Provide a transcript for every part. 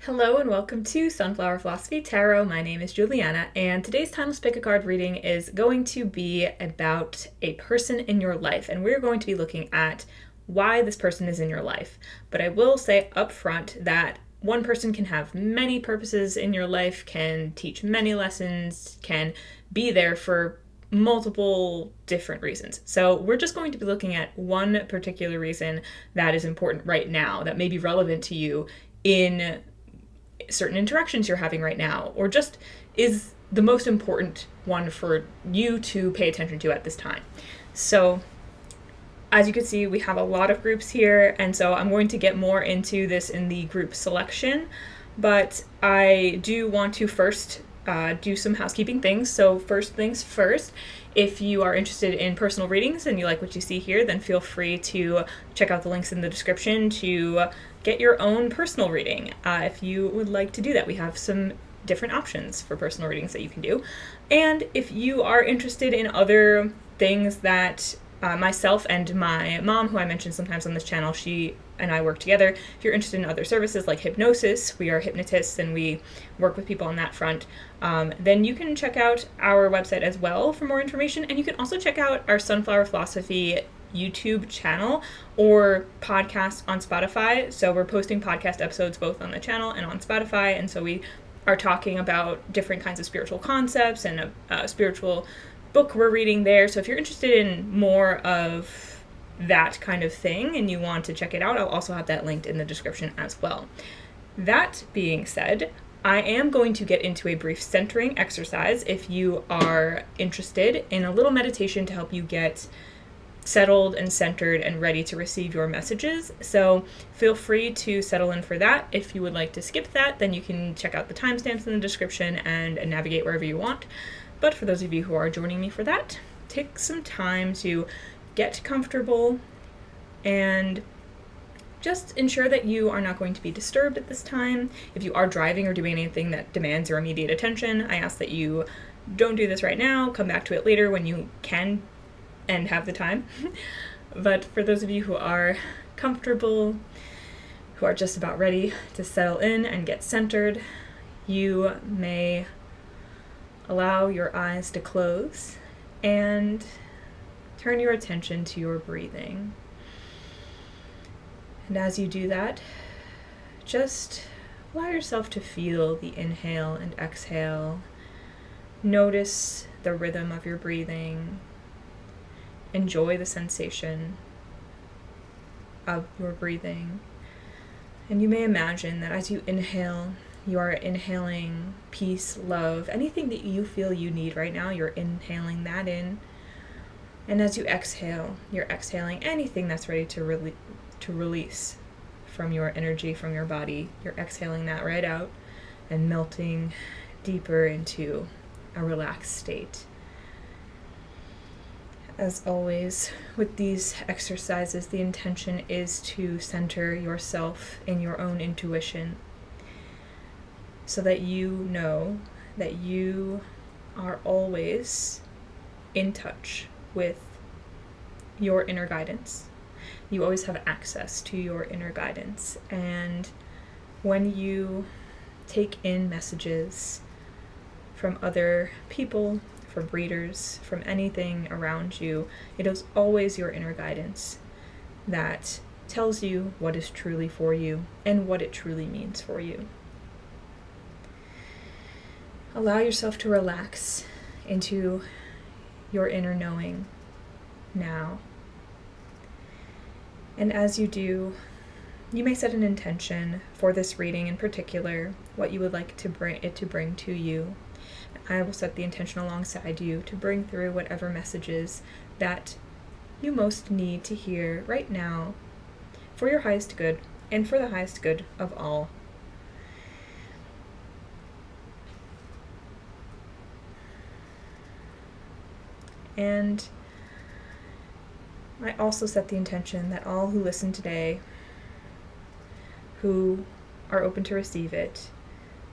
Hello and welcome to Sunflower Philosophy Tarot. My name is Juliana, and today's Timeless Pick a Card reading is going to be about a person in your life, and we're going to be looking at why this person is in your life. But I will say up front that one person can have many purposes in your life, can teach many lessons, can be there for multiple different reasons. So we're just going to be looking at one particular reason that is important right now, that may be relevant to you in certain interactions you're having right now, or just is the most important one for you to pay attention to at this time. So as you can see, we have a lot of groups here, and so I'm going to get more into this in the group selection, but I do want to first do some housekeeping things. So first things first, if you are interested in personal readings and you like what you see here, then feel free to check out the links in the description to get your own personal reading. If you would like to do that, we have some different options for personal readings that you can do. And if you are interested in other things that myself and my mom, who I mention sometimes on this channel, she and I work together. If you're interested in other services like hypnosis, we are hypnotists and we work with people on that front, then you can check out our website as well for more information. And you can also check out our Sunflower Philosophy YouTube channel or podcast on Spotify. So we're posting podcast episodes both on the channel and on Spotify. And so we are talking about different kinds of spiritual concepts and a spiritual book we're reading there. So if you're interested in more of that kind of thing and you want to check it out, I'll also have that linked in the description as well. That being said, I am going to get into a brief centering exercise if you are interested in a little meditation to help you get settled and centered and ready to receive your messages. So feel free to settle in for that. If you would like to skip that, then you can check out the timestamps in the description and navigate wherever you want. But for those of you who are joining me for that, take some time to get comfortable and just ensure that you are not going to be disturbed at this time. If you are driving or doing anything that demands your immediate attention, I ask that you don't do this right now. Come back to it later when you can and have the time. But for those of you who are comfortable, who are just about ready to settle in and get centered, you may allow your eyes to close and turn your attention to your breathing. And as you do that, just allow yourself to feel the inhale and exhale. Notice the rhythm of your breathing. Enjoy the sensation of your breathing. And you may imagine that as you inhale, you are inhaling peace, love, anything that you feel you need right now, you're inhaling that in. And as you exhale, you're exhaling anything that's ready to release from your energy, from your body. You're exhaling that right out and melting deeper into a relaxed state. As always, with these exercises, the intention is to center yourself in your own intuition so that you know that you are always in touch with your inner guidance. You always have access to your inner guidance. And when you take in messages from other people, from readers, from anything around you, it is always your inner guidance that tells you what is truly for you and what it truly means for you. Allow yourself to relax into your inner knowing now. And as you do, you may set an intention for this reading in particular, what you would like to bring to you. I will set the intention alongside you to bring through whatever messages that you most need to hear right now for your highest good and for the highest good of all. And I also set the intention that all who listen today, who are open to receive it,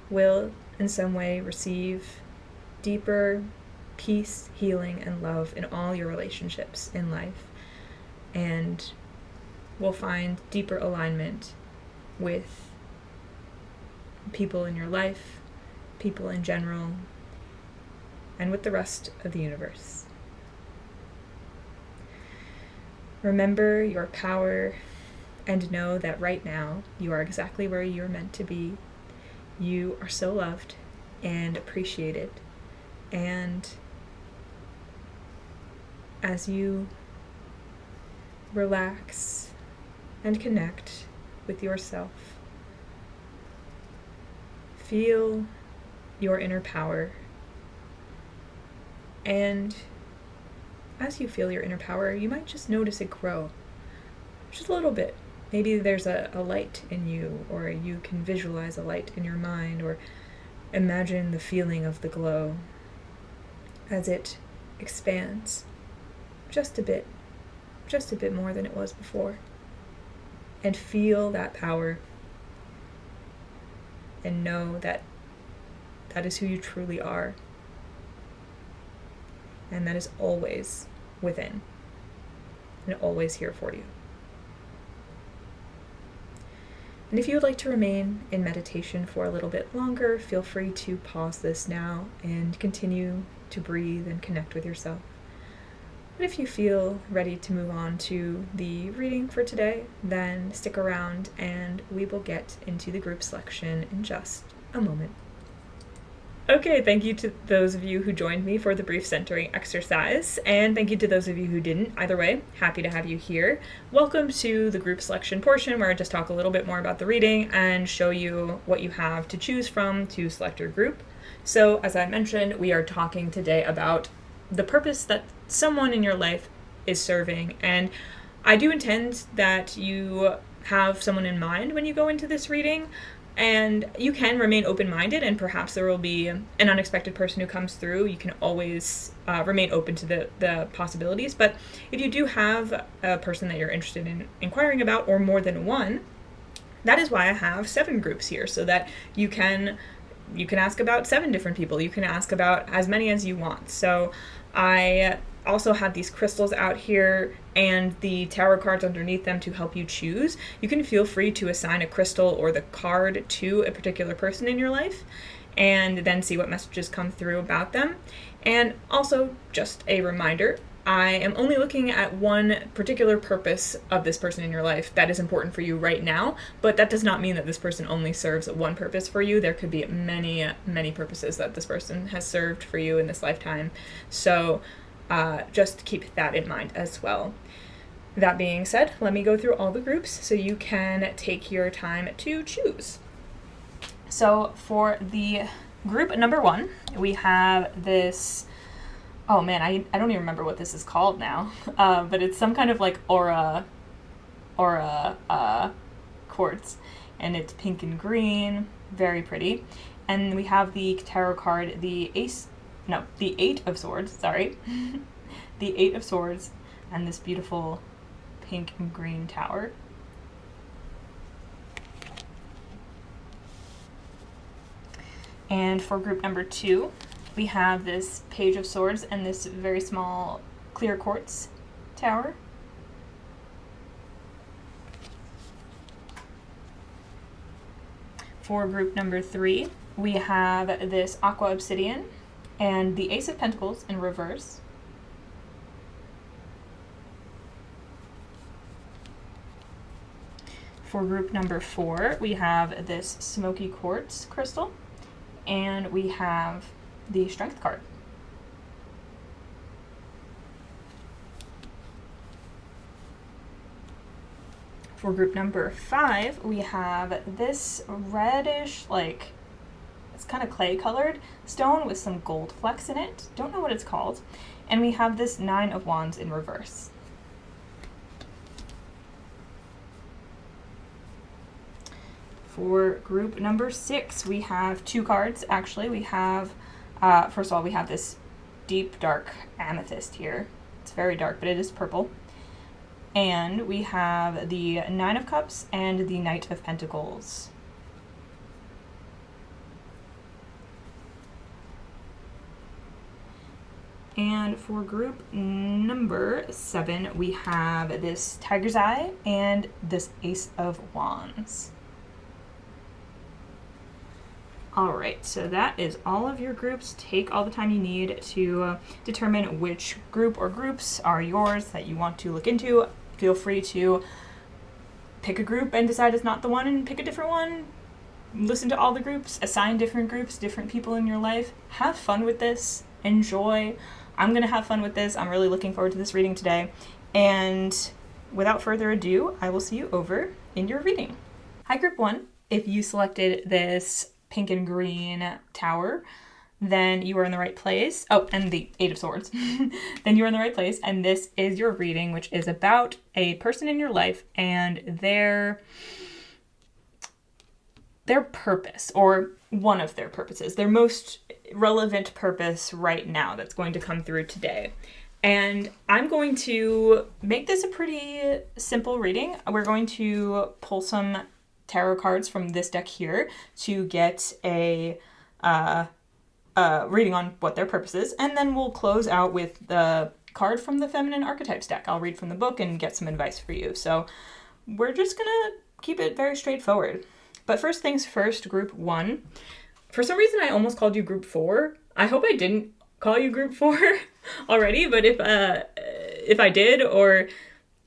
will in some way receive deeper peace, healing, and love in all your relationships in life, and will find deeper alignment with people in your life, people in general, and with the rest of the universe. Remember your power and know that right now you are exactly where you're meant to be. You are so loved and appreciated. And as you relax and connect with yourself, feel your inner power. And as you feel your inner power, you might just notice it grow just a little bit. Maybe there's a light in you, or you can visualize a light in your mind, or imagine the feeling of the glow as it expands just a bit more than it was before. And feel that power and know that that is who you truly are. And that is always within and always here for you. And if you would like to remain in meditation for a little bit longer, feel free to pause this now and continue to breathe and connect with yourself. But if you feel ready to move on to the reading for today, then stick around and we will get into the group selection in just a moment. Okay, thank you to those of you who joined me for the brief centering exercise, and thank you to those of you who didn't. Either way, happy to have you here. Welcome to the group selection portion, where I just talk a little bit more about the reading and show you what you have to choose from to select your group. So, as I mentioned, we are talking today about the purpose that someone in your life is serving, and I do intend that you have someone in mind when you go into this reading. And you can remain open-minded, and perhaps there will be an unexpected person who comes through. You can always remain open to the possibilities. But if you do have a person that you're interested in inquiring about, or more than one, that is why I have 7 groups here, so that you can ask about 7 different people. You can ask about as many as you want. So I also have these crystals out here and the tarot cards underneath them to help you choose. You can feel free to assign a crystal or the card to a particular person in your life and then see what messages come through about them. And also, just a reminder, I am only looking at one particular purpose of this person in your life that is important for you right now, but that does not mean that this person only serves one purpose for you. There could be many, many purposes that this person has served for you in this lifetime. So just keep that in mind as well. That being said, let me go through all the groups so you can take your time to choose. So for the group number 1, we have this, oh man, I don't even remember what this is called now, but it's some kind of like aura quartz, and it's pink and green, very pretty. And we have the tarot card, the 8 of Swords, sorry. The 8 of Swords, and this beautiful pink and green tower. And for group number 2, we have this Page of Swords and this very small clear quartz tower. For group number 3, we have this Aqua Obsidian and the Ace of Pentacles in reverse. For group number 4, we have this Smoky Quartz crystal, and we have the Strength card. For group number 5, we have this reddish, it's kind of clay colored stone with some gold flecks in it. Don't know what it's called. And we have this 9 of Wands in reverse. For group number 6, we have 2 cards, actually. We have, first of all, we have this deep, dark amethyst here. It's very dark, but it is purple. And we have the 9 of Cups and the Knight of Pentacles. And for group number 7, we have this Tiger's Eye and this Ace of Wands. All right, so that is all of your groups. Take all the time you need to determine which group or groups are yours that you want to look into. Feel free to pick a group and decide it's not the one and pick a different one. Listen to all the groups, assign different groups, different people in your life. Have fun with this. Enjoy. I'm going to have fun with this. I'm really looking forward to this reading today. And without further ado, I will see you over in your reading. Hi, Group 1. If you selected this pink and green tower, then you are in the right place. Oh, and the Eight of Swords. Then you're in the right place. And this is your reading, which is about a person in your life and their purpose, or one of their purposes, their most relevant purpose right now that's going to come through today. And I'm going to make this a pretty simple reading. We're going to pull some tarot cards from this deck here to get a reading on what their purpose is, and then we'll close out with the card from the Feminine Archetypes deck. I'll read from the book and get some advice for you. So we're just gonna keep it very straightforward. But first things first, Group 1. For some reason, I almost called you Group 4. I hope I didn't call you Group 4 already, but if I did, or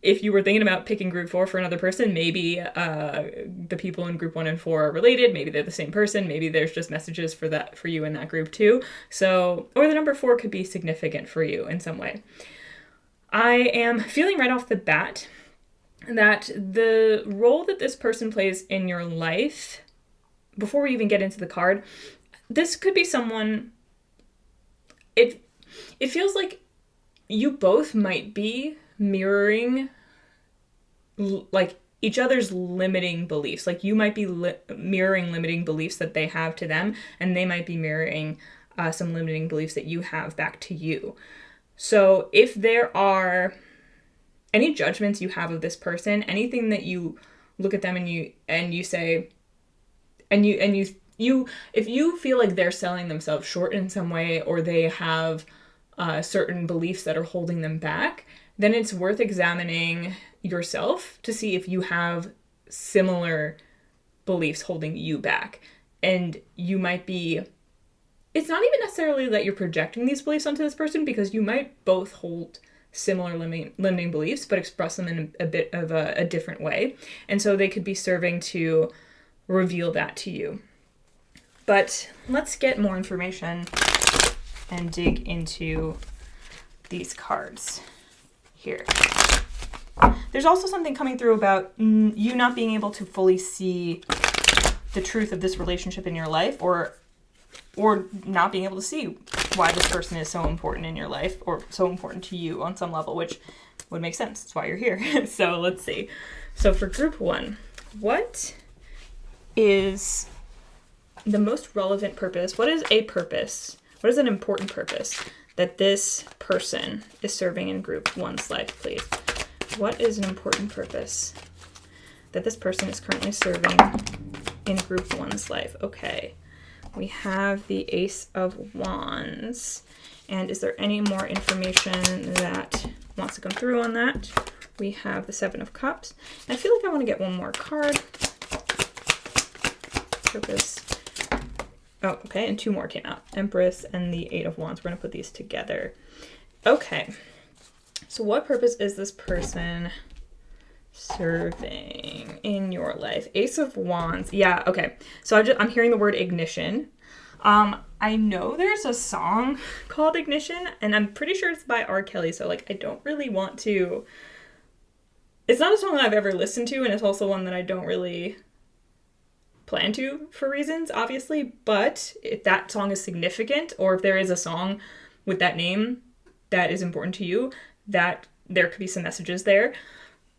if you were thinking about picking Group 4 for another person, maybe the people in Group 1 and 4 are related. Maybe they're the same person. Maybe there's just messages for you in that group too. So, or the number 4 could be significant for you in some way. I am feeling right off the bat that the role that this person plays in your life, before we even get into the card, this could be someone, it feels like you both might be mirroring like each other's limiting beliefs. Like you might be mirroring limiting beliefs that they have to them, and they might be mirroring some limiting beliefs that you have back to you. So if there are any judgments you have of this person, anything that you look at them and you say, and you if you feel like they're selling themselves short in some way, or they have certain beliefs that are holding them back, then it's worth examining yourself to see if you have similar beliefs holding you back. And you might be, it's not even necessarily that you're projecting these beliefs onto this person, because you might both hold similar limiting beliefs, but express them in a bit of a different way. And so they could be serving to reveal that to you. But let's get more information and dig into these cards here. There's also something coming through about you not being able to fully see the truth of this relationship in your life, or not being able to see why this person is so important in your life, or so important to you on some level, which would make sense. That's why you're here. So let's see. So for Group 1, what is the most relevant purpose? What is a purpose? What is an important purpose that this person is serving in Group 1's life, please? What is an important purpose that this person is currently serving in Group 1's life? Okay. We have the Ace of Wands. And is there any more information that wants to come through on that? We have the Seven of Cups. And I feel like I want to get one more card. Purpose. Oh, okay, and 2 more came out. Empress and the Eight of Wands. We're going to put these together. Okay. So what purpose is this person serving in your life? Ace of Wands. Yeah, okay. So I'm hearing the word ignition. I know there's a song called Ignition, and I'm pretty sure it's by R. Kelly, so like I don't really want to... It's not a song I've ever listened to, and it's also one that I don't really plan to for reasons, obviously, but if that song is significant, or if there is a song with that name that is important to you, that there could be some messages there.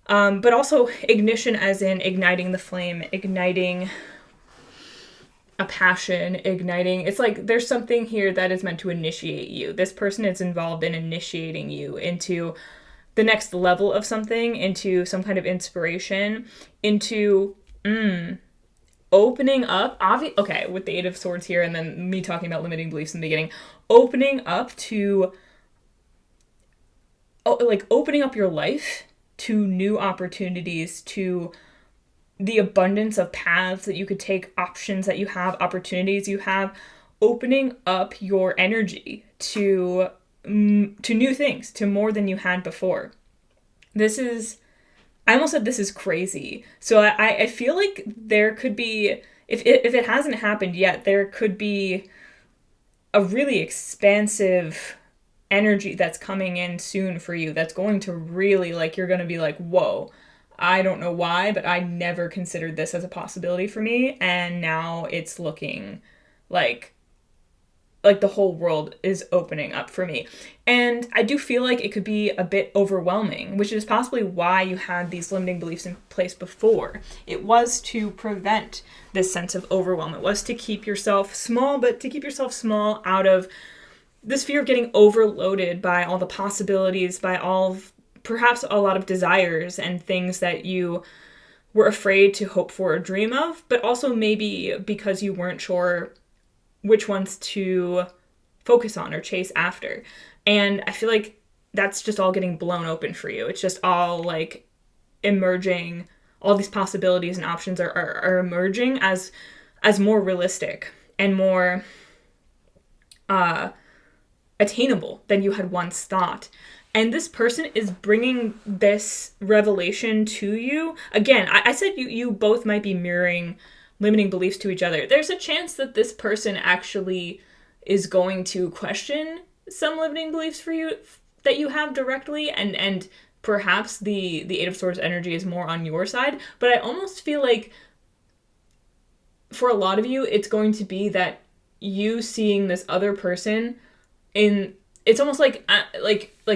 But also ignition as in igniting the flame, igniting a passion, igniting. It's like there's something here that is meant to initiate you. This person is involved in initiating you into the next level of something, into some kind of inspiration, into opening up. Okay, with the Eight of Swords here, and then me talking about limiting beliefs in the beginning, opening up to, opening up your life to new opportunities, to the abundance of paths that you could take, options that you have, opportunities you have, opening up your energy to new things, to more than you had before. I almost said this is crazy. So I feel like there could be, if it hasn't happened yet, there could be a really expansive energy that's coming in soon for you that's going to really, like, you're going to be like, whoa, I don't know why, but I never considered this as a possibility for me, and now it's looking like the whole world is opening up for me. And I do feel like it could be a bit overwhelming, which is possibly why you had these limiting beliefs in place before. It was to prevent this sense of overwhelm. It was to keep yourself small, but to keep yourself small out of this fear of getting overloaded by all the possibilities, by all of, perhaps a lot of desires and things that you were afraid to hope for or dream of, but also maybe because you weren't sure which ones to focus on or chase after. And I feel like that's just all getting blown open for you. It's just all like emerging, all these possibilities and options are emerging as more realistic and more attainable than you had once thought. And this person is bringing this revelation to you. Again, I said you both might be mirroring limiting beliefs to each other. There's a chance that this person actually is going to question some limiting beliefs for you that you have directly, and perhaps the Eight of Swords energy is more on your side. But I almost feel like for a lot of you, it's going to be that you seeing this other person in, it's almost like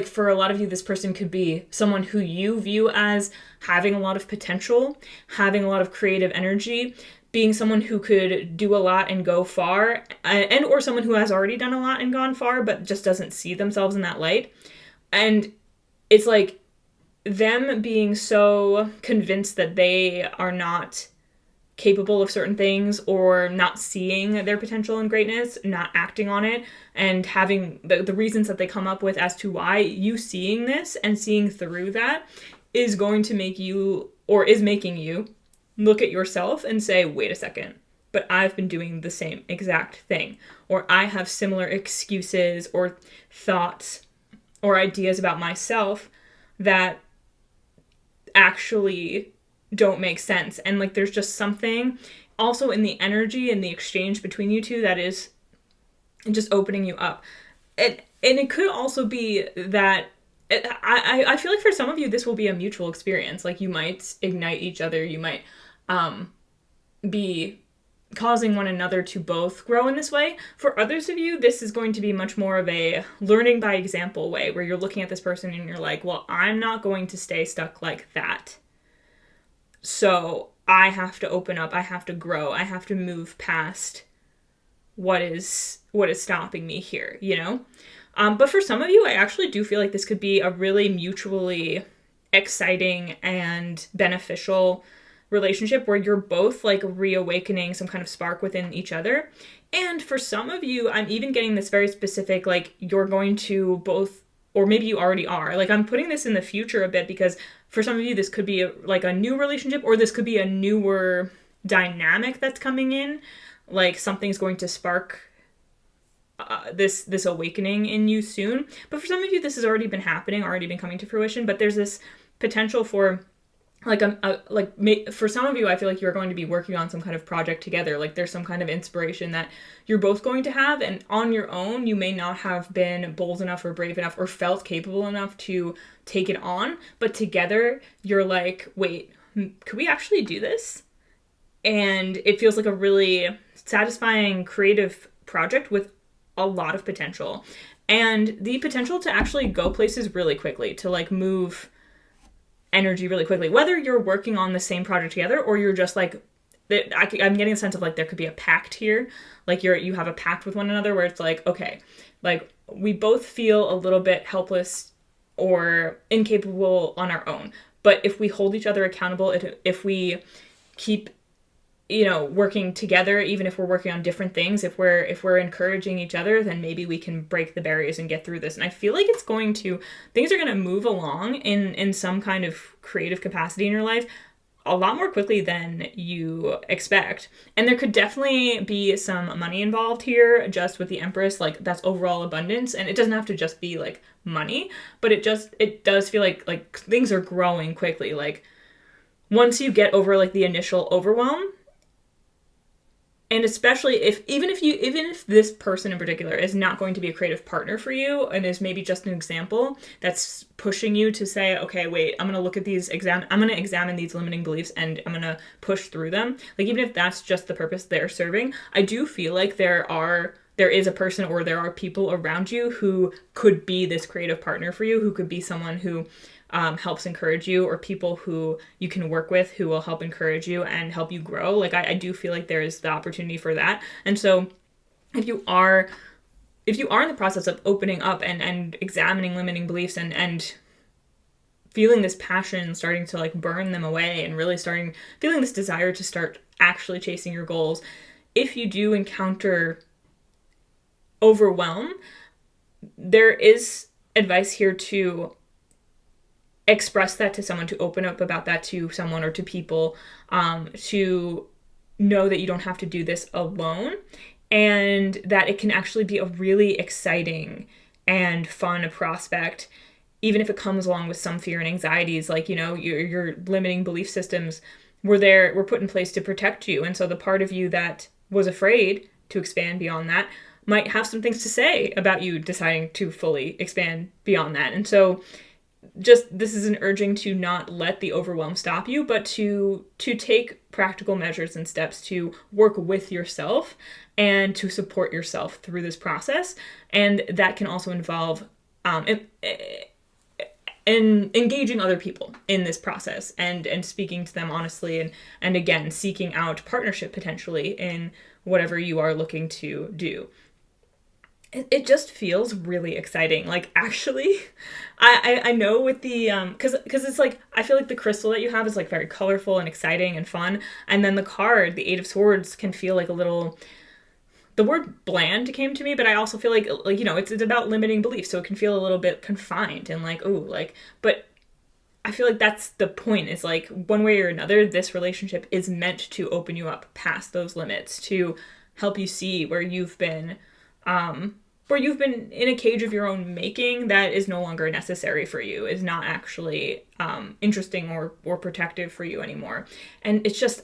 for a lot of you, this person could be someone who you view as having a lot of potential, having a lot of creative energy, being someone who could do a lot and go far, and or someone who has already done a lot and gone far, but just doesn't see themselves in that light. And it's like them being so convinced that they are not capable of certain things, or not seeing their potential and greatness, not acting on it, and having the reasons that they come up with as to why, you seeing this and seeing through that is going to make you, or is making you, look at yourself and say, wait a second, but I've been doing the same exact thing, or I have similar excuses or thoughts or ideas about myself that actually don't make sense. And like there's just something also in the energy and the exchange between you two that is just opening you up. And it could also be that I feel like for some of you this will be a mutual experience. Like you might ignite each other, you might be causing one another to both grow in this way. For others of you, this is going to be much more of a learning by example way, where you're looking at this person and you're like, well, I'm not going to stay stuck like that. So I have to open up, I have to grow, I have to move past what is stopping me here, you know? But for some of you, I actually do feel like this could be a really mutually exciting and beneficial relationship where you're both like reawakening some kind of spark within each other. And for some of you, I'm even getting this very specific, like you're going to both, or maybe you already are, like I'm putting this in the future a bit, because for some of you, this could be like a new relationship, or this could be a newer dynamic that's coming in. Like something's going to spark this awakening in you soon. But for some of you, this has already been happening, already been coming to fruition. But there's this potential for for some of you, I feel like you're going to be working on some kind of project together. Like there's some kind of inspiration that you're both going to have, and on your own, you may not have been bold enough or brave enough or felt capable enough to take it on. But together, you're like, wait, could we actually do this? And it feels like a really satisfying, creative project with a lot of potential. And the potential to actually go places really quickly, to like move energy really quickly, whether you're working on the same project together or you're just like, I'm getting a sense of like there could be a pact here, like you have a pact with one another where it's like, okay, like we both feel a little bit helpless or incapable on our own, but if we hold each other accountable, if we keep working together, even if we're working on different things, if we're encouraging each other, then maybe we can break the barriers and get through this. And I feel like things are going to move along in some kind of creative capacity in your life a lot more quickly than you expect. And there could definitely be some money involved here, just with the Empress, like that's overall abundance. And it doesn't have to just be like money, but it does feel like things are growing quickly. Like once you get over like the initial overwhelm, and especially even if this person in particular is not going to be a creative partner for you and is maybe just an example that's pushing you to say, okay, wait, I'm going to look at I'm going to examine these limiting beliefs and I'm going to push through them. Like even if that's just the purpose they're serving, I do feel like there is a person or there are people around you who could be this creative partner for you, who could be someone who helps encourage you, or people who you can work with who will help encourage you and help you grow. Like I do feel like there is the opportunity for that. And so if you are in the process of opening up and examining limiting beliefs and feeling this passion starting to like burn them away and really feeling this desire to start actually chasing your goals, if you do encounter overwhelm, there is advice here to express that to someone, to open up about that to someone or to people, to know that you don't have to do this alone, and that it can actually be a really exciting and fun prospect, even if it comes along with some fear and anxieties. Like, you know, your limiting belief systems were put in place to protect you. And so the part of you that was afraid to expand beyond that might have some things to say about you deciding to fully expand beyond that. And so this is an urging to not let the overwhelm stop you, but to take practical measures and steps to work with yourself and to support yourself through this process. And that can also involve in engaging other people in this process and speaking to them honestly, and again, seeking out partnership potentially in whatever you are looking to do. It just feels really exciting. Like, actually, I know with the, because it's like, I feel like the crystal that you have is like very colorful and exciting and fun. And then the card, the Eight of Swords, can feel like a little, the word bland came to me, but I also feel like, you know, it's about limiting beliefs. So it can feel a little bit confined and like, ooh, like, but I feel like that's the point, is like one way or another, this relationship is meant to open you up past those limits, to help you see where you've been in a cage of your own making that is no longer necessary for you, is not actually interesting or protective for you anymore. And it's just,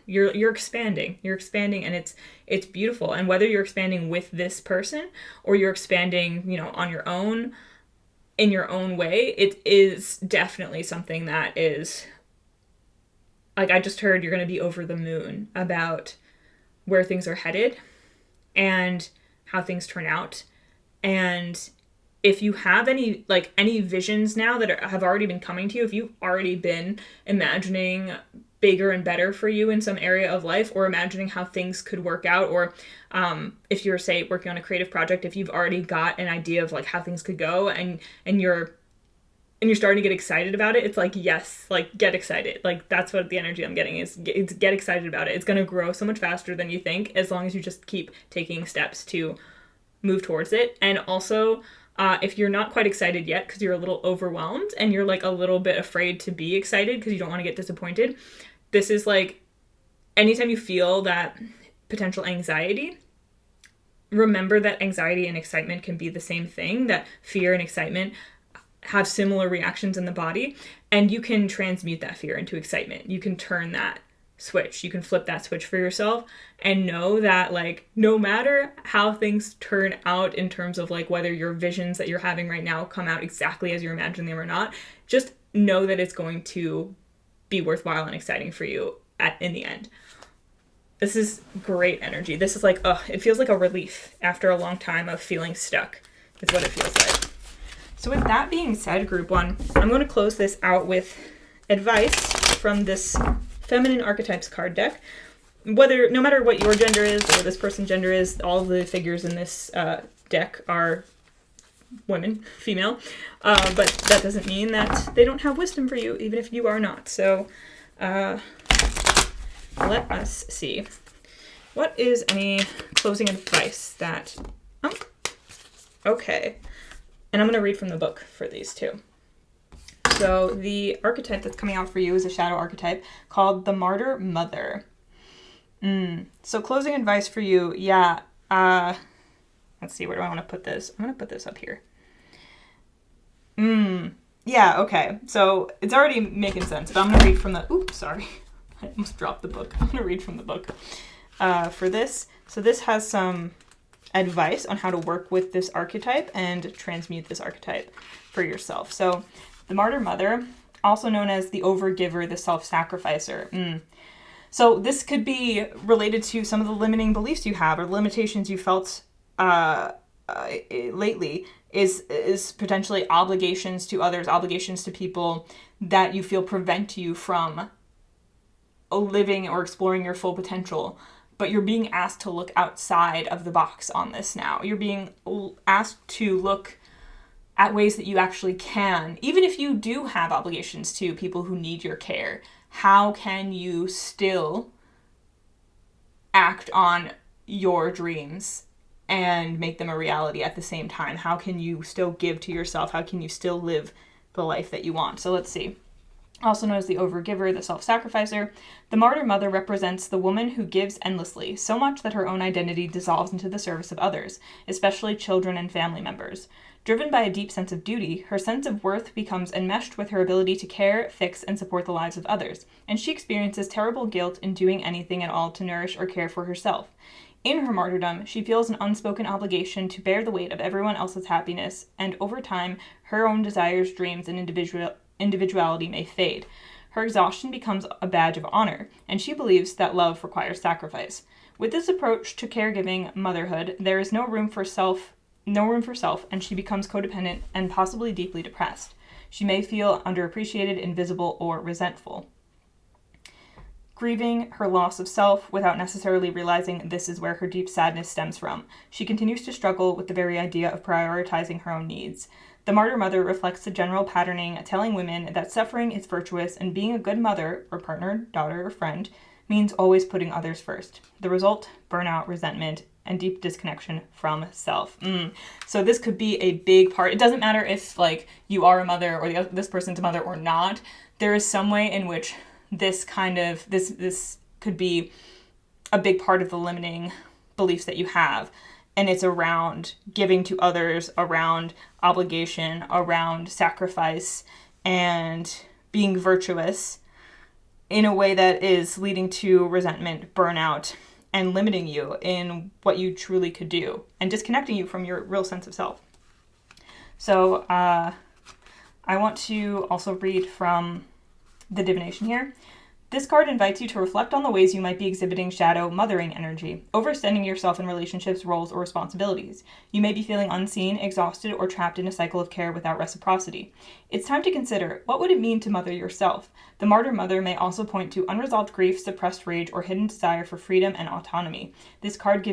you're expanding, and it's beautiful. And whether you're expanding with this person or you're expanding, you know, on your own, in your own way, it is definitely something that is, like, I just heard you're going to be over the moon about where things are headed and how things turn out. And if you have any visions now that have already been coming to you, if you've already been imagining bigger and better for you in some area of life, or imagining how things could work out, or if you're, say, working on a creative project, if you've already got an idea of like how things could go, and you're starting to get excited about it, it's like, yes, like, get excited. Like, that's what the energy I'm getting is, get excited about it. It's going to grow so much faster than you think, as long as you just keep taking steps to move towards it. And also, if you're not quite excited yet because you're a little overwhelmed and you're like a little bit afraid to be excited because you don't want to get disappointed, this is like, anytime you feel that potential anxiety, remember that anxiety and excitement can be the same thing, that fear and excitement have similar reactions in the body, and you can transmute that fear into excitement. You can turn that switch. You can flip that switch for yourself, and know that, like, no matter how things turn out in terms of like whether your visions that you're having right now come out exactly as you're imagining them or not, just know that it's going to be worthwhile and exciting for you in the end. This is great energy. This is like, it feels like a relief after a long time of feeling stuck, is what it feels like. So with that being said, group one, I'm going to close this out with advice from this Feminine Archetypes card deck. No matter what your gender is or this person's gender is, all of the figures in this deck are women, female, but that doesn't mean that they don't have wisdom for you, even if you are not. So let us see. What is any closing advice that... okay. And I'm going to read from the book for these two. So the archetype that's coming out for you is a shadow archetype called the Martyr Mother. So closing advice for you, yeah. Let's see, where do I want to put this? I'm going to put this up here. Yeah, okay. So it's already making sense, but I'm going to read from the... Oops, sorry. I almost dropped the book. I'm going to read from the book for this. So this has some advice on how to work with this archetype and transmute this archetype for yourself. So the Martyr Mother, also known as the Overgiver, the Self-Sacrificer. So this could be related to some of the limiting beliefs you have or limitations you felt lately is potentially obligations to others, obligations to people that you feel prevent you from living or exploring your full potential. But you're being asked to look outside of the box on this now. You're being asked to look at ways that you actually can, even if you do have obligations to people who need your care. How can you still act on your dreams and make them a reality at the same time? How can you still give to yourself? How can you still live the life that you want? So let's see. Also known as the Overgiver, the Self-Sacrificer, the Martyr Mother represents the woman who gives endlessly, so much that her own identity dissolves into the service of others, especially children and family members. Driven by a deep sense of duty, her sense of worth becomes enmeshed with her ability to care, fix, and support the lives of others, and she experiences terrible guilt in doing anything at all to nourish or care for herself. In her martyrdom, she feels an unspoken obligation to bear the weight of everyone else's happiness, and over time, her own desires, dreams, and individuality may fade. Her exhaustion becomes a badge of honor, and she believes that love requires sacrifice. With this approach to caregiving motherhood, there is no room for self, and she becomes codependent and possibly deeply depressed. She may feel underappreciated, invisible, or resentful. Grieving her loss of self without necessarily realizing this is where her deep sadness stems from. She continues to struggle with the very idea of prioritizing her own needs. The Martyr Mother reflects the general patterning telling women that suffering is virtuous and being a good mother, or partner, daughter, or friend, means always putting others first. The result, burnout, resentment, and deep disconnection from self. So this could be a big part. It doesn't matter if you are a mother or this person's a mother or not. There is some way in which this could be a big part of the limiting beliefs that you have. And it's around giving to others, around obligation, around sacrifice, and being virtuous in a way that is leading to resentment, burnout, and limiting you in what you truly could do and disconnecting you from your real sense of self. So I want to also read from the divination here. This card invites you to reflect on the ways you might be exhibiting shadow mothering energy, overextending yourself in relationships, roles, or responsibilities. You may be feeling unseen, exhausted, or trapped in a cycle of care without reciprocity. It's time to consider, what would it mean to mother yourself? The Martyr Mother may also point to unresolved grief, suppressed rage, or hidden desire for freedom and autonomy. This card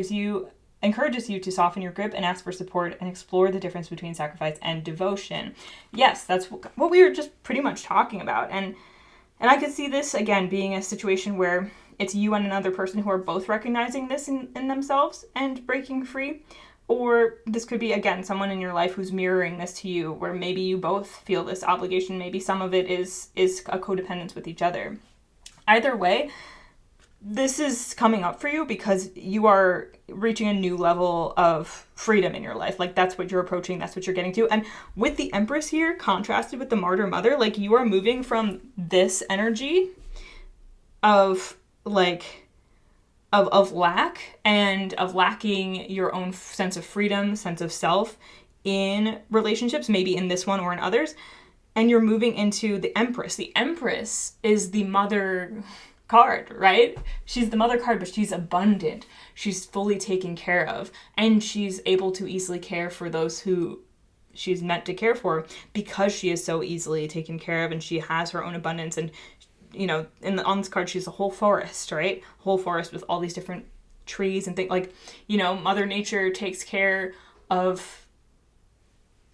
encourages you to soften your grip and ask for support and explore the difference between sacrifice and devotion. Yes, that's what we were just pretty much talking about. And I could see this, again, being a situation where it's you and another person who are both recognizing this in themselves and breaking free. Or this could be, again, someone in your life who's mirroring this to you, where maybe you both feel this obligation. Maybe some of it is a codependence with each other. Either way, this is coming up for you because you are reaching a new level of freedom in your life. That's what you're approaching. That's what you're getting to. And with the Empress here contrasted with the Martyr Mother, you are moving from this energy of of lack and of lacking your own sense of freedom, sense of self in relationships, maybe in this one or in others. And you're moving into the Empress. The Empress is the mother card, right? She's the mother card, but she's abundant. She's fully taken care of, and she's able to easily care for those who she's meant to care for because she is so easily taken care of and she has her own abundance. And on this card, she's a whole forest, right? Whole forest with all these different trees and things. Mother Nature takes care of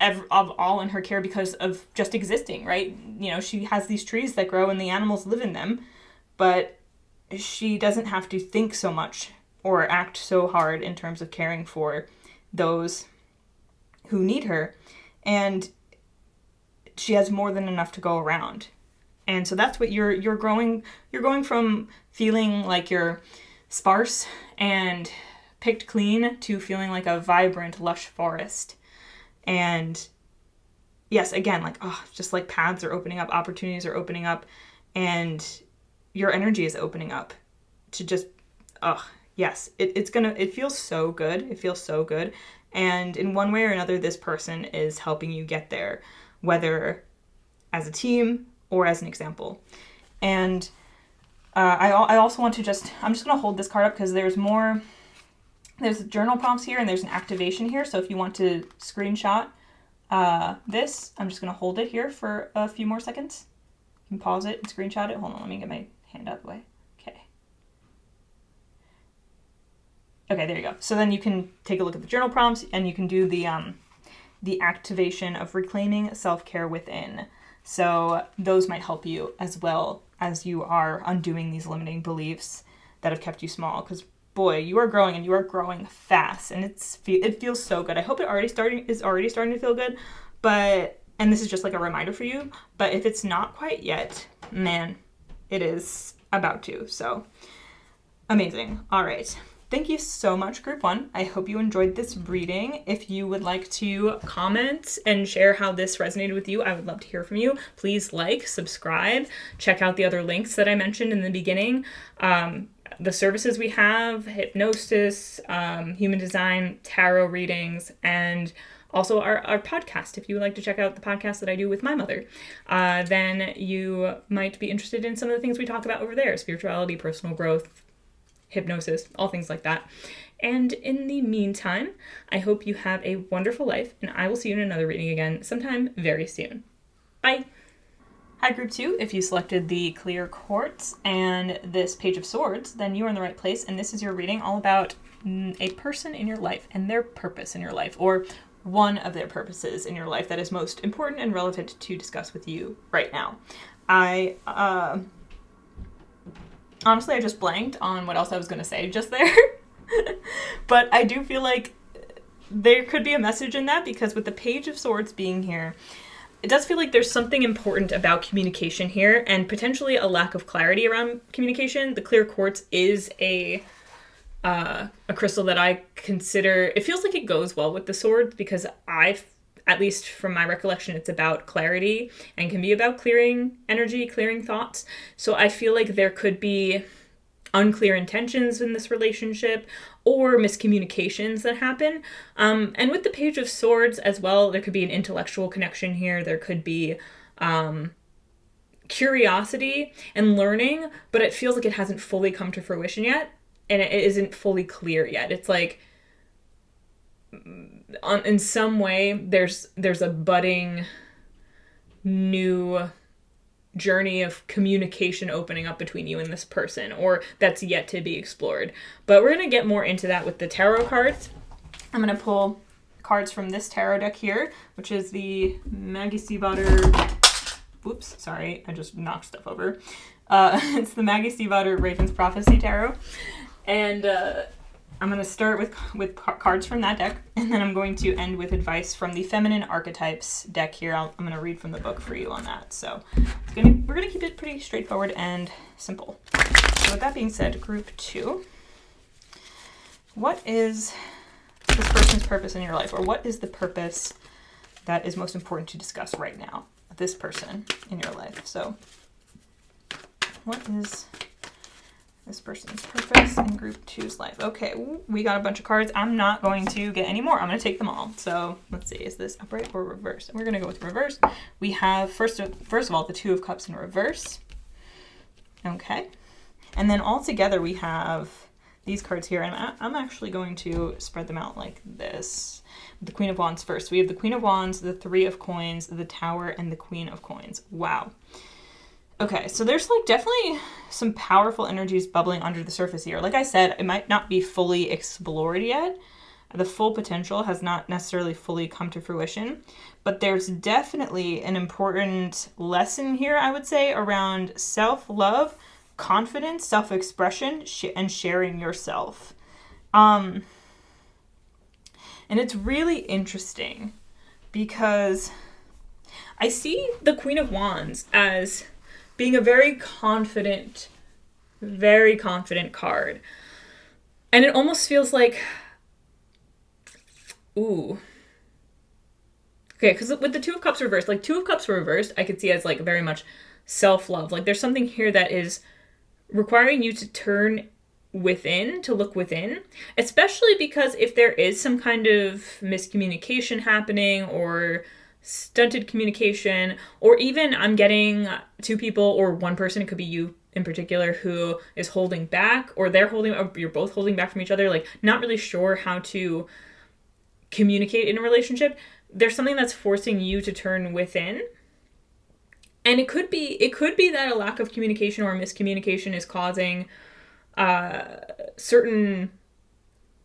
all in her care because of just existing, right? She has these trees that grow and the animals live in them, but she doesn't have to think so much or act so hard in terms of caring for those who need her. And she has more than enough to go around. And so that's what you're going from feeling like you're sparse and picked clean to feeling like a vibrant, lush forest. And yes, again, like, just like paths are opening up, opportunities are opening up, and your energy is opening up to just, yes, it feels so good. It feels so good. And in one way or another, this person is helping you get there, whether as a team or as an example. And I also want to I'm just going to hold this card up because there's journal prompts here and there's an activation here. So if you want to screenshot this, I'm just going to hold it here for a few more seconds. You can pause it and screenshot it. Hold on, let me get my hand out of the way. Okay, there you go. So then you can take a look at the journal prompts and you can do the activation of reclaiming self-care within. So those might help you as well as you are undoing these limiting beliefs that have kept you small. Because boy, you are growing and you are growing fast, and it feels so good. I hope it is already starting to feel good, and this is just like a reminder for you. But if it's not quite yet, man, it is about to. So amazing. All right. Thank you so much, Group 1. I hope you enjoyed this reading. If you would like to comment and share how this resonated with you, I would love to hear from you. Please subscribe, check out the other links that I mentioned in the beginning. The services we have, hypnosis, human design, tarot readings, and also our podcast. If you would like to check out the podcast that I do with my mother, then you might be interested in some of the things we talk about over there: spirituality, personal growth, hypnosis, all things like that. And in the meantime, I hope you have a wonderful life, and I will see you in another reading again sometime very soon. Bye! Hi, Group 2. If you selected the Clear Quartz and this Page of Swords, then you are in the right place, and this is your reading all about a person in your life and their purpose in your life, or one of their purposes in your life that is most important and relevant to discuss with you right now. Honestly, I just blanked on what else I was going to say just there. But I do feel like there could be a message in that, because with the Page of Swords being here, it does feel like there's something important about communication here, and potentially a lack of clarity around communication. The Clear Quartz is a crystal that I consider, it feels like it goes well with the swords, because at least from my recollection, it's about clarity and can be about clearing energy, clearing thoughts. So I feel like there could be unclear intentions in this relationship or miscommunications that happen. And with the Page of Swords as well, there could be an intellectual connection here. There could be curiosity and learning, but it feels like it hasn't fully come to fruition yet, and it isn't fully clear yet. It's like, in some way, there's a budding new journey of communication opening up between you and this person, or that's yet to be explored. But we're going to get more into that with the tarot cards. I'm going to pull cards from this tarot deck here, which is the Maggie Stiefvater. Whoops, sorry, I just knocked stuff over. It's the Maggie Stiefvater Raven's Prophecy Tarot. And I'm going to start with cards from that deck, and then I'm going to end with advice from the Feminine Archetypes deck here. I'm going to read from the book for you on that. So we're going to keep it pretty straightforward and simple. So with that being said, Group 2, what is this person's purpose in your life? Or what is the purpose that is most important to discuss right now with this person in your life? So what is this person's purpose in Group 2's life? Okay, we got a bunch of cards. I'm not going to get any more. I'm going to take them all. So let's see, is this upright or reverse? We're going to go with reverse. We have, first of all, the Two of Cups in reverse. Okay. And then all together we have these cards here. And I'm actually going to spread them out like this. The Queen of Wands first. We have the Queen of Wands, the Three of Coins, the Tower, and the Queen of Coins. Wow. Okay, so there's definitely some powerful energies bubbling under the surface here. Like I said, it might not be fully explored yet. The full potential has not necessarily fully come to fruition, but there's definitely an important lesson here, I would say, around self-love, confidence, self-expression, and sharing yourself. And it's really interesting because I see the Queen of Wands as being a very confident card. And it almost feels like, ooh. Okay, because with the Two of Cups reversed, like Two of Cups reversed, I could see as like very much self-love. Like there's something here that is requiring you to turn within, to look within, especially because if there is some kind of miscommunication happening or stunted communication, or even I'm getting two people or one person, it could be you in particular, who is holding back, or they're holding, or you're both holding back from each other, like not really sure how to communicate in a relationship. There's something that's forcing you to turn within. And it could be that a lack of communication or miscommunication is causing certain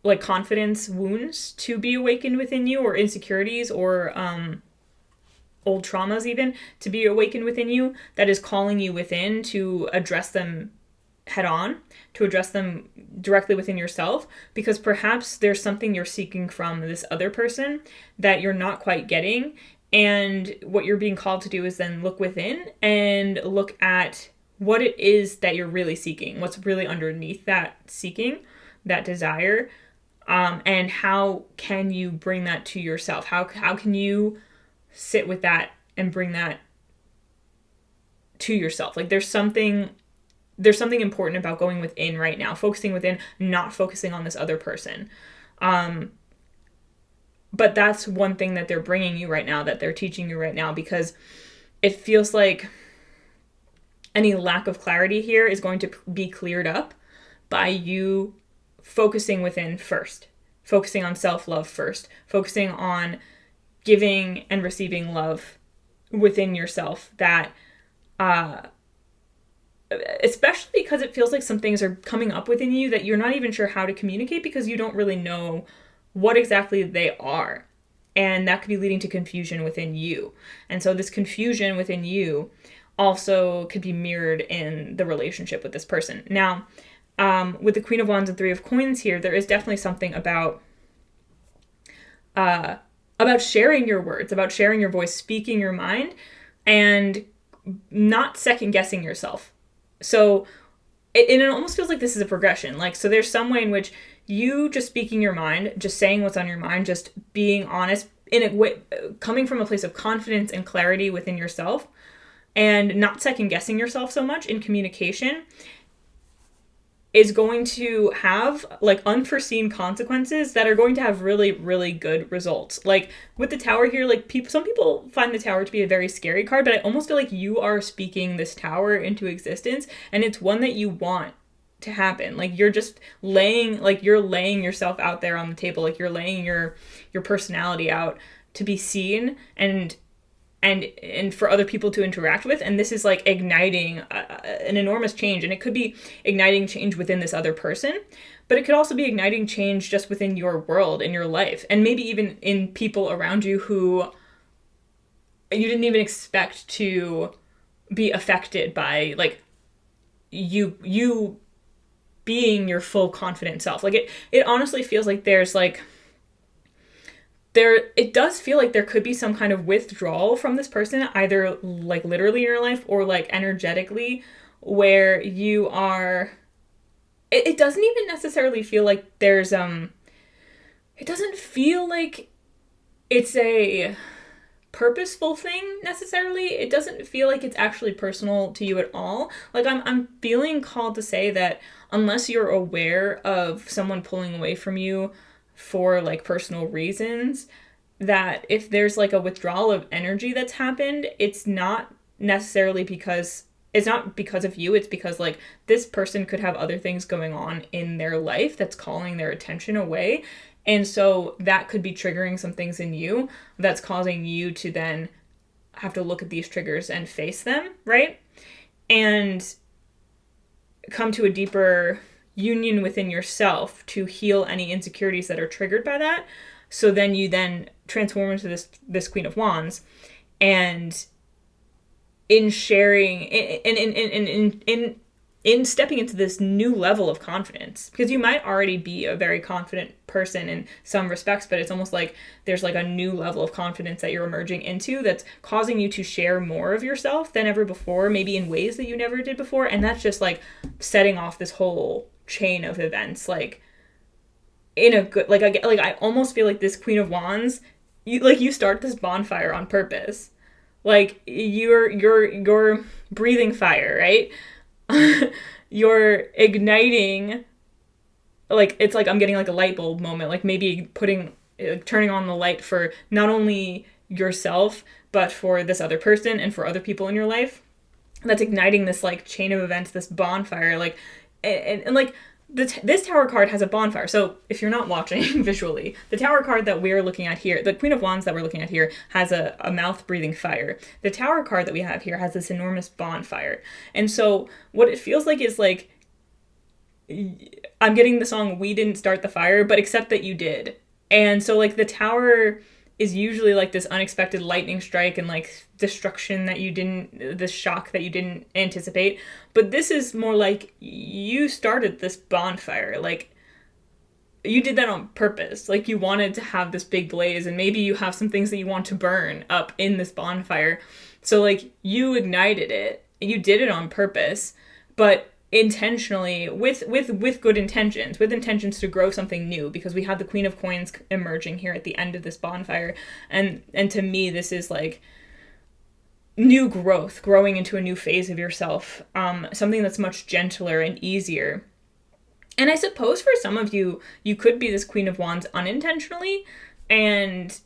like confidence wounds to be awakened within you, or insecurities, or old traumas even to be awakened within you, that is calling you within to address them head on, to address them directly within yourself, because perhaps there's something you're seeking from this other person that you're not quite getting. And what you're being called to do is then look within and look at what it is that you're really seeking, what's really underneath that seeking, that desire, and how can you bring that to yourself? How can you sit with that and bring that to yourself? Like there's something important about going within right now, focusing within, not focusing on this other person. But that's one thing that they're bringing you right now, that they're teaching you right now, because it feels like any lack of clarity here is going to be cleared up by you focusing within first, focusing on self-love first, focusing on giving and receiving love within yourself, that especially because it feels like some things are coming up within you that you're not even sure how to communicate, because you don't really know what exactly they are. And that could be leading to confusion within you. And so this confusion within you also could be mirrored in the relationship with this person. Now, with the Queen of Wands and Three of Coins here, there is definitely something about sharing your words, about sharing your voice, speaking your mind, and not second guessing yourself. So it almost feels like this is a progression. Like, so there's some way in which you just speaking your mind, just saying what's on your mind, just being honest in a way, coming from a place of confidence and clarity within yourself, and not second guessing yourself so much in communication, is going to have like unforeseen consequences that are going to have really, really good results. Like with the Tower here, like some people find the Tower to be a very scary card, but I almost feel like you are speaking this Tower into existence, and it's one that you want to happen. Like you're just laying yourself out there on the table, like you're laying your personality out to be seen and for other people to interact with. And this is like igniting an enormous change. And it could be igniting change within this other person, but it could also be igniting change just within your world, in your life, and maybe even in people around you who you didn't even expect to be affected by, like, you being your full confident self. Like it honestly feels like there's like, it does feel like there could be some kind of withdrawal from this person, either like literally in your life or like energetically, where you are, it doesn't even necessarily feel like there's, it doesn't feel like it's a purposeful thing necessarily. It doesn't feel like it's actually personal to you at all. Like I'm feeling called to say that unless you're aware of someone pulling away from you for like personal reasons, that if there's like a withdrawal of energy that's happened, it's not necessarily because of you. It's because like this person could have other things going on in their life that's calling their attention away. And so that could be triggering some things in you that's causing you to then have to look at these triggers and face them, right? And come to a deeper union within yourself to heal any insecurities that are triggered by that. So then you then transform into this Queen of Wands, and in sharing, in stepping into this new level of confidence, because you might already be a very confident person in some respects, but it's almost like there's like a new level of confidence that you're emerging into that's causing you to share more of yourself than ever before, maybe in ways that you never did before. And that's just like setting off this whole chain of events, like in a good, like I almost feel like this Queen of Wands, you start this bonfire on purpose. Like you're breathing fire, right? You're igniting, like it's like I'm getting like a light bulb moment, like maybe turning on the light for not only yourself but for this other person and for other people in your life. That's igniting this like chain of events, this bonfire, like and like this Tower card has a bonfire. So if you're not watching visually, the Tower card that we're looking at here, the Queen of Wands that we're looking at here, has a mouth breathing fire. The Tower card that we have here has this enormous bonfire. And so what it feels like is like, I'm getting the song "We Didn't Start the Fire," but except that you did. And so like the Tower is usually like this unexpected lightning strike and like destruction that you didn't, this shock that you didn't anticipate. But this is more like you started this bonfire. Like you did that on purpose. Like you wanted to have this big blaze, and maybe you have some things that you want to burn up in this bonfire. So like you ignited it. You did it on purpose, but intentionally, with good intentions, with intentions to grow something new, because we have the Queen of Coins emerging here at the end of this bonfire. And to me, this is like new growth, growing into a new phase of yourself, something that's much gentler and easier. And I suppose for some of you, you could be this Queen of Wands unintentionally, and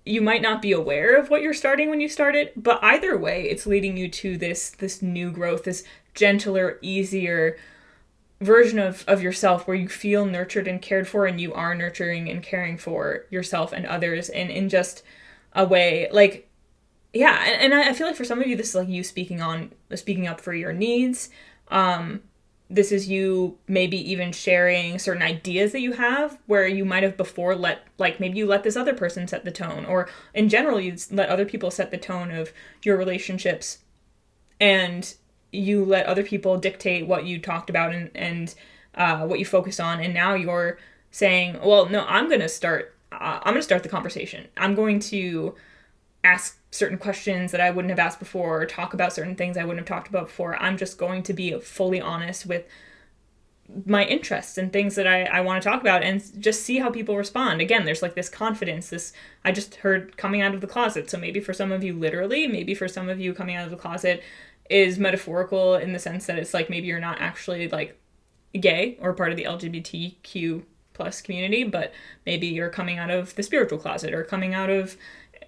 you might not be aware of what you're starting when you start it, but either way, it's leading you to this new growth, this gentler, easier version of yourself where you feel nurtured and cared for, and you are nurturing and caring for yourself and others in just a way like, yeah. And I feel like for some of you, this is like you speaking up for your needs. This is you maybe even sharing certain ideas that you have where you might have before maybe you let this other person set the tone, or in general, you let other people set the tone of your relationships, and you let other people dictate what you talked about and what you focus on. And now you're saying, well, no, I'm going to start the conversation. I'm going to ask certain questions that I wouldn't have asked before, or talk about certain things I wouldn't have talked about before. I'm just going to be fully honest with my interests and things that I want to talk about, and just see how people respond. Again, there's like this confidence, this, I just heard coming out of the closet. So maybe for some of you literally, maybe for some of you coming out of the closet is metaphorical in the sense that it's like maybe you're not actually like gay or part of the LGBTQ plus community, but maybe you're coming out of the spiritual closet, or coming out of,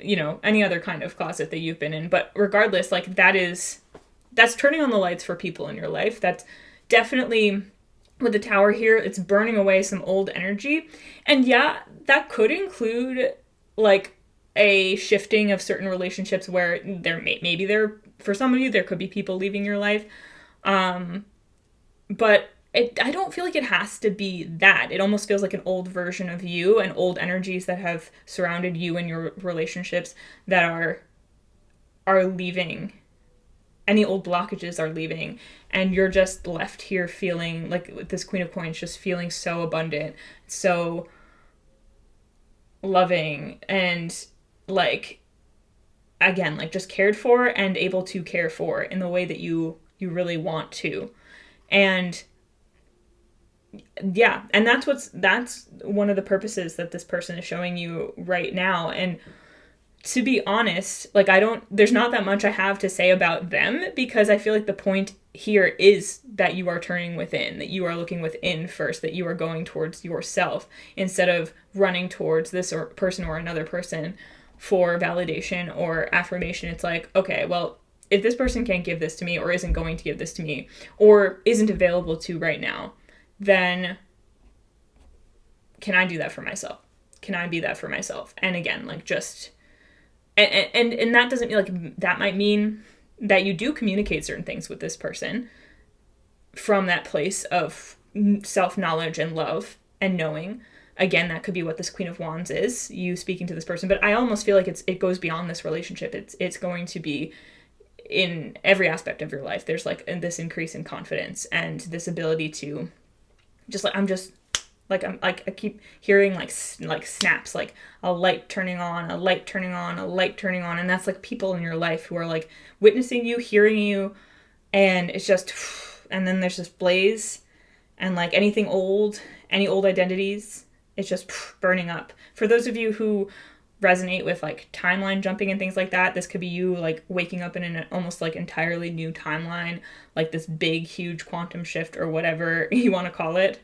any other kind of closet that you've been in. But regardless, like that's turning on the lights for people in your life. That's definitely, with the Tower here, it's burning away some old energy. And yeah, that could include like a shifting of certain relationships where maybe for some of you, there could be people leaving your life. But I don't feel like it has to be that. It almost feels like an old version of you and old energies that have surrounded you and your relationships that are leaving. Any old blockages are leaving, and you're just left here feeling like, with this Queen of Coins, just feeling so abundant, so loving, and like, again, like just cared for and able to care for in the way that you really want to. And yeah, and that's one of the purposes that this person is showing you right now. And to be honest, like there's not that much I have to say about them, because I feel like the point here is that you are turning within, that you are looking within first, that you are going towards yourself instead of running towards this person or another person for validation or affirmation. It's like, okay, well, if this person can't give this to me, or isn't going to give this to me, or isn't available to right now, then can I do that for myself? Can I be that for myself? And again, like just, and that doesn't mean, like, that might mean that you do communicate certain things with this person from that place of self-knowledge and love and knowing. Again, that could be what this Queen of Wands is, you speaking to this person. But I almost feel like it goes beyond this relationship. It's going to be in every aspect of your life. There's like this increase in confidence and this ability to just like, Like I keep hearing like snaps, like a light turning on, a light turning on, a light turning on, and that's like people in your life who are like witnessing you, hearing you, and it's just, and then there's this blaze, and like any old identities, it's just burning up. For those of you who resonate with like timeline jumping and things like that, this could be you like waking up in an almost like entirely new timeline, like this big huge quantum shift or whatever you want to call it.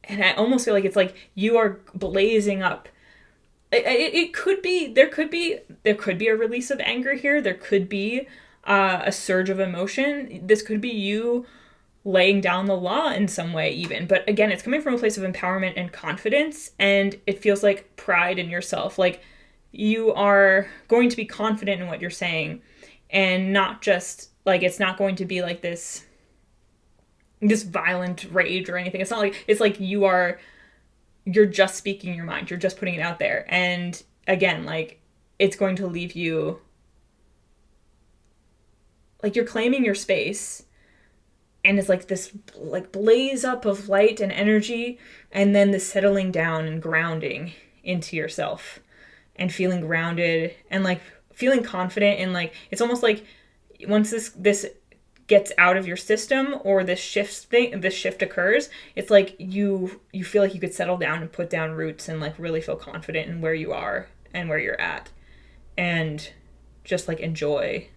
And I almost feel like it's like you are blazing up. It could be, there could be a release of anger here, there could be a surge of emotion, this could be you laying down the law in some way even. But again, it's coming from a place of empowerment and confidence, and it feels like pride in yourself. Like you are going to be confident in what you're saying, and not just like, it's not going to be like this violent rage or anything. It's not like, it's like you're just speaking your mind. You're just putting it out there. And again, like it's going to leave you like you're claiming your space, and it's like this like blaze up of light and energy, and then the settling down and grounding into yourself and feeling grounded and like feeling confident. And like it's almost like once this gets out of your system, or this shift occurs, it's like you feel like you could settle down and put down roots and like really feel confident in where you are and where you're at, and just like enjoy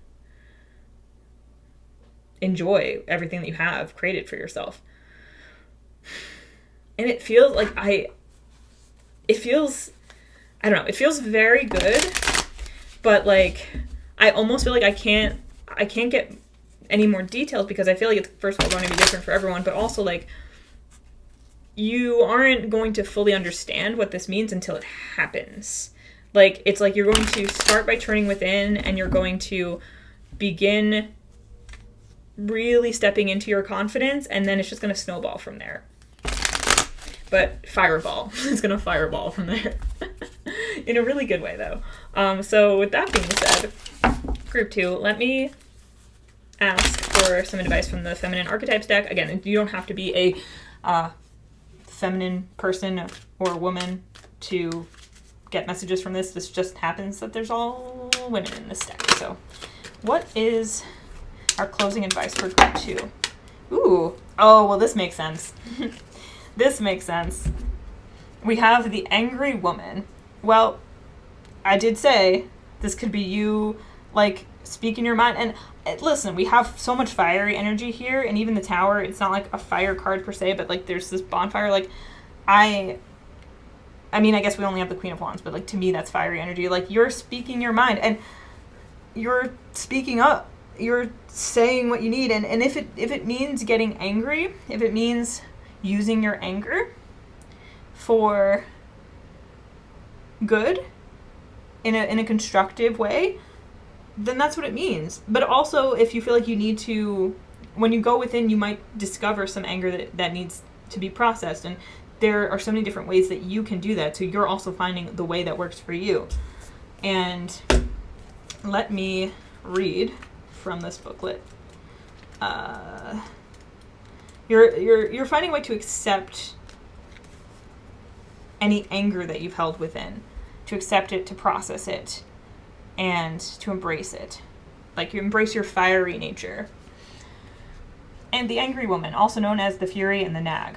everything that you have created for yourself. And it feels like it feels very good, but like I almost feel like I can't get any more details, because I feel like it's first of all going to be different for everyone, but also like you aren't going to fully understand what this means until it happens. Like it's like you're going to start by turning within, and you're going to begin really stepping into your confidence, and then it's just going to snowball from there. But fireball. It's going to fireball from there. In a really good way, though. So with that being said, group 2, let me ask for some advice from the Feminine Archetypes deck. Again, you don't have to be a feminine person or woman to get messages from this. This just happens that there's all women in this deck. So what is our closing advice for group 2? Ooh. Oh, well, this makes sense. This makes sense. We have the Angry Woman. Well, I did say this could be you, like, speaking your mind. And listen, we have so much fiery energy here, and even the Tower, it's not like a fire card per se, but, like, there's this bonfire. Like, I mean, I guess we only have the Queen of Wands, but, like, to me, that's fiery energy. Like, you're speaking your mind, and you're speaking up. You're saying what you need, and if it means getting angry, if it means using your anger for good in a constructive way, then that's what it means. But also, if you feel like you need to, when you go within, you might discover some anger that needs to be processed, and there are so many different ways that you can do that, so you're also finding the way that works for you. And let me read from this booklet. You're finding a way to accept any anger that you've held within, to accept it, to process it, and to embrace it. Like, you embrace your fiery nature. And the Angry Woman, also known as the Fury and the Nag.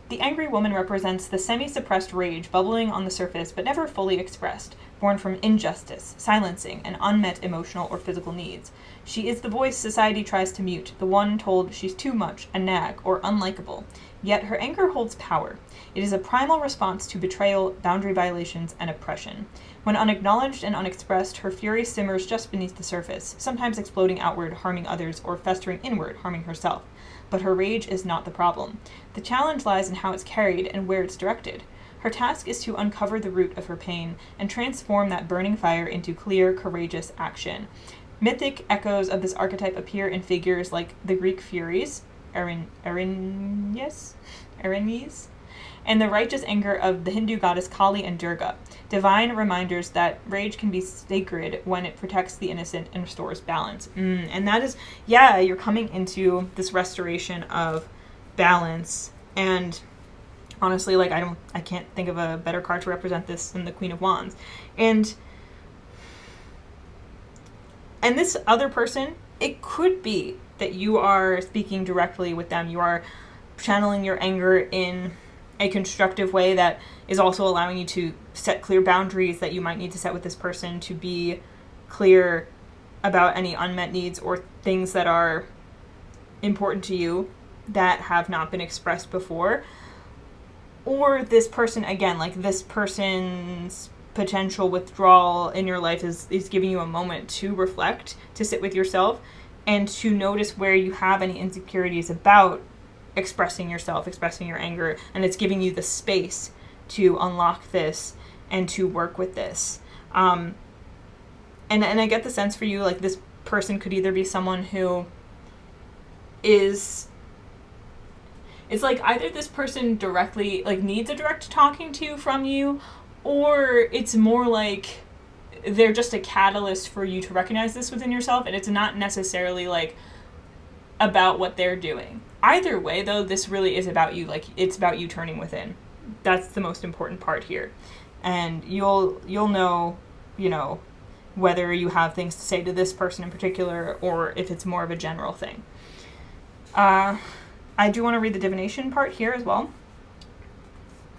The Angry Woman represents the semi-suppressed rage bubbling on the surface but never fully expressed, born from injustice, silencing, and unmet emotional or physical needs. She is the voice society tries to mute, the one told she's too much, a nag, or unlikable. Yet her anger holds power. It is a primal response to betrayal, boundary violations, and oppression. When unacknowledged and unexpressed, her fury simmers just beneath the surface, sometimes exploding outward, harming others, or festering inward, harming herself. But her rage is not the problem. The challenge lies in how it's carried and where it's directed. Her task is to uncover the root of her pain and transform that burning fire into clear, courageous action. Mythic echoes of this archetype appear in figures like the Greek Furies, Erinyes, and the righteous anger of the Hindu goddess Kali and Durga, divine reminders that rage can be sacred when it protects the innocent and restores balance. And that is, you're coming into this restoration of balance And honestly, like, I can't think of a better card to represent this than the Queen of Wands. And this other person, it could be that you are speaking directly with them. You are channeling your anger in a constructive way that is also allowing you to set clear boundaries that you might need to set with this person, to be clear about any unmet needs or things that are important to you that have not been expressed before. Or this person, again, like, this person's potential withdrawal in your life is giving you a moment to reflect, to sit with yourself, and to notice where you have any insecurities about expressing yourself, expressing your anger, and it's giving you the space to unlock this and to work with this. And I get the sense for you, like, this person could either be someone who is... It's like either this person directly, like, needs a direct talking to from you, or it's more like they're just a catalyst for you to recognize this within yourself, and it's not necessarily, like, about what they're doing. Either way, though, this really is about you. Like, it's about you turning within. That's the most important part here. And you'll know, whether you have things to say to this person in particular, or if it's more of a general thing. I do want to read the divination part here as well.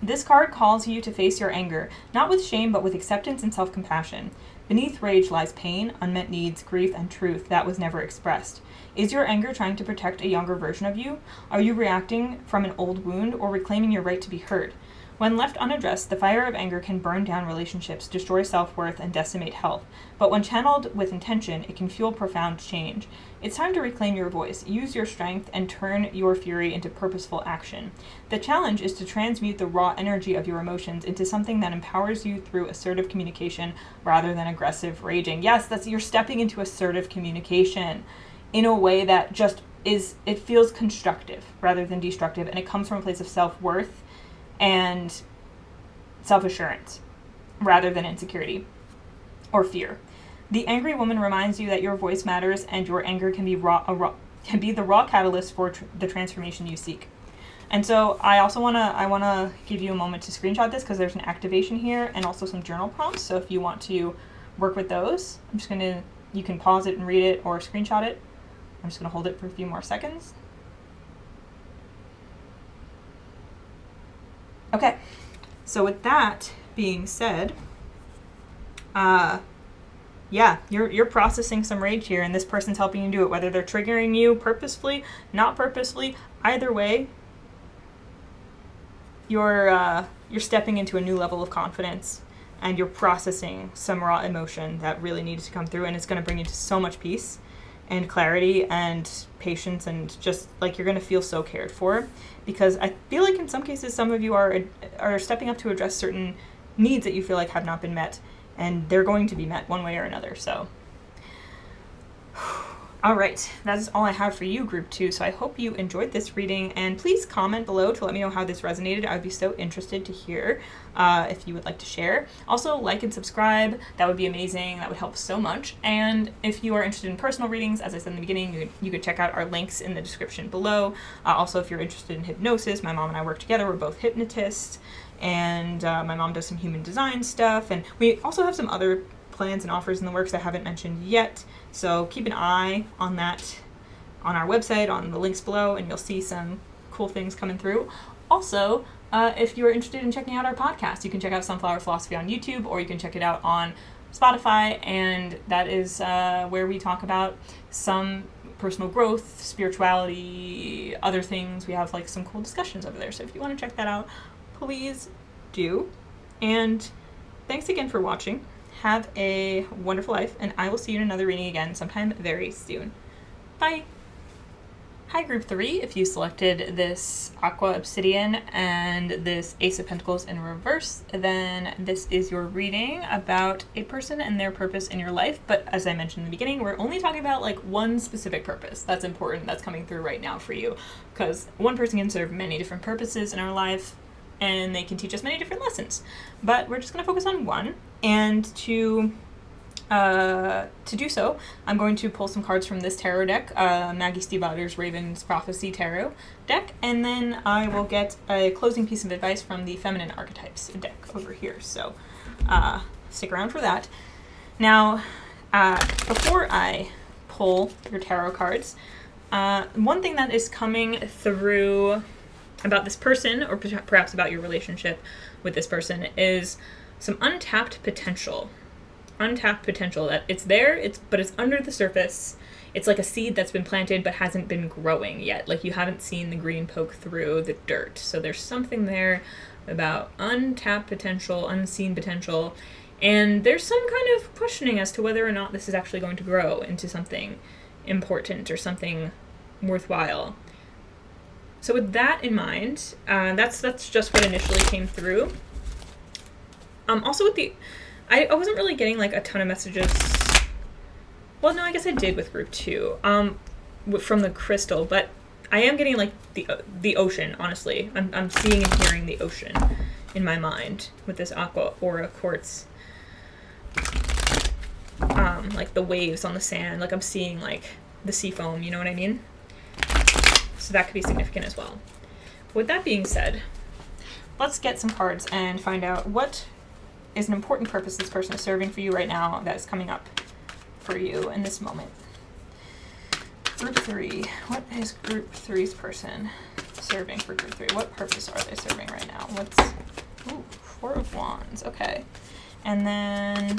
This card calls you to face your anger, not with shame, but with acceptance and self-compassion. Beneath rage lies pain, unmet needs, grief, and truth that was never expressed. Is your anger trying to protect a younger version of you? Are you reacting from an old wound or reclaiming your right to be heard? When left unaddressed, the fire of anger can burn down relationships, destroy self-worth, and decimate health. But when channeled with intention, it can fuel profound change. It's time to reclaim your voice, use your strength, and turn your fury into purposeful action. The challenge is to transmute the raw energy of your emotions into something that empowers you through assertive communication rather than aggressive raging. Yes, you're stepping into assertive communication in a way that just it feels constructive rather than destructive, and it comes from a place of self-worth and self-assurance rather than insecurity or fear. The angry woman reminds you that your voice matters, and your anger can be the raw catalyst for the transformation you seek. And so I want to give you a moment to screenshot this, because there's an activation here and also some journal prompts. So if you want to work with those, you can pause it and read it or screenshot it. I'm just going to hold it for a few more seconds. Okay, so with that being said, you're processing some rage here, and this person's helping you do it, whether they're triggering you purposefully, not purposefully. Either way, you're stepping into a new level of confidence, and you're processing some raw emotion that really needed to come through, and it's going to bring you to so much peace and clarity and patience, and just, like, you're going to feel so cared for, because I feel like in some cases some of you are stepping up to address certain needs that you feel like have not been met, and they're going to be met one way or another. So all right, that is all I have for you, Group 2. So I hope you enjoyed this reading, and please comment below to let me know how this resonated. I would be so interested to hear if you would like to share. Also, like and subscribe. That would be amazing. That would help so much. And if you are interested in personal readings, as I said in the beginning, you could check out our links in the description below. Also, if you're interested in hypnosis, my mom and I work together. We're both hypnotists, and my mom does some human design stuff, and we also have some other plans and offers in the works I haven't mentioned yet. So keep an eye on that on our website, on the links below, and you'll see some cool things coming through. Also, if you're interested in checking out our podcast, you can check out Sunflower Philosophy on YouTube, or you can check it out on Spotify, and that is where we talk about some personal growth, spirituality, other things. We have, like, some cool discussions over there. So if you want to check that out, please do. And thanks again for watching. Have a wonderful life, and I will see you in another reading again sometime very soon. Bye! Hi, Group 3. If you selected this Aqua Obsidian and this Ace of Pentacles in reverse, then this is your reading about a person and their purpose in your life. But as I mentioned in the beginning, we're only talking about, like, one specific purpose that's important, that's coming through right now for you. Because one person can serve many different purposes in our life, and they can teach us many different lessons. But we're just going to focus on one. And to To do so, I'm going to pull some cards from this tarot deck, Maggie Stiefvater's Raven's Prophecy Tarot deck, and then I will get a closing piece of advice from the Feminine Archetypes deck over here. So stick around for that. Now, before I pull your tarot cards, one thing that is coming through about this person, or perhaps about your relationship with this person, is some untapped potential. Untapped potential that it's there, but it's under the surface. It's like a seed that's been planted but hasn't been growing yet. Like you haven't seen the green poke through the dirt. So there's something there about untapped potential, unseen potential, and there's some kind of questioning as to whether or not this is actually going to grow into something important or something worthwhile. So with that in mind, that's just what initially came through. Also with the, I wasn't really getting like a ton of messages. Well, no, I guess I did with group 2, from the crystal, but I am getting like the ocean. Honestly, I'm seeing and hearing the ocean in my mind with this Aqua Aura quartz. Like the waves on the sand. Like I'm seeing like the sea foam. You know what I mean? So that could be significant as well. With that being said, let's get some cards and find out what is an important purpose this person is serving for you right now that is coming up for you in this moment. Group 3. What is Group 3's person serving for Group 3? What purpose are they serving right now? Ooh, 4 of Wands. Okay. And then,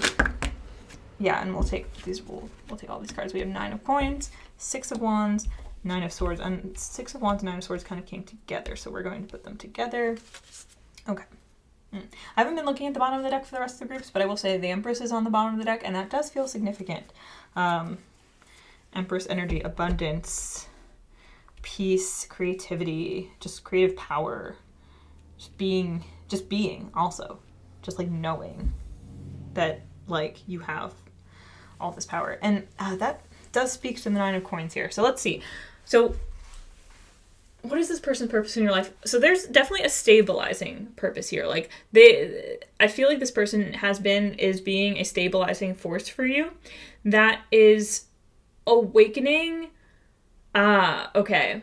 yeah, and we'll take all these cards. We have 9 of Coins, 6 of Wands, 9 of Swords, and 6 of Wands and 9 of Swords kind of came together, so we're going to put them together. Okay. I haven't been looking at the bottom of the deck for the rest of the groups, but I will say the Empress is on the bottom of the deck, and that does feel significant. Empress energy, abundance, peace, creativity, just creative power, just being also. Just like knowing that like you have all this power. And that does speak to the 9 of Coins here. So let's see. So what is this person's purpose in your life? So there's definitely a stabilizing purpose here. Like I feel like this person is being a stabilizing force for you that is awakening. Okay.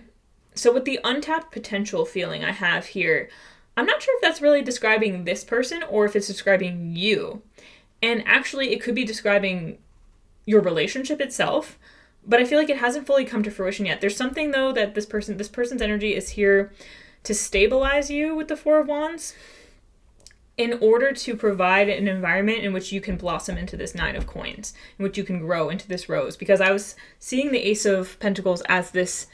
So with the untapped potential feeling I have here, I'm not sure if that's really describing this person or if it's describing you. And actually it could be describing your relationship itself. But I feel like it hasn't fully come to fruition yet. There's something, though, that this person's energy is here to stabilize you with the 4 of Wands in order to provide an environment in which you can blossom into this 9 of Coins, in which you can grow into this rose. Because I was seeing the Ace of Pentacles as this,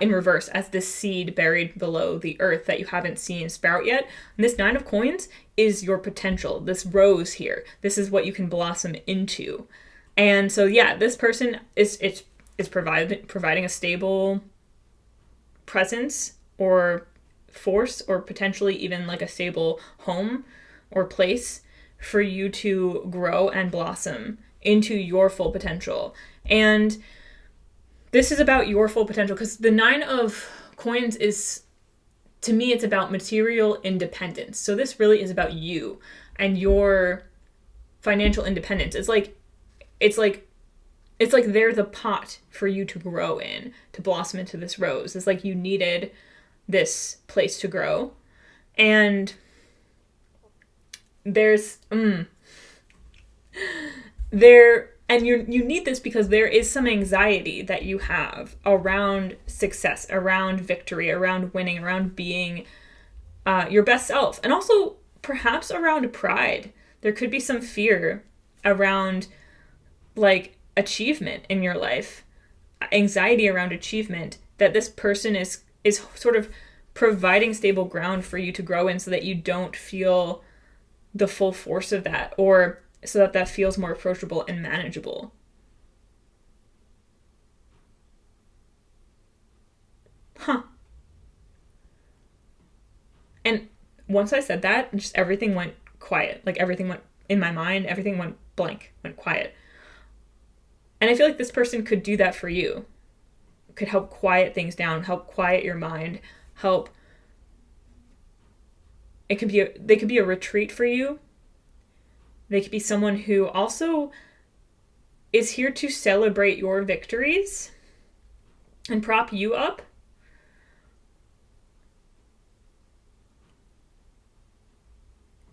in reverse, as this seed buried below the earth that you haven't seen sprout yet. And this 9 of Coins is your potential, this rose here. This is what you can blossom into. And so, yeah, this person is providing a stable presence or force, or potentially even like a stable home or place for you to grow and blossom into your full potential. And this is about your full potential because the 9 of Coins is, to me, it's about material independence. So this really is about you and your financial independence. It's like they're the pot for you to grow in, to blossom into this rose. It's like you needed this place to grow. And there's, and you need this because there is some anxiety that you have around success, around victory, around winning, around being your best self. And also perhaps around pride. There could be some fear around like achievement in your life, anxiety around achievement, that this person is sort of providing stable ground for you to grow in so that you don't feel the full force of that, or so that feels more approachable and manageable. And once I said that, just everything went quiet. Like everything went in my mind, everything went blank, went quiet. And I feel like this person could do that for you. Could help quiet things down, help quiet your mind, they could be a retreat for you. They could be someone who also is here to celebrate your victories and prop you up,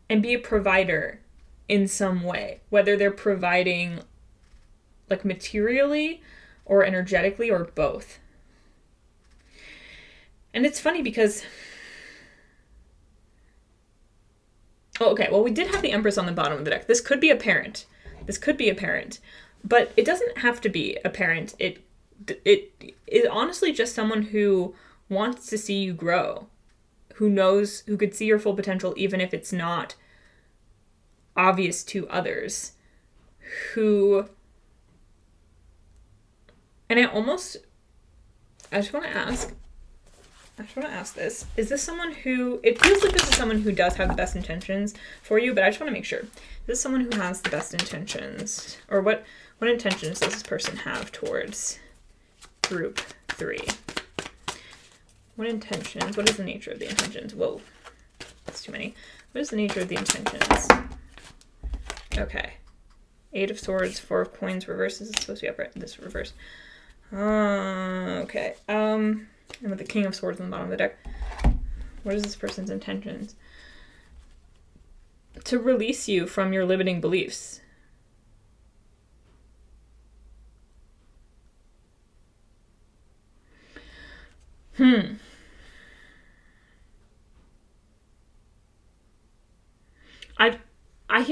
and be a provider in some way, whether they're providing like materially or energetically or both. And it's funny because, we did have the Empress on the bottom of the deck. This could be a parent. But it doesn't have to be a parent. It is honestly just someone who wants to see you grow, who could see your full potential even if it's not obvious to others, and I just want to ask this. Is this someone who, it feels like this is someone who does have the best intentions for you, but I just want to make sure. Is this someone who has the best intentions? Or what intentions does this person have towards group 3? What intentions? What is the nature of the intentions? Whoa, that's too many. What is the nature of the intentions? Okay. 8 of Swords, 4 of Coins, reverse. This is supposed to be upright. This reverse. Okay. And with the King of Swords on the bottom of the deck. What is this person's intentions? To release you from your limiting beliefs.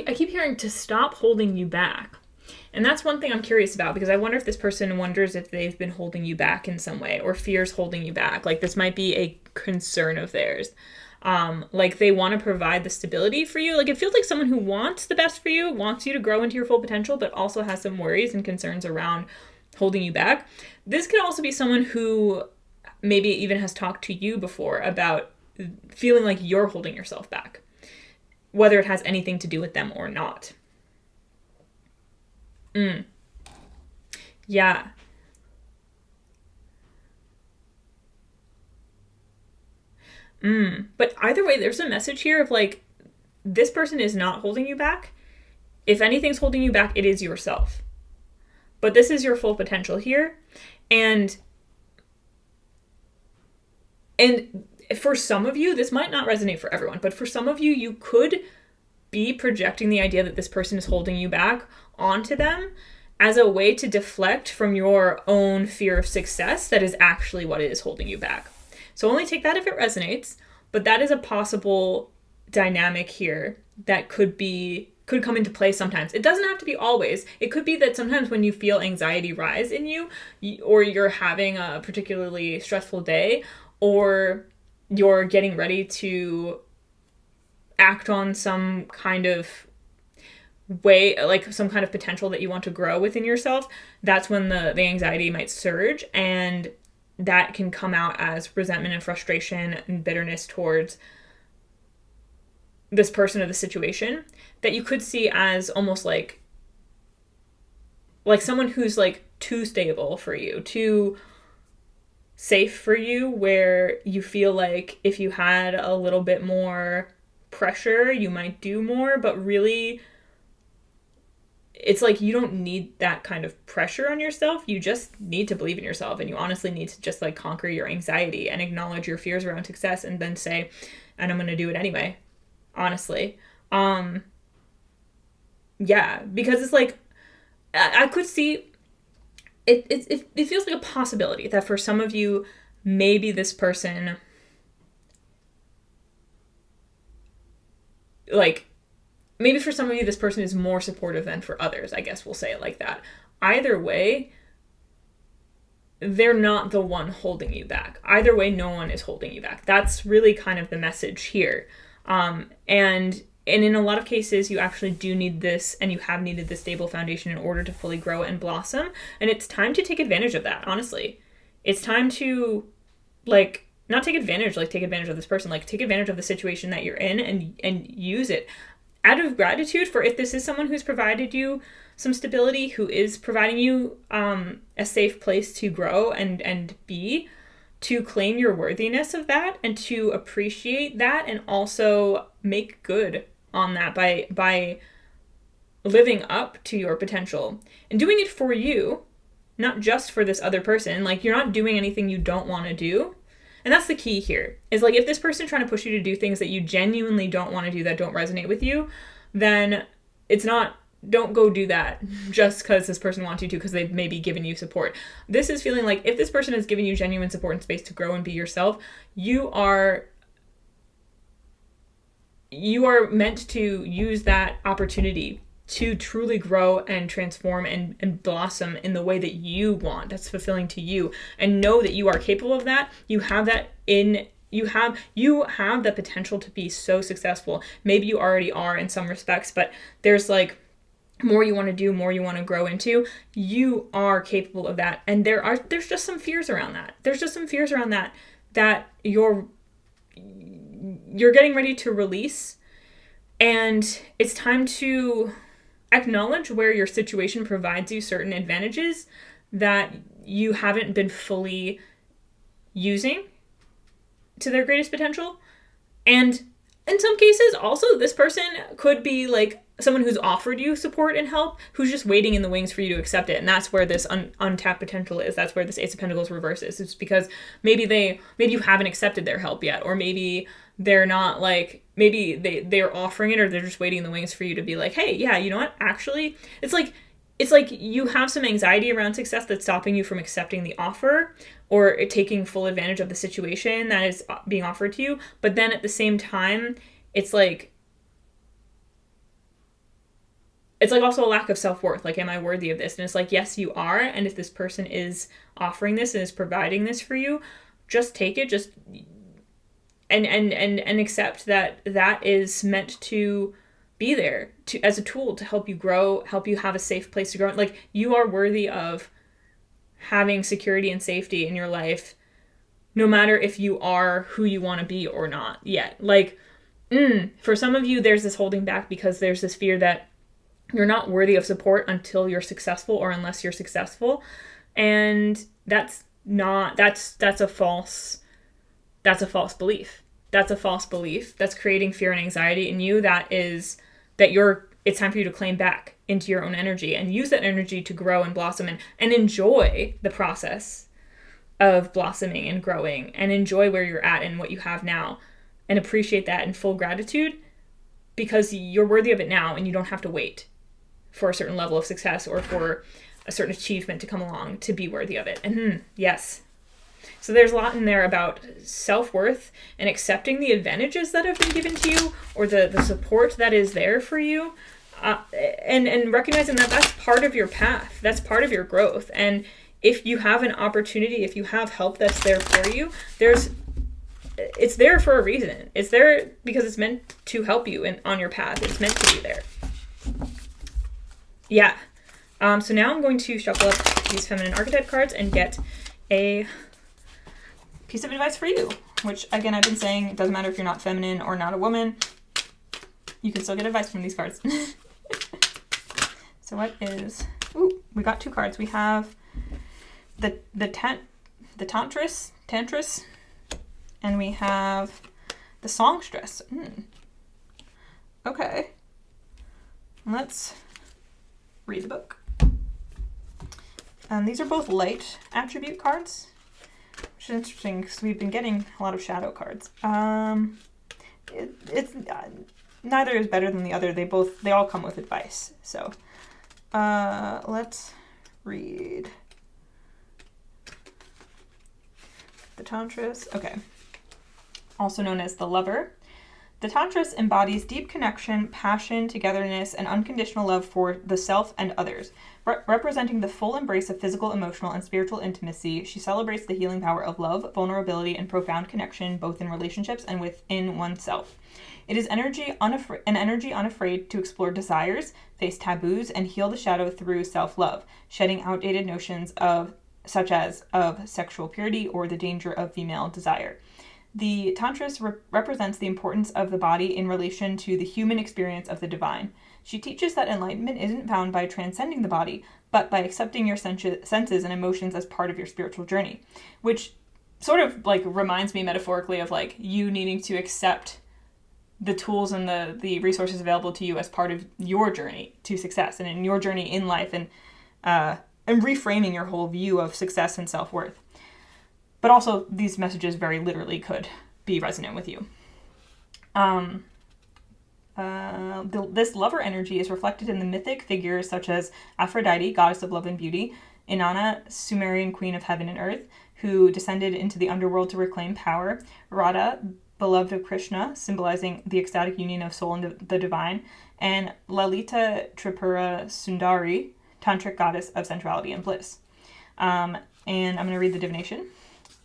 I keep hearing to stop holding you back. And that's one thing I'm curious about, because I wonder if this person wonders if they've been holding you back in some way, or fears holding you back. Like, this might be a concern of theirs. Like, they want to provide the stability for you. Like, it feels like someone who wants the best for you, wants you to grow into your full potential, but also has some worries and concerns around holding you back. This could also be someone who maybe even has talked to you before about feeling like you're holding yourself back, whether it has anything to do with them or not. Yeah. But either way, there's a message here of like, this person is not holding you back. If anything's holding you back, it is yourself. But this is your full potential here. And for some of you, this might not resonate for everyone, but for some of you, you could be projecting the idea that this person is holding you back onto them as a way to deflect from your own fear of success that is actually what is holding you back. So only take that if it resonates, but that is a possible dynamic here that could come into play sometimes. It doesn't have to be always. It could be that sometimes when you feel anxiety rise in you, or you're having a particularly stressful day, or you're getting ready to act on some kind of way, like some kind of potential that you want to grow within yourself, that's when the anxiety might surge, and that can come out as resentment and frustration and bitterness towards this person or the situation, that you could see as almost like someone who's like too stable for you, too safe for you, where you feel like if you had a little bit more pressure, you might do more, but really it's like you don't need that kind of pressure on yourself. You just need to believe in yourself, and you honestly need to just like conquer your anxiety and acknowledge your fears around success, and then say, and I'm going to do it anyway. Honestly. Yeah, because it's like, I could see it feels like a possibility that for some of you, maybe this person, like, maybe for some of you, this person is more supportive than for others. I guess we'll say it like that. Either way, they're not the one holding you back. Either way, no one is holding you back. That's really kind of the message here. And in a lot of cases, you actually do need this, and you have needed this stable foundation in order to fully grow and blossom. And it's time to take advantage of that, honestly. It's time to, like, not take advantage of this person, like, take advantage of the situation that you're in and use it. Out of gratitude for, if this is someone who's provided you some stability, who is providing you a safe place to grow and be, to claim your worthiness of that and to appreciate that, and also make good on that by living up to your potential and doing it for you, not just for this other person. Like, you're not doing anything you don't want to do. And that's the key here, is like, if this person's trying to push you to do things that you genuinely don't want to do, that don't resonate with you, then don't go do that just because this person wants you to, because they've maybe given you support. This is feeling like, if this person has given you genuine support and space to grow and be yourself, you are meant to use that opportunity to truly grow and transform and blossom in the way that you want, that's fulfilling to you, and know that you are capable of that. You have that you have the potential to be so successful. Maybe you already are in some respects, but there's like more you want to do, more you want to grow into. You are capable of that. And there's just some fears around that. There's just some fears around that you're getting ready to release. And it's time to acknowledge where your situation provides you certain advantages that you haven't been fully using to their greatest potential. And in some cases, also, this person could be like someone who's offered you support and help, who's just waiting in the wings for you to accept it. And that's where this untapped potential is. That's where this Ace of Pentacles reverses. It's because maybe you haven't accepted their help yet, or maybe they're not like, maybe they're offering it, or they're just waiting in the wings for you to be like, hey, yeah, you know what? Actually, it's like you have some anxiety around success that's stopping you from accepting the offer or taking full advantage of the situation that is being offered to you. But then at the same time, it's like also a lack of self-worth. Like, am I worthy of this? And it's like, yes, you are. And if this person is offering this and is providing this for you, just take it, and accept that is meant to be there as a tool to help you grow, help you have a safe place to grow. Like, you are worthy of having security and safety in your life, no matter if you are who you want to be or not yet. Like, for some of you, there's this holding back because there's this fear that you're not worthy of support until you're successful, or unless you're successful. And that's a false belief. That's a false belief that's creating fear and anxiety in you. It's time for you to claim back into your own energy and use that energy to grow and blossom and enjoy the process of blossoming and growing, and enjoy where you're at and what you have now, and appreciate that in full gratitude, because you're worthy of it now, and you don't have to wait for a certain level of success or for a certain achievement to come along to be worthy of it. And yes. So there's a lot in there about self-worth and accepting the advantages that have been given to you, or the support that is there for you, and recognizing that that's part of your path, that's part of your growth. And if you have an opportunity, if you have help that's there for you, it's there for a reason. It's there because it's meant to help you on your path. It's meant to be there. Yeah. So now I'm going to shuffle up these feminine archetype cards and get a piece of advice for you, which, again, I've been saying, it doesn't matter if you're not feminine or not a woman, you can still get advice from these cards. So we got two cards. We have the Tantris, and we have the Songstress. Okay. Let's read the book. These are both light attribute cards, which is interesting because we've been getting a lot of shadow cards. It's neither is better than the other. They all come with advice. So let's read the Tantris. Okay. Also known as the Lover. The Tantris embodies deep connection, passion, togetherness, and unconditional love for the self and others. Representing the full embrace of physical, emotional, and spiritual intimacy, she celebrates the healing power of love, vulnerability, and profound connection, both in relationships and within oneself. It is an energy unafraid to explore desires, face taboos, and heal the shadow through self-love, shedding outdated notions such as sexual purity or the danger of female desire. The Tantris represents the importance of the body in relation to the human experience of the divine. She teaches that enlightenment isn't found by transcending the body, but by accepting your senses and emotions as part of your spiritual journey, which sort of like reminds me metaphorically of like you needing to accept the tools and the resources available to you as part of your journey to success and in your journey in life, and reframing your whole view of success and self-worth. But also, these messages very literally could be resonant with you. This lover energy is reflected in the mythic figures such as Aphrodite, goddess of love and beauty, Inanna, Sumerian queen of heaven and earth, who descended into the underworld to reclaim power, Radha, beloved of Krishna, symbolizing the ecstatic union of soul and the divine, and Lalita Tripura Sundari, tantric goddess of sensuality and bliss. And I'm going to read the divination.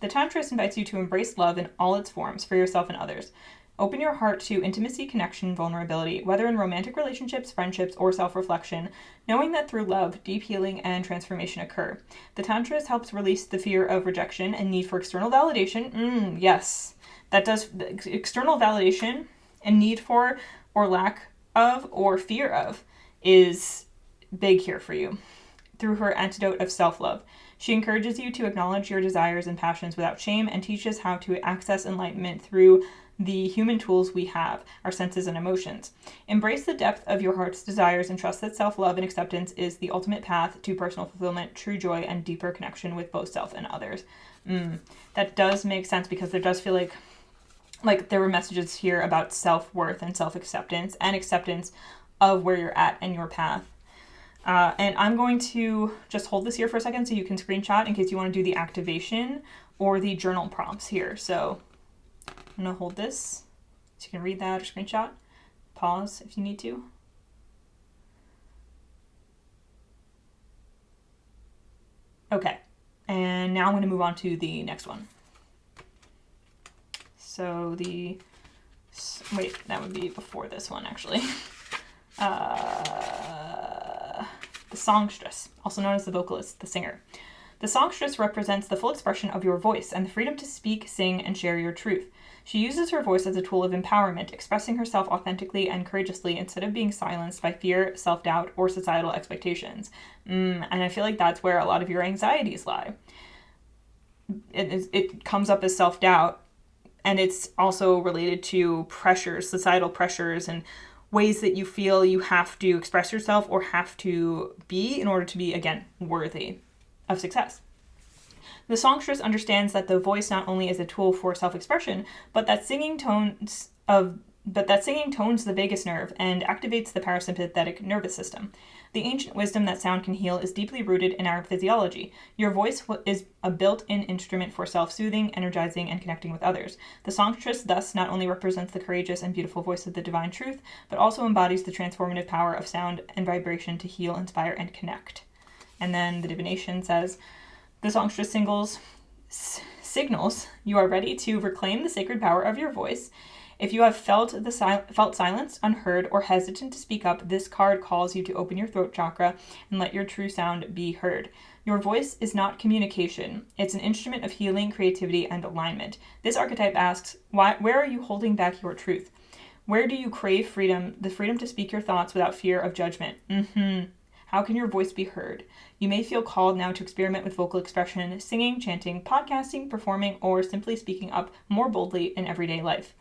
The Tantrist invites you to embrace love in all its forms for yourself and others. Open your heart to intimacy, connection, vulnerability, whether in romantic relationships, friendships, or self-reflection, knowing that through love, deep healing and transformation occur. The Tantrist helps release the fear of rejection and need for external validation. Yes, that does. External validation and need for, or lack of, or fear of is big here for you. Through her antidote of self-love, she encourages you to acknowledge your desires and passions without shame and teaches how to access enlightenment through the human tools we have, our senses and emotions. Embrace the depth of your heart's desires and trust that self-love and acceptance is the ultimate path to personal fulfillment, true joy, and deeper connection with both self and others. That does make sense, because there does feel like there were messages here about self-worth and self-acceptance and acceptance of where you're at and your path. And I'm going to just hold this here for a second so you can screenshot in case you want to do the activation or the journal prompts here. So I'm going to hold this so you can read that or screenshot. Pause if you need to. Okay, and now I'm going to move on to the next one. So wait, that would be before this one actually. The songstress, also known as the vocalist, the singer. The songstress represents the full expression of your voice and the freedom to speak, sing, and share your truth. She uses her voice as a tool of empowerment, expressing herself authentically and courageously instead of being silenced by fear, self-doubt, or societal expectations. And I feel like that's where a lot of your anxieties lie. It comes up as self-doubt, and it's also related to pressures, societal pressures, and ways that you feel you have to express yourself or have to be in order to be, again, worthy of success. The songstress understands that the voice not only is a tool for self-expression, but that singing tones the vagus nerve and activates the parasympathetic nervous system. The ancient wisdom that sound can heal is deeply rooted in our physiology. Your voice is a built-in instrument for self-soothing, energizing, and connecting with others. The songstress thus not only represents the courageous and beautiful voice of the divine truth, but also embodies the transformative power of sound and vibration to heal, inspire, and connect. And then the divination says, the songstress signals you are ready to reclaim the sacred power of your voice. If you have felt silenced, unheard, or hesitant to speak up, this card calls you to open your throat chakra and let your true sound be heard. Your voice is not communication. It's an instrument of healing, creativity, and alignment. This archetype asks, where are you holding back your truth? Where do you crave freedom, the freedom to speak your thoughts without fear of judgment? How can your voice be heard? You may feel called now to experiment with vocal expression, singing, chanting, podcasting, performing, or simply speaking up more boldly in everyday life.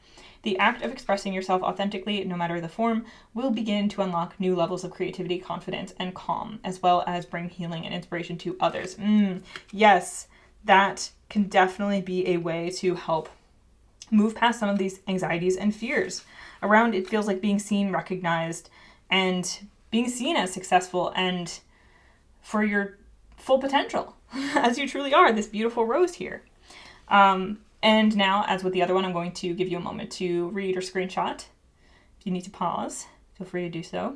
The act of expressing yourself authentically, no matter the form, will begin to unlock new levels of creativity, confidence, and calm, as well as bring healing and inspiration to others. Yes, that can definitely be a way to help move past some of these anxieties and fears around it feels like being seen, recognized, and being seen as successful and for your full potential, as you truly are, this beautiful rose here. And now, as with the other one, I'm going to give you a moment to read or screenshot. If you need to pause, feel free to do so.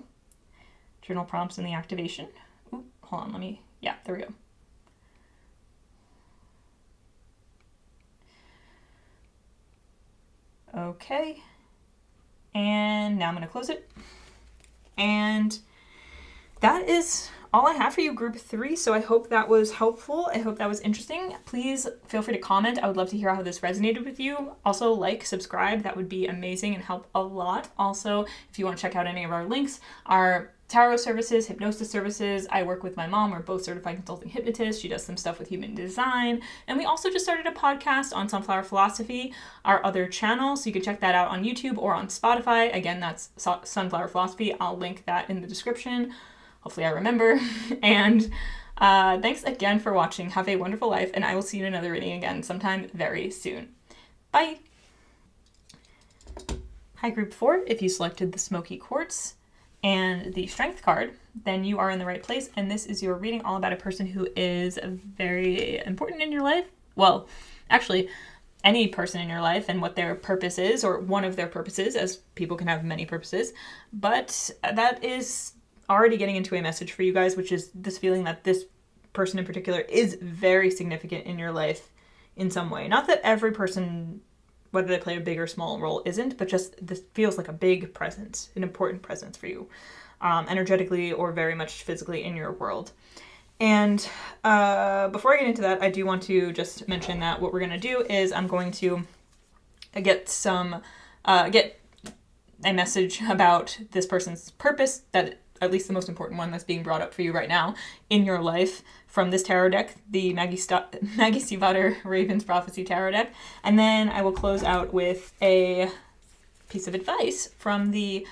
Journal prompts and the activation. Ooh, hold on, yeah, there we go. Okay. And now I'm going to close it. And that is all I have for you, group 3. So I hope that was helpful. I hope that was interesting. Please feel free to comment. I would love to hear how this resonated with you. Also, like, subscribe. That would be amazing and help a lot. Also, if you want to check out any of our links, our tarot services, hypnosis services. I work with my mom. We're both certified consulting hypnotists. She does some stuff with human design. And we also just started a podcast on Sunflower Philosophy, our other channel. So you can check that out on YouTube or on Spotify. Again, that's Sunflower Philosophy. I'll link that in the description. Hopefully I remember. And thanks again for watching. Have a wonderful life. And I will see you in another reading again sometime very soon. Bye. Hi, group 4. If you selected the Smoky Quartz and the Strength card, then you are in the right place, and this is your reading all about a person who is very important in your life. Well, actually, any person in your life and what their purpose is, or one of their purposes, as people can have many purposes, but that is already getting into a message for you guys, which is this feeling that this person in particular is very significant in your life in some way. Not that every person, whether they play a big or small role, isn't, but just this feels like a big presence, an important presence for you, energetically or very much physically in your world. And before I get into that, I do want to just mention that what we're going to do is I'm going to get a message about this person's purpose, that at least the most important one that's being brought up for you right now in your life, from this tarot deck, the Maggie Stiefvater Raven's Prophecy Tarot deck. And then I will close out with a piece of advice from the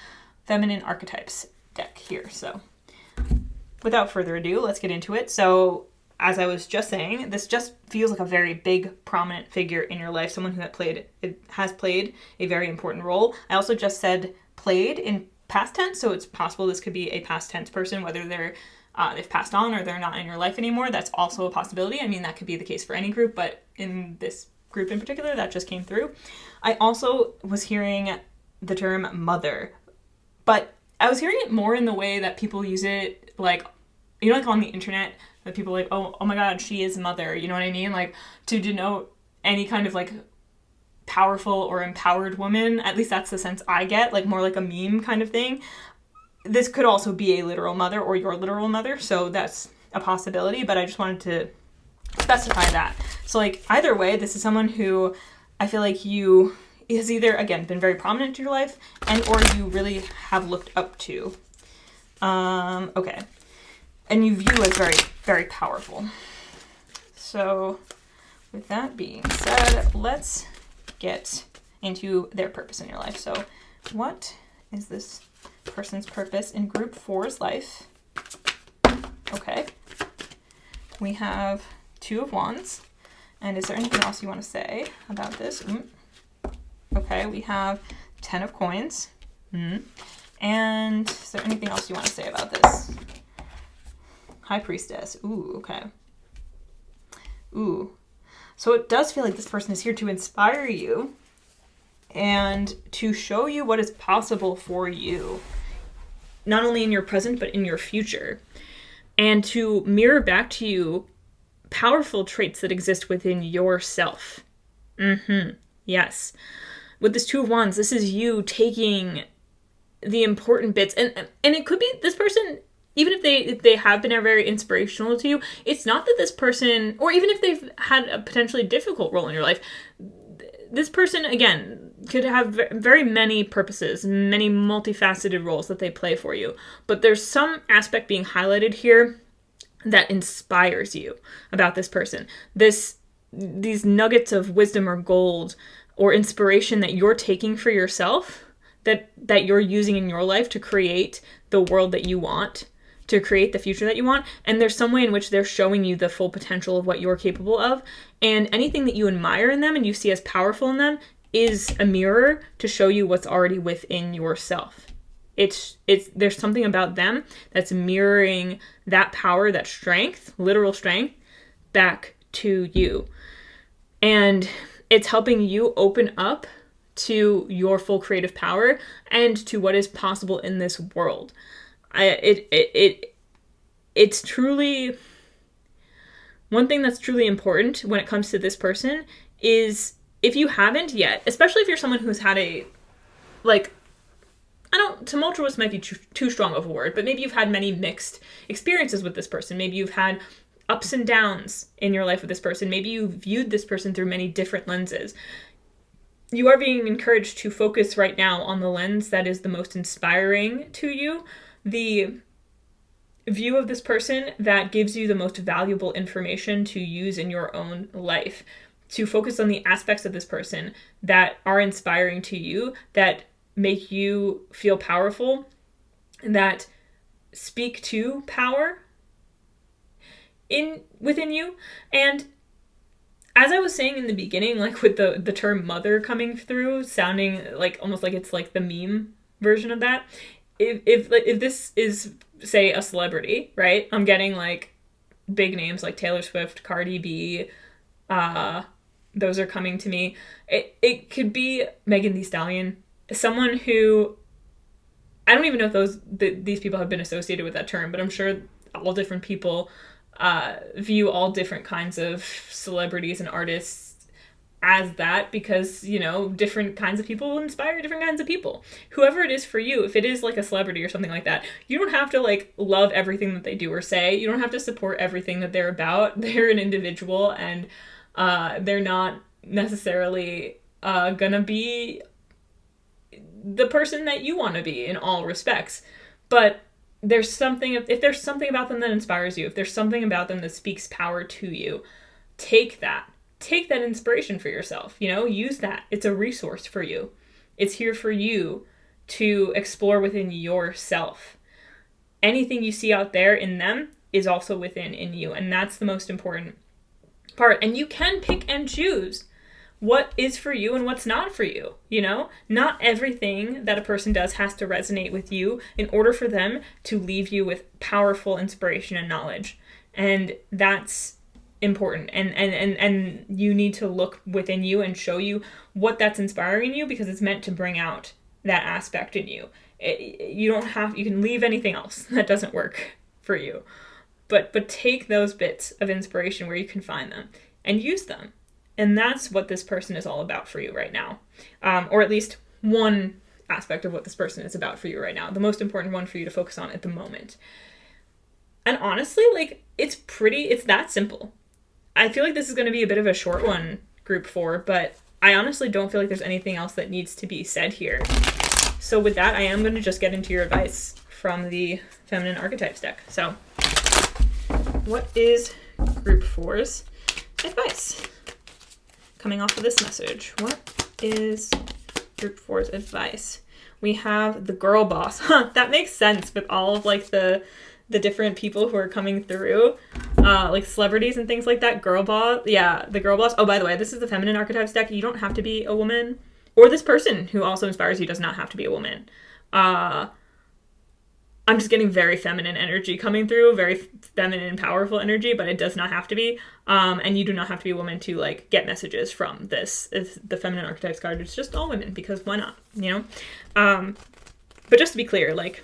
Feminine Archetypes deck here. So without further ado, let's get into it. So as I was just saying, this just feels like a very big, prominent figure in your life, someone who has played a very important role. I also just said played in past tense, so it's possible this could be a past tense person, whether they've passed on or they're not in your life anymore. That's also a possibility. I mean, that could be the case for any group, but in this group in particular, that just came through. I also was hearing the term mother, but I was hearing it more in the way that people use it, like, you know, like on the internet, that people are like, oh my God, she is mother. You know what I mean? Like, to denote any kind of like powerful or empowered woman. At least that's the sense I get, like more like a meme kind of thing. This could also be a literal mother or your literal mother, so that's a possibility, but I just wanted to specify that. So like either way, this is someone who I feel like you has either, again, been very prominent in your life and or you really have looked up to. Okay. And you view as very, very powerful. So with that being said, let's get into their purpose in your life. So what is this person's purpose in group 4's life? Okay. We have 2 of Wands. And is there anything else you want to say about this? Okay, we have 10 of Coins. And is there anything else you want to say about this? High Priestess. Ooh, okay. Ooh. So it does feel like this person is here to inspire you and to show you what is possible for you, not only in your present, but in your future, and to mirror back to you powerful traits that exist within yourself. Yes. With this 2 of Wands, this is you taking the important bits, and it could be this person, even if they have been very inspirational to you, it's not that this person, or even if they've had a potentially difficult role in your life, this person, again, could have very many purposes, many multifaceted roles that they play for you. But there's some aspect being highlighted here that inspires you about this person. These nuggets of wisdom or gold or inspiration that you're taking for yourself, that you're using in your life to create the world that you want, to create the future that you want. And there's some way in which they're showing you the full potential of what you're capable of. And anything that you admire in them and you see as powerful in them is a mirror to show you what's already within yourself. There's something about them that's mirroring that power, that strength, literal strength, back to you. And it's helping you open up to your full creative power and to what is possible in this world. It's truly, one thing that's truly important when it comes to this person is, if you haven't yet, especially if you're someone who's had tumultuous might be too strong of a word, but maybe you've had many mixed experiences with this person. Maybe you've had ups and downs in your life with this person. Maybe you viewed this person through many different lenses. You are being encouraged to focus right now on the lens that is the most inspiring to you, the view of this person that gives you the most valuable information to use in your own life, to focus on the aspects of this person that are inspiring to you, that make you feel powerful, that speak to power within you. And as I was saying in the beginning, like with the term mother coming through, sounding like almost like it's like the meme version of that. If this is, say, a celebrity, right? I'm getting like big names like Taylor Swift, Cardi B, those are coming to me. It could be Megan Thee Stallion, someone who, I don't even know if these people have been associated with that term, but I'm sure all different people view all different kinds of celebrities and artists as that, because, you know, different kinds of people will inspire different kinds of people. Whoever it is for you, if it is like a celebrity or something like that, you don't have to like love everything that they do or say. You don't have to support everything that they're about. They're an individual, and they're not necessarily gonna be the person that you want to be in all respects. But if there's something about them that inspires you, if there's something about them that speaks power to you, take that inspiration for yourself, you know, use that. It's a resource for you. It's here for you to explore within yourself. Anything you see out there in them is also within in you, and that's the most important part. And you can pick and choose what is for you and what's not for you, you know? Not everything that a person does has to resonate with you in order for them to leave you with powerful inspiration and knowledge. And that's important. And you need to look within you and show you what that's inspiring you, because it's meant to bring out that aspect in you. You can leave anything else that doesn't work for you. But take those bits of inspiration where you can find them and use them. And that's what this person is all about for you right now. Or at least one aspect of what this person is about for you right now. The most important one for you to focus on at the moment. And honestly, like, it's that simple. I feel like this is going to be a bit of a short one, group 4, but I honestly don't feel like there's anything else that needs to be said here. So with that, I am going to just get into your advice from the Feminine Archetypes deck. So, what is group 4's advice? Coming off of this message, what is group 4's advice? We have the girl boss. That makes sense with all of like the different people who are coming through, like celebrities and things like that. Girl boss. Yeah, the girl boss. Oh, by the way, this is the Feminine Archetypes deck. You don't have to be a woman, or this person who also inspires you does not have to be a woman. I'm just getting very feminine energy coming through, very feminine, powerful energy, but it does not have to be. And you do not have to be a woman to like get messages from this. It's the Feminine Archetypes card. It's just all women, because why not? You know. But just to be clear, like,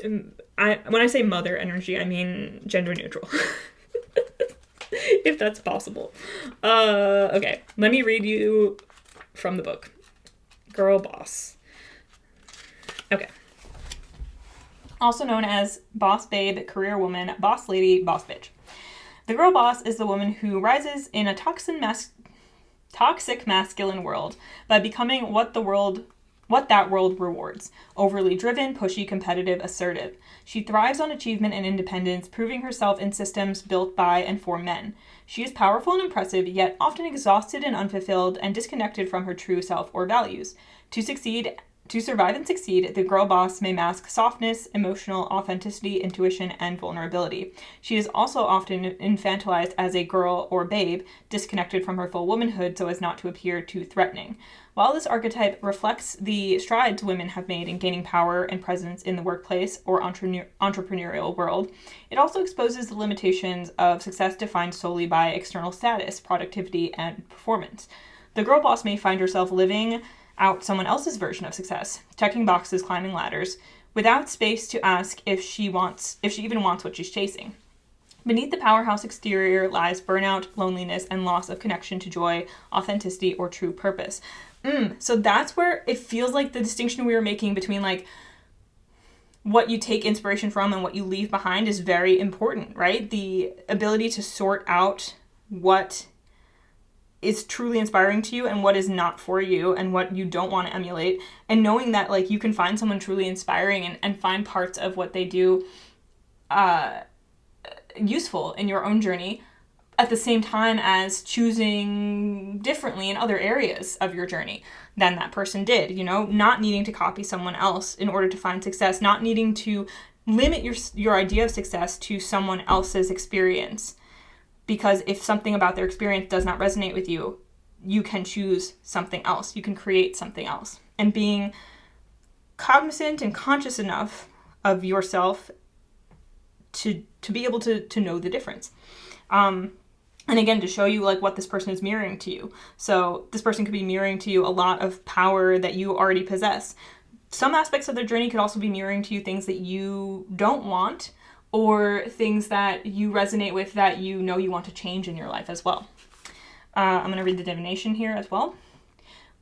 when I say mother energy, I mean gender neutral, if that's possible. Okay, let me read you from the book. Girl boss. Okay. Also known as boss babe, career woman, boss lady, boss bitch. The girl boss is the woman who rises in a toxic masculine world by becoming what that world rewards. Overly driven, pushy, competitive, assertive. She thrives on achievement and independence, proving herself in systems built by and for men. She is powerful and impressive, yet often exhausted and unfulfilled and disconnected from her true self or values. To survive and succeed, the girl boss may mask softness, emotional authenticity, intuition, and vulnerability. She is also often infantilized as a girl or babe, disconnected from her full womanhood so as not to appear too threatening. While this archetype reflects the strides women have made in gaining power and presence in the workplace or entrepreneurial world, it also exposes the limitations of success defined solely by external status, productivity, and performance. The girl boss may find herself living out someone else's version of success, checking boxes, climbing ladders, without space to ask if she even wants what she's chasing. Beneath the powerhouse exterior lies burnout, loneliness, and loss of connection to joy, authenticity, or true purpose. So that's where it feels like the distinction we were making between like what you take inspiration from and what you leave behind is very important, right? The ability to sort out what is truly inspiring to you and what is not for you and what you don't want to emulate, and knowing that like you can find someone truly inspiring and find parts of what they do useful in your own journey, at the same time as choosing differently in other areas of your journey than that person did, you know, not needing to copy someone else in order to find success, not needing to limit your idea of success to someone else's experience. Because if something about their experience does not resonate with you, you can choose something else. You can create something else. And being cognizant and conscious enough of yourself to be able to know the difference. And again, to show you like what this person is mirroring to you. So this person could be mirroring to you a lot of power that you already possess. Some aspects of their journey could also be mirroring to you things that you don't want, or things that you resonate with that you know you want to change in your life as well. I'm going to read the divination here as well.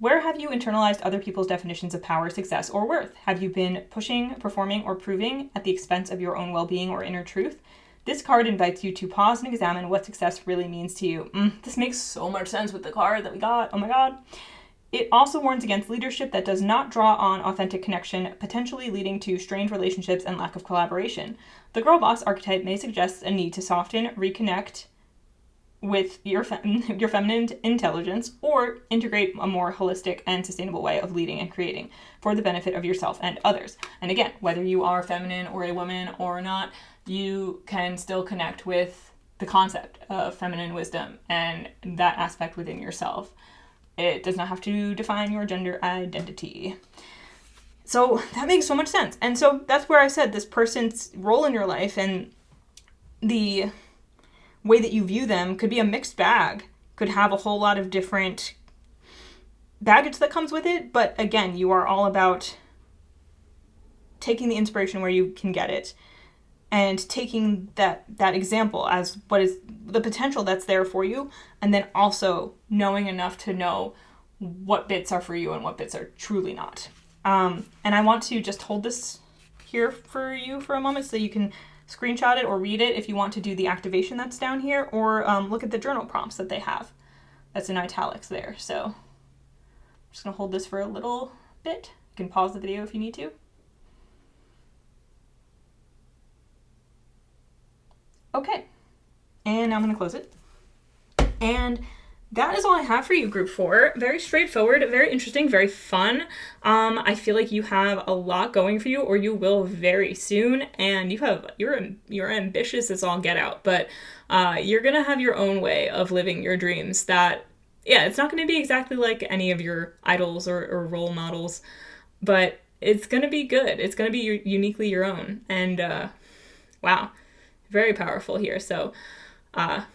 Where have you internalized other people's definitions of power, success, or worth? Have you been pushing, performing, or proving at the expense of your own well-being or inner truth? This card invites you to pause and examine what success really means to you. This makes so much sense with the card that we got. Oh my god. It also warns against leadership that does not draw on authentic connection, potentially leading to strained relationships and lack of collaboration. The girl boss archetype may suggest a need to soften, reconnect with your feminine intelligence, or integrate a more holistic and sustainable way of leading and creating for the benefit of yourself and others. And again, whether you are feminine or a woman or not, you can still connect with the concept of feminine wisdom and that aspect within yourself. It does not have to define your gender identity. So that makes so much sense. And so that's where I said this person's role in your life and the way that you view them could be a mixed bag, could have a whole lot of different baggage that comes with it. But again, you are all about taking the inspiration where you can get it and taking that example as what is the potential that's there for you, and then also knowing enough to know what bits are for you and what bits are truly not. And I want to just hold this here for you for a moment so you can screenshot it or read it if you want to do the activation that's down here, or look at the journal prompts that they have. That's in italics there. So I'm just going to hold this for a little bit. You can pause the video if you need to. Okay, and now I'm going to close it. And that is all I have for you, Group 4. Very straightforward, very interesting, very fun. I feel like you have a lot going for you, or you will very soon, and you're ambitious as all get out, but you're going to have your own way of living your dreams that, yeah, it's not going to be exactly like any of your idols or role models, but it's going to be good. It's going to be uniquely your own, and wow. Very powerful here. So have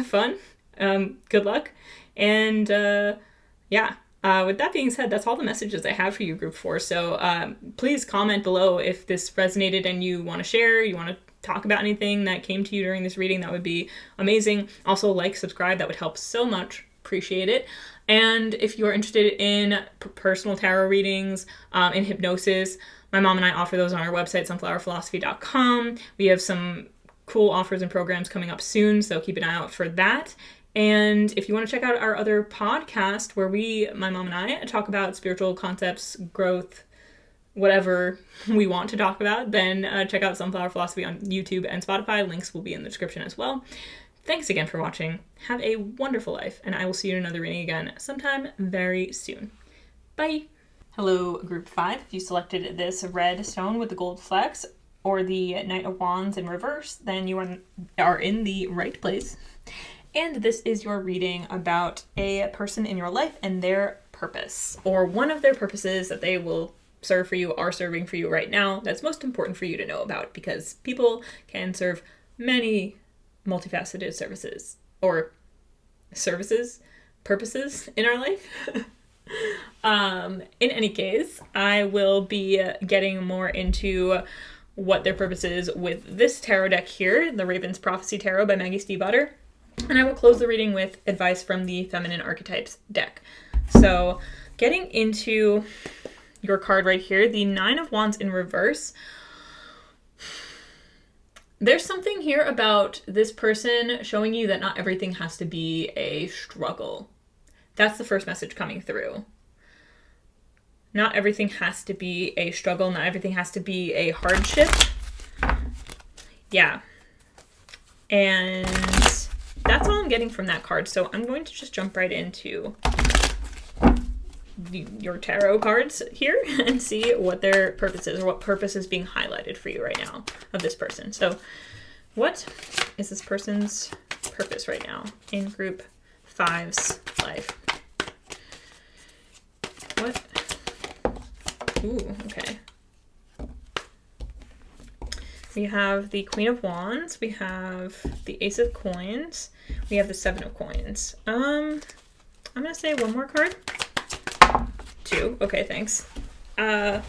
fun. Good luck. And yeah, with that being said, that's all the messages I have for you, Group 4. So please comment below if this resonated and you want to share, you want to talk about anything that came to you during this reading. That would be amazing. Also, like, subscribe. That would help so much. Appreciate it. And if you're interested in personal tarot readings, in hypnosis, my mom and I offer those on our website, sunflowerphilosophy.com. We have some cool offers and programs coming up soon, so keep an eye out for that. And if you want to check out our other podcast where my mom and I, talk about spiritual concepts, growth, whatever we want to talk about, then check out Sunflower Philosophy on YouTube and Spotify. Links will be in the description as well. Thanks again for watching. Have a wonderful life, and I will see you in another reading again sometime very soon. Bye! Hello, Group 5. If you selected this red stone with the gold flecks or the Knight of Wands in reverse, then you are in the right place. And this is your reading about a person in your life and their purpose, or one of their purposes that they will serve for you, are serving for you right now, that's most important for you to know about, because people can serve many multifaceted purposes in our life. In any case, I will be getting more into what their purpose is with this tarot deck here, the Raven's Prophecy Tarot by Maggie Stiefvater. And I will close the reading with advice from the Feminine Archetypes deck. So getting into your card right here, the Nine of Wands in reverse. There's something here about this person showing you that not everything has to be a struggle. That's the first message coming through. Not everything has to be a struggle. Not everything has to be a hardship. Yeah. And that's all I'm getting from that card. So I'm going to just jump right into your tarot cards here and see what their purpose is, or what purpose is being highlighted for you right now of this person. So what is this person's purpose right now in group 5's life? What? Ooh, okay. We have the Queen of Wands, we have the Ace of Coins, we have the Seven of Coins. I'm gonna say one more card. 2. Okay, thanks. Okay.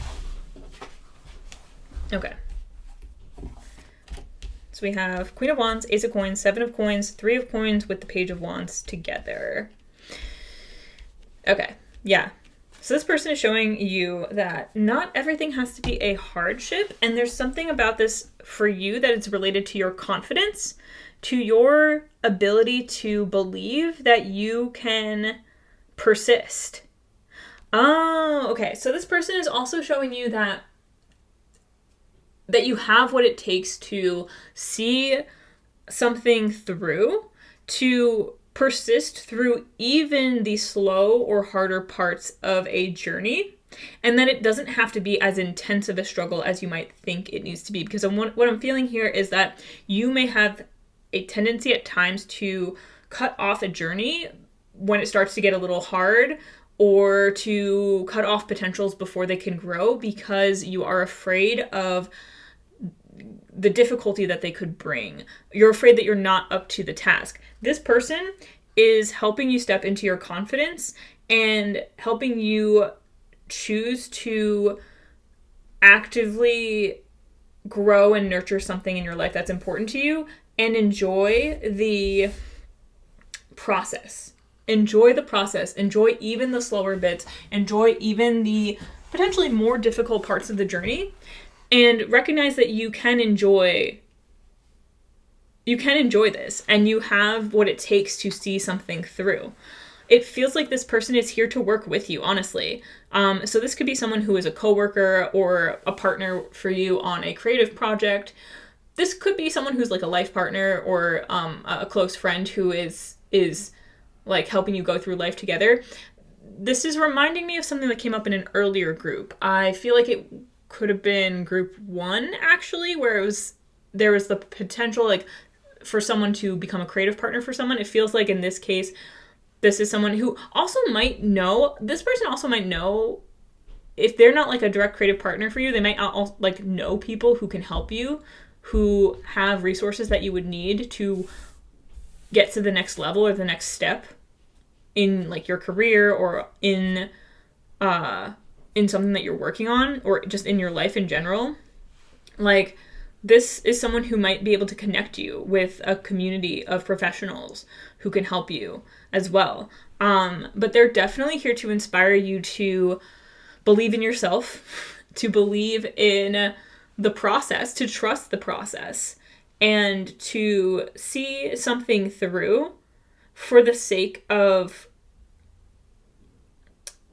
So we have Queen of Wands, Ace of Coins, Seven of Coins, 3 of Coins with the Page of Wands together. Okay, yeah. So this person is showing you that not everything has to be a hardship, and there's something about this for you that it's related to your confidence, to your ability to believe that you can persist. Oh, okay. So this person is also showing you that you have what it takes to see something through, to persist through even the slow or harder parts of a journey, and that it doesn't have to be as intense of a struggle as you might think it needs to be. Because what I'm feeling here is that you may have a tendency at times to cut off a journey when it starts to get a little hard, or to cut off potentials before they can grow because you are afraid of the difficulty that they could bring. You're afraid that you're not up to the task. This person is helping you step into your confidence and helping you choose to actively grow and nurture something in your life that's important to you, and enjoy the process. Enjoy the process. Enjoy even the slower bits. Enjoy even the potentially more difficult parts of the journey. And recognize that you can enjoy this, and you have what it takes to see something through. It feels like this person is here to work with you, honestly. So this could be someone who is a coworker or a partner for you on a creative project. This could be someone who's like a life partner or a close friend who is like helping you go through life together. This is reminding me of something that came up in an earlier group. I feel like it could have been group 1, actually, where there was the potential like for someone to become a creative partner for someone. It feels like in this case, this is someone who also might know, this person also might know, if they're not like a direct creative partner for you, they might also like know people who can help you, who have resources that you would need to get to the next level or the next step in like your career, or in something that you're working on, or just in your life in general. Like, this is someone who might be able to connect you with a community of professionals who can help you as well. But they're definitely here to inspire you to believe in yourself, to believe in the process, to trust the process, and to see something through for the sake of,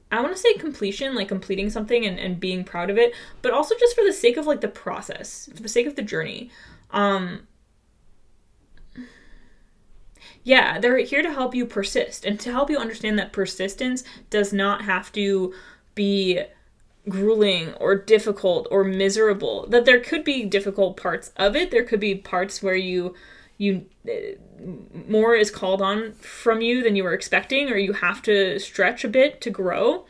I want to say completion, like completing something and being proud of it, but also just for the sake of like the process, for the sake of the journey. Yeah, they're here to help you persist and to help you understand that persistence does not have to be grueling or difficult or miserable. That there could be difficult parts of it. There could be parts where you more is called on from you than you were expecting, or you have to stretch a bit to grow,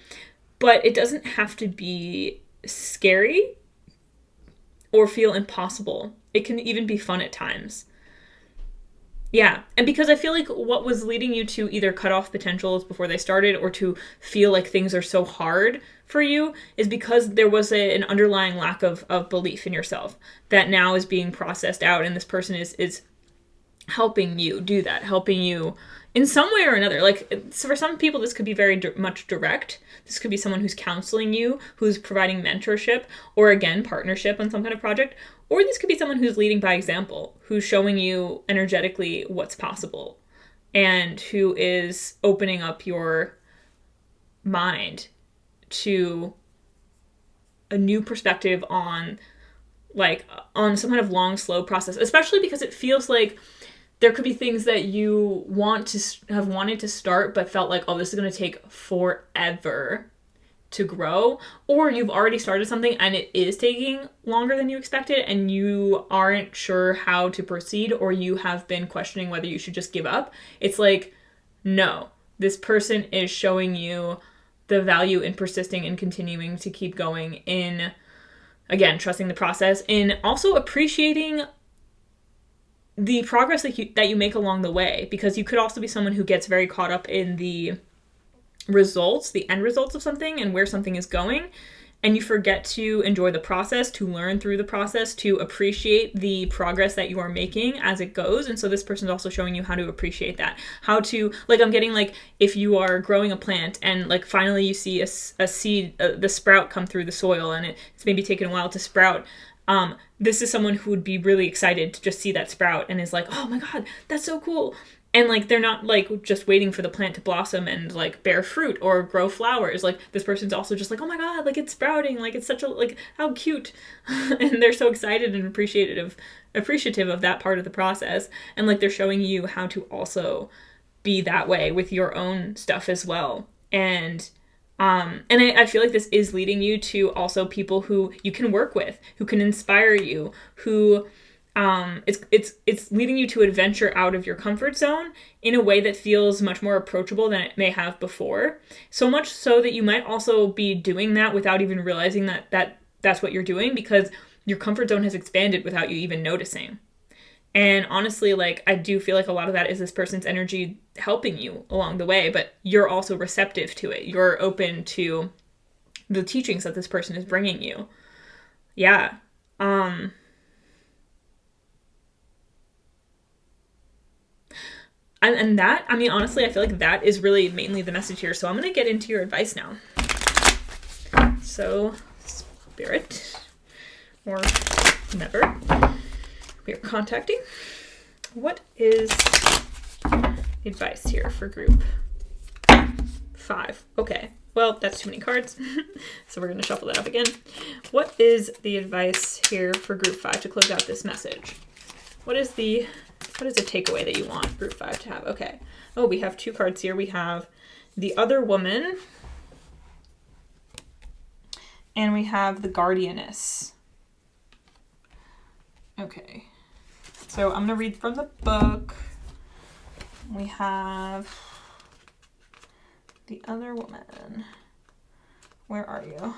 but it doesn't have to be scary or feel impossible. It can even be fun at times. Yeah, and because I feel like what was leading you to either cut off potentials before they started or to feel like things are so hard for you is because there was an underlying lack of belief in yourself that now is being processed out, and this person is helping you do that, helping you in some way or another. Like, so for some people, this could be very much direct. This could be someone who's counseling you, who's providing mentorship, or again, partnership on some kind of project. Or this could be someone who's leading by example, who's showing you energetically what's possible, and who is opening up your mind to a new perspective on, like, on some kind of long, slow process, especially because it feels like there could be things that you have wanted to start but felt like, oh, this is going to take forever to grow, or you've already started something and it is taking longer than you expected and you aren't sure how to proceed, or you have been questioning whether you should just give up. It's like, no, this person is showing you the value in persisting and continuing to keep going, in, again, trusting the process, in also appreciating the progress that you make along the way, because you could also be someone who gets very caught up in the results, the end results of something and where something is going, and you forget to enjoy the process, to learn through the process, to appreciate the progress that you are making as it goes. And so this person's also showing you how to appreciate that, how to, like, I'm getting, like, if you are growing a plant and, like, finally you see a seed, the sprout come through the soil, and it's maybe taken a while to sprout. This is someone who would be really excited to just see that sprout and is like, oh my God, that's so cool. And, like, they're not, like, just waiting for the plant to blossom and, like, bear fruit or grow flowers. Like, this person's also just like, oh my God, like, it's sprouting. Like, it's such a, like, how cute. And they're so excited and appreciative of that part of the process. And, like, they're showing you how to also be that way with your own stuff as well. And I feel like this is leading you to also people who you can work with, who can inspire you, who it's leading you to adventure out of your comfort zone in a way that feels much more approachable than it may have before. So much so that you might also be doing that without even realizing that that's what you're doing, because your comfort zone has expanded without you even noticing. And honestly, like, I do feel like a lot of that is this person's energy helping you along the way, but you're also receptive to it. You're open to the teachings that this person is bringing you. Yeah. And that, I mean, honestly, I feel like that is really mainly the message here. So I'm going to get into your advice now. So, Spirit, or whomever we are contacting, what is advice here for group 5? Okay, well, that's too many cards. So we're going to shuffle that up again. What is the advice here for group 5 to close out this message? What is the takeaway that you want group 5 to have? Okay. Oh, we have 2 cards here. We have the Other Woman, and we have the Guardianess. Okay. So I'm going to read from the book. We have the Other Woman. Where are you?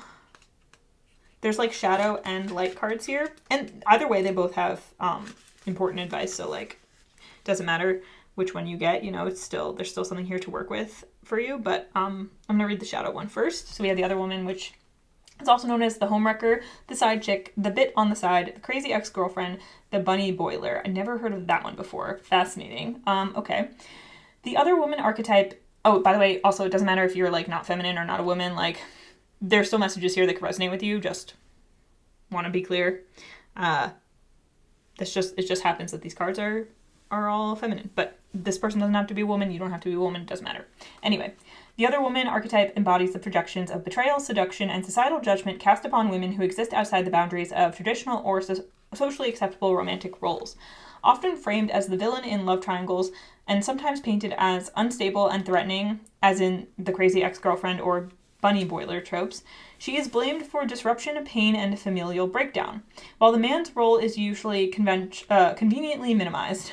There's, like, shadow and light cards here. And either way, they both have important advice. So, like, doesn't matter which one you get. You know, there's still something here to work with for you. But I'm going to read the shadow one first. So we have the Other Woman, which is also known as the homewrecker, the side chick, the bit on the side, the crazy ex-girlfriend, the bunny boiler. I never heard of that one before. Fascinating. Okay. The Other Woman archetype. Oh, by the way, also, it doesn't matter if you're, like, not feminine or not a woman. Like, there's still messages here that can resonate with you. Just want to be clear. It just happens that these cards are all feminine. But this person doesn't have to be a woman. You don't have to be a woman. It doesn't matter. Anyway. The Other Woman archetype embodies the projections of betrayal, seduction, and societal judgment cast upon women who exist outside the boundaries of traditional or socially acceptable romantic roles. Often framed as the villain in love triangles, and sometimes painted as unstable and threatening, as in the crazy ex-girlfriend or bunny boiler tropes, she is blamed for disruption, pain, and familial breakdown, while the man's role is usually conveniently minimized.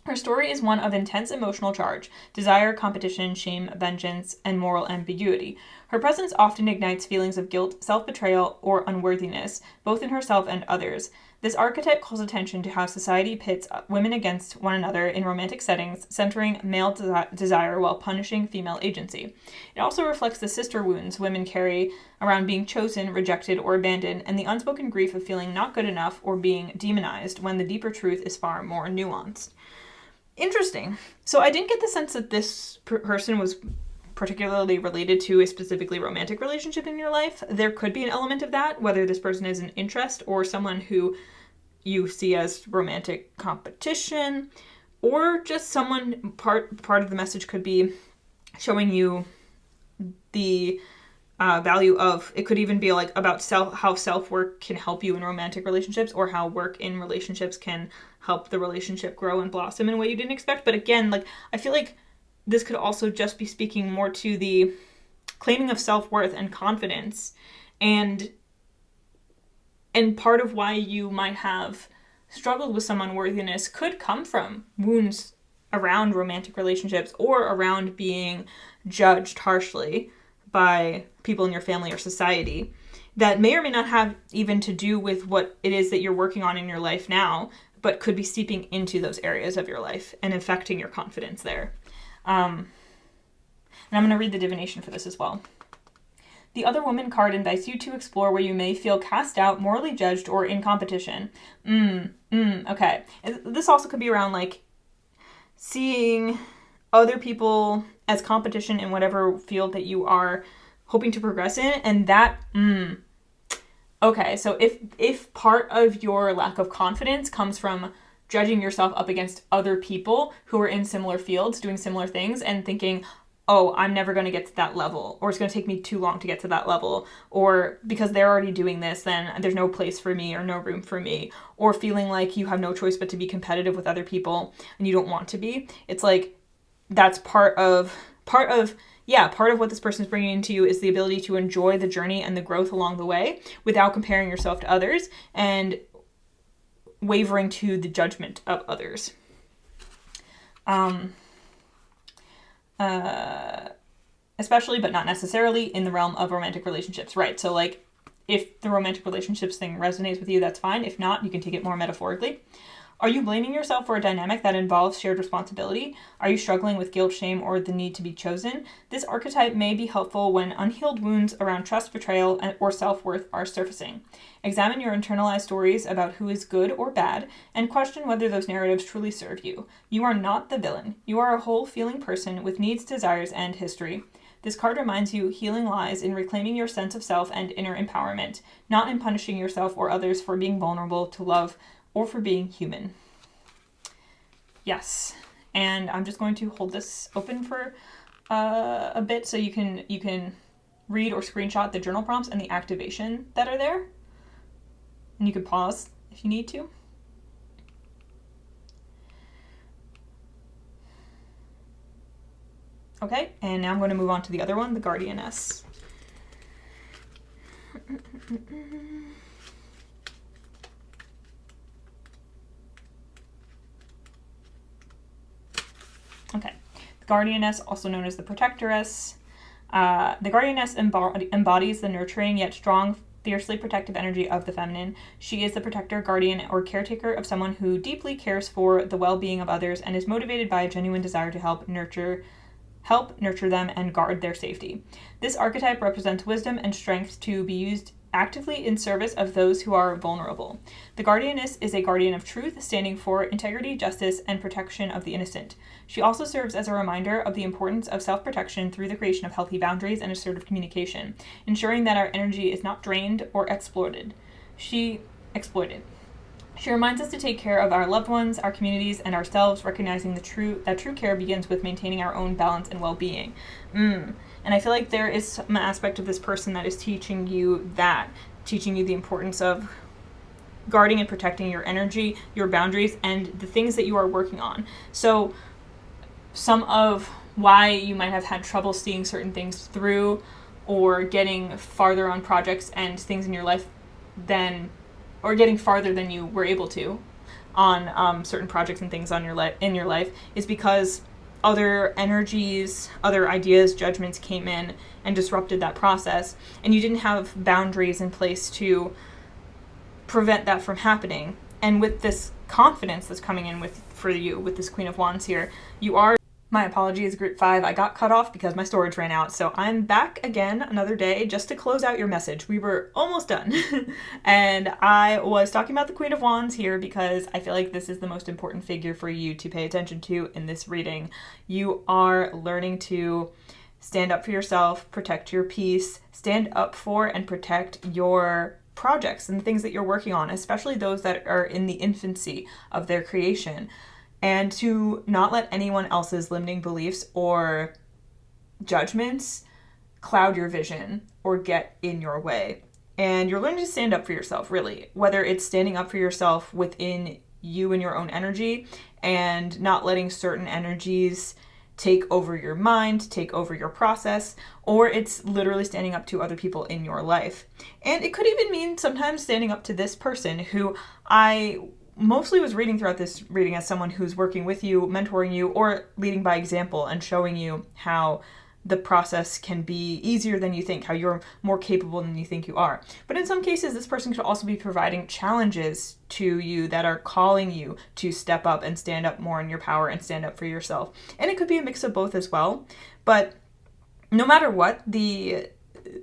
Her story is one of intense emotional charge, desire, competition, shame, vengeance, and moral ambiguity. Her presence often ignites feelings of guilt, self-betrayal, or unworthiness, both in herself and others. This archetype calls attention to how society pits women against one another in romantic settings, centering male desire while punishing female agency. It also reflects the sister wounds women carry around being chosen, rejected, or abandoned, and the unspoken grief of feeling not good enough or being demonized when the deeper truth is far more nuanced. Interesting. So I didn't get the sense that this person was particularly related to a specifically romantic relationship in your life. There could be an element of that, whether this person is an interest or someone who you see as romantic competition, or just someone, part of the message could be showing you the value of, it could even be like about how self-work can help you in romantic relationships, or how work in relationships can help the relationship grow and blossom in a way you didn't expect. But again, like, I feel like this could also just be speaking more to the claiming of self-worth and confidence, and part of why you might have struggled with some unworthiness could come from wounds around romantic relationships, or around being judged harshly by people in your family or society, that may or may not have even to do with what it is that you're working on in your life now, but could be seeping into those areas of your life and affecting your confidence there. And I'm going to read the divination for this as well. The Other Woman card invites you to explore where you may feel cast out, morally judged, or in competition. Okay. This also could be around, like, seeing other people as competition in whatever field that you are hoping to progress in, and that, okay, so if part of your lack of confidence comes from judging yourself up against other people who are in similar fields, doing similar things, and thinking, oh, I'm never going to get to that level, or it's going to take me too long to get to that level, or because they're already doing this, then there's no place for me or no room for me, or feeling like you have no choice but to be competitive with other people and you don't want to be. It's like, that's part of what this person is bringing into you is the ability to enjoy the journey and the growth along the way without comparing yourself to others and wavering to the judgment of others. Especially, but not necessarily, in the realm of romantic relationships, right? So, like, if the romantic relationships thing resonates with you, that's fine. If not, you can take it more metaphorically. Are you blaming yourself for a dynamic that involves shared responsibility? Are you struggling with guilt, shame, or the need to be chosen? This archetype may be helpful when unhealed wounds around trust, betrayal, or self-worth are surfacing. Examine your internalized stories about who is good or bad, and question whether those narratives truly serve you. You are not the villain. You are a whole feeling person with needs, desires, and history. This card reminds you healing lies in reclaiming your sense of self and inner empowerment, not in punishing yourself or others for being vulnerable to love or for being human. Yes, and I'm just going to hold this open for a bit so you can read or screenshot the journal prompts and the activation that are there. And you can pause if you need to. Okay, and now I'm going to move on to the other one, the Guardianess. Okay, the Guardianess, also known as the Protectoress. The Guardianess embodies the nurturing yet strong, fiercely protective energy of the feminine. She is the protector, guardian, or caretaker of someone who deeply cares for the well-being of others and is motivated by a genuine desire to help nurture them and guard their safety. This archetype represents wisdom and strength to be used actively in service of those who are vulnerable. The Guardianess is a guardian of truth, standing for integrity, justice, and protection of the innocent. She also serves as a reminder of the importance of self-protection through the creation of healthy boundaries and assertive communication, ensuring that our energy is not drained or exploited. She reminds us to take care of our loved ones, our communities, and ourselves, recognizing that true care begins with maintaining our own balance and well-being. And I feel like there is some aspect of this person that is teaching you the importance of guarding and protecting your energy, your boundaries, and the things that you are working on. So some of why you might have had trouble seeing certain things through or getting farther on projects and things in your life or getting farther than you were able to on certain projects and things in your life is because other energies, other ideas, judgments came in and disrupted that process, and you didn't have boundaries in place to prevent that from happening. And with this confidence that's coming in for you with this Queen of Wands here, you are... My apologies, Group 5. I got cut off because my storage ran out, so I'm back again another day just to close out your message. We were almost done. And I was talking about the Queen of Wands here because I feel like this is the most important figure for you to pay attention to in this reading. You are learning to stand up for yourself, protect your peace, stand up for and protect your projects and the things that you're working on, especially those that are in the infancy of their creation. And to not let anyone else's limiting beliefs or judgments cloud your vision or get in your way. And you're learning to stand up for yourself, really, whether it's standing up for yourself within you and your own energy and not letting certain energies take over your mind, take over your process, or it's literally standing up to other people in your life. And it could even mean sometimes standing up to this person who I mostly was reading throughout this reading as someone who's working with you, mentoring you, or leading by example and showing you how the process can be easier than you think, how you're more capable than you think you are. But in some cases, this person could also be providing challenges to you that are calling you to step up and stand up more in your power and stand up for yourself. And it could be a mix of both as well. But no matter what, the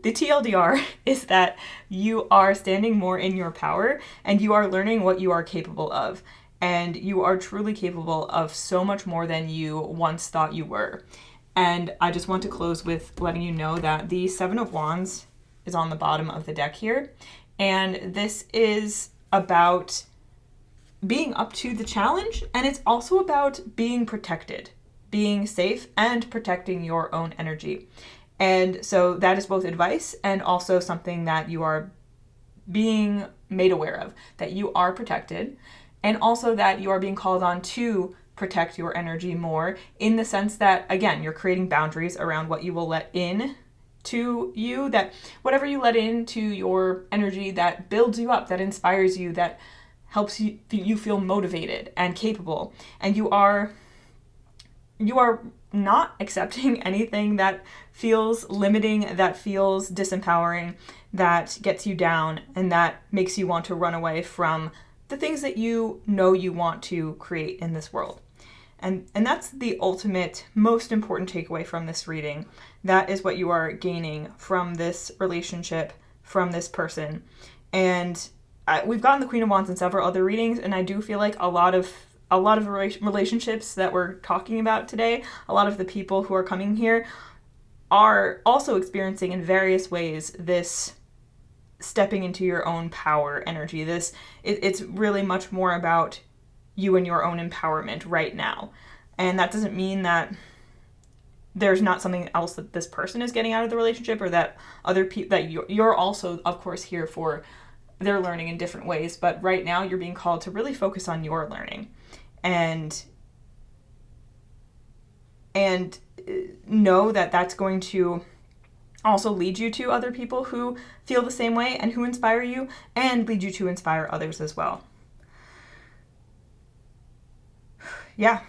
TLDR is that you are standing more in your power and you are learning what you are capable of. And you are truly capable of so much more than you once thought you were. And I just want to close with letting you know that the Seven of Wands is on the bottom of the deck here. And this is about being up to the challenge. And it's also about being protected, being safe and protecting your own energy. And so that is both advice and also something that you are being made aware of, that you are protected, and also that you are being called on to protect your energy more, in the sense that, again, you're creating boundaries around what you will let in to you, that whatever you let into your energy that builds you up, that inspires you, that helps you feel motivated and capable, and you are not accepting anything that feels limiting, that feels disempowering, that gets you down, and that makes you want to run away from the things that you know you want to create in this world. And that's the ultimate, most important takeaway from this reading. That is what you are gaining from this relationship, from this person. And we've gotten the Queen of Wands in several other readings, and I do feel like a lot of relationships that we're talking about today, a lot of the people who are coming here are also experiencing in various ways this stepping into your own power energy. It's really much more about you and your own empowerment right now. And that doesn't mean that there's not something else that this person is getting out of the relationship, or that other people, that you're also, of course, here for their learning in different ways. But right now you're being called to really focus on your learning and know that that's going to also lead you to other people who feel the same way and who inspire you, and lead you to inspire others as well. Yeah,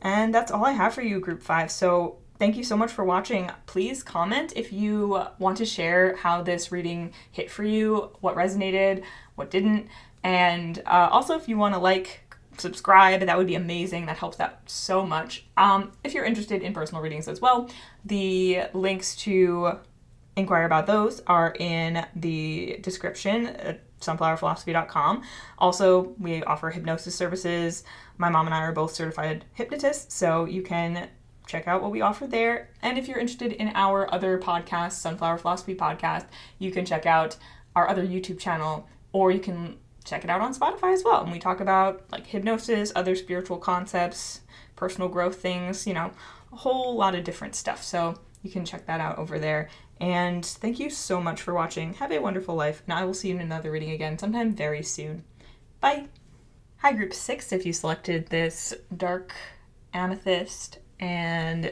and that's all I have for you, Group 5. So thank you so much for watching. Please comment if you want to share how this reading hit for you, what resonated, what didn't, and also if you want to subscribe, that would be amazing. That helps out so much. If you're interested in personal readings as well, the links to inquire about those are in the description at sunflowerphilosophy.com. Also, we offer hypnosis services. My mom and I are both certified hypnotists, so you can check out what we offer there. And if you're interested in our other podcast, Sunflower Philosophy Podcast, you can check out our other YouTube channel, or you can check it out on Spotify as well. And we talk about hypnosis, other spiritual concepts, personal growth things, a whole lot of different stuff. So you can check that out over there. And thank you so much for watching. Have a wonderful life, and I will see you in another reading again sometime very soon. Bye! Hi, Group 6, if you selected this dark amethyst and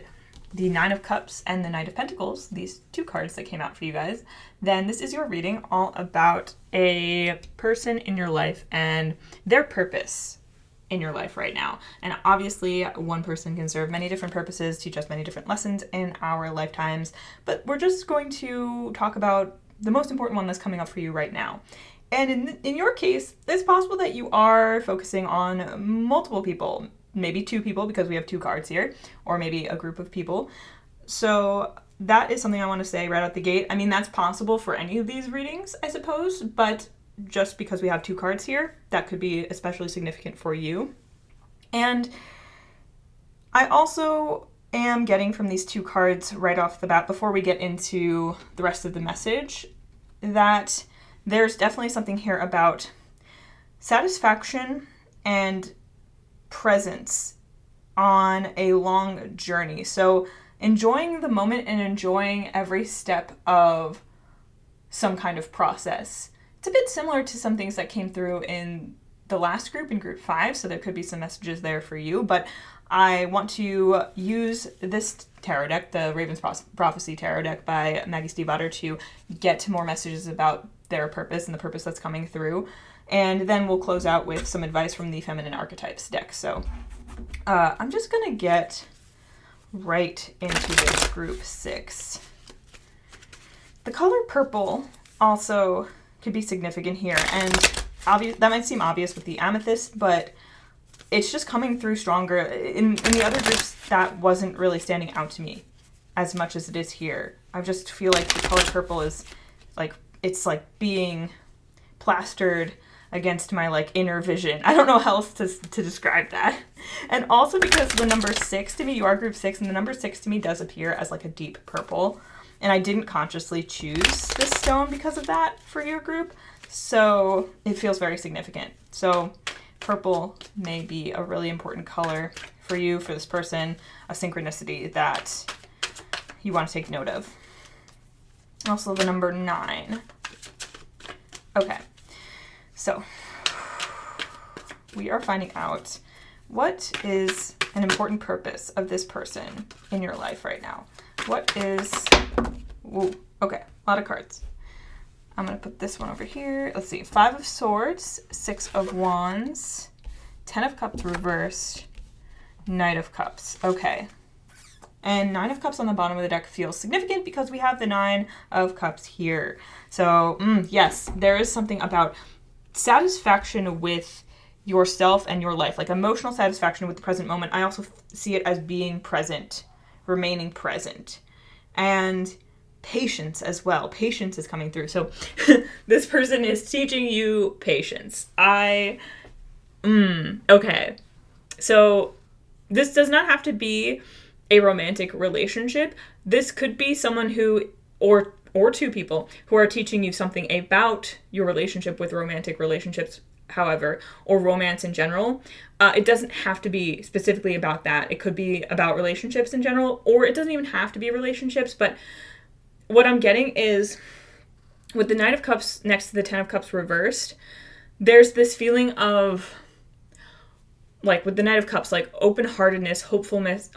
the Nine of Cups and the Knight of Pentacles, these two cards that came out for you guys, then this is your reading all about a person in your life and their purpose in your life right now. And obviously, one person can serve many different purposes, teach us many different lessons in our lifetimes, but we're just going to talk about the most important one that's coming up for you right now. And in your case, it's possible that you are focusing on multiple people, maybe 2 people because we have 2 cards here, or maybe a group of people. So that is something I want to say right out the gate. I mean, that's possible for any of these readings, I suppose, but just because we have 2 cards here, that could be especially significant for you. And I also am getting from these 2 cards right off the bat, before we get into the rest of the message, that there's definitely something here about satisfaction and presence on a long journey. So enjoying the moment and enjoying every step of some kind of process. It's a bit similar to some things that came through in the last group, in group 5, so there could be some messages there for you, but I want to use this tarot deck, the Raven's Prophecy tarot deck by Maggie Stiefvater, to get to more messages about their purpose and the purpose that's coming through. And then we'll close out with some advice from the Feminine Archetypes deck. So I'm just going to get right into this group 6. The color purple also could be significant here. And that might seem obvious with the amethyst, but it's just coming through stronger. In the other groups, that wasn't really standing out to me as much as it is here. I just feel like the color purple is like, it's like being plastered against my like inner vision. I don't know how else to describe that. And also because the number 6 to me, you are group 6, and the number 6 to me does appear as like a deep purple. And I didn't consciously choose this stone because of that for your group. So it feels very significant. So purple may be a really important color for you, for this person, a synchronicity that you want to take note of. Also the number 9. Okay, so we are finding out what is an important purpose of this person in your life right now. What is, ooh, okay, a lot of cards. I'm going to put this one over here. Let's see, 5 of Swords, 6 of Wands, 10 of Cups reversed, Knight of Cups. Okay. And 9 of Cups on the bottom of the deck feels significant because we have the 9 of Cups here. So, yes, there is something about satisfaction with yourself and your life, like emotional satisfaction with the present moment. I also see it as being present, remaining present. And patience as well. Patience is coming through. So this person is teaching you patience. Okay. So this does not have to be a romantic relationship. This could be someone who, or 2 people who are teaching you something about your relationship with romantic relationships, however, or romance in general. It doesn't have to be specifically about that. It could be about relationships in general, or it doesn't even have to be relationships. But what I'm getting is with the Knight of Cups next to the 10 of Cups reversed, there's this feeling of, like with the Knight of Cups, like open-heartedness, hopefulness,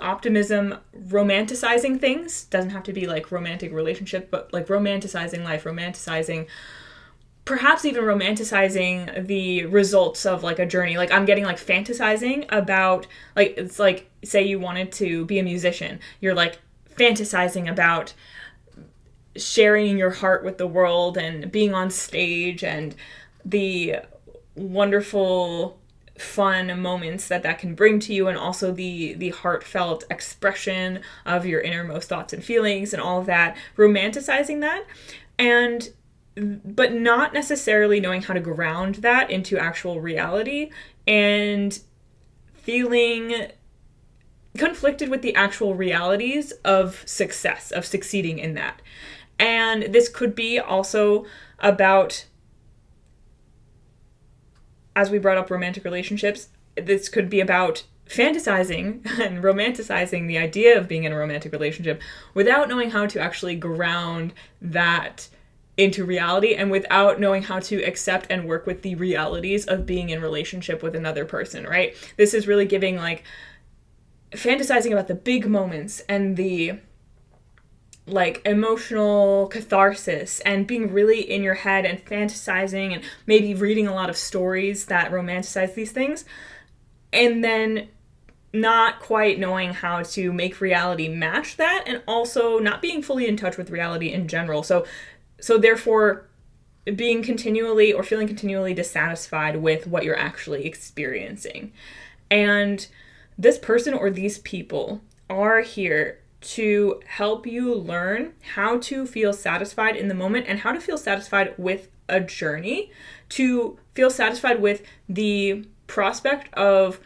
optimism, romanticizing things. Doesn't have to be like romantic relationship, but like romanticizing life, perhaps even romanticizing the results of like a journey. Like I'm getting like fantasizing about, like, it's like, say you wanted to be a musician. You're like fantasizing about sharing your heart with the world and being on stage and the wonderful fun moments that can bring to you, and also the heartfelt expression of your innermost thoughts and feelings and all of that, romanticizing that, but not necessarily knowing how to ground that into actual reality, and feeling conflicted with the actual realities of success, of succeeding in that. And this could be also about, as we brought up romantic relationships, this could be about fantasizing and romanticizing the idea of being in a romantic relationship without knowing how to actually ground that into reality, and without knowing how to accept and work with the realities of being in relationship with another person, right? This is really giving like fantasizing about the big moments and the like emotional catharsis and being really in your head and fantasizing and maybe reading a lot of stories that romanticize these things, and then not quite knowing how to make reality match that, and also not being fully in touch with reality in general. So therefore being continually or feeling continually dissatisfied with what you're actually experiencing. And this person or these people are here to help you learn how to feel satisfied in the moment and how to feel satisfied with a journey, to feel satisfied with the prospect of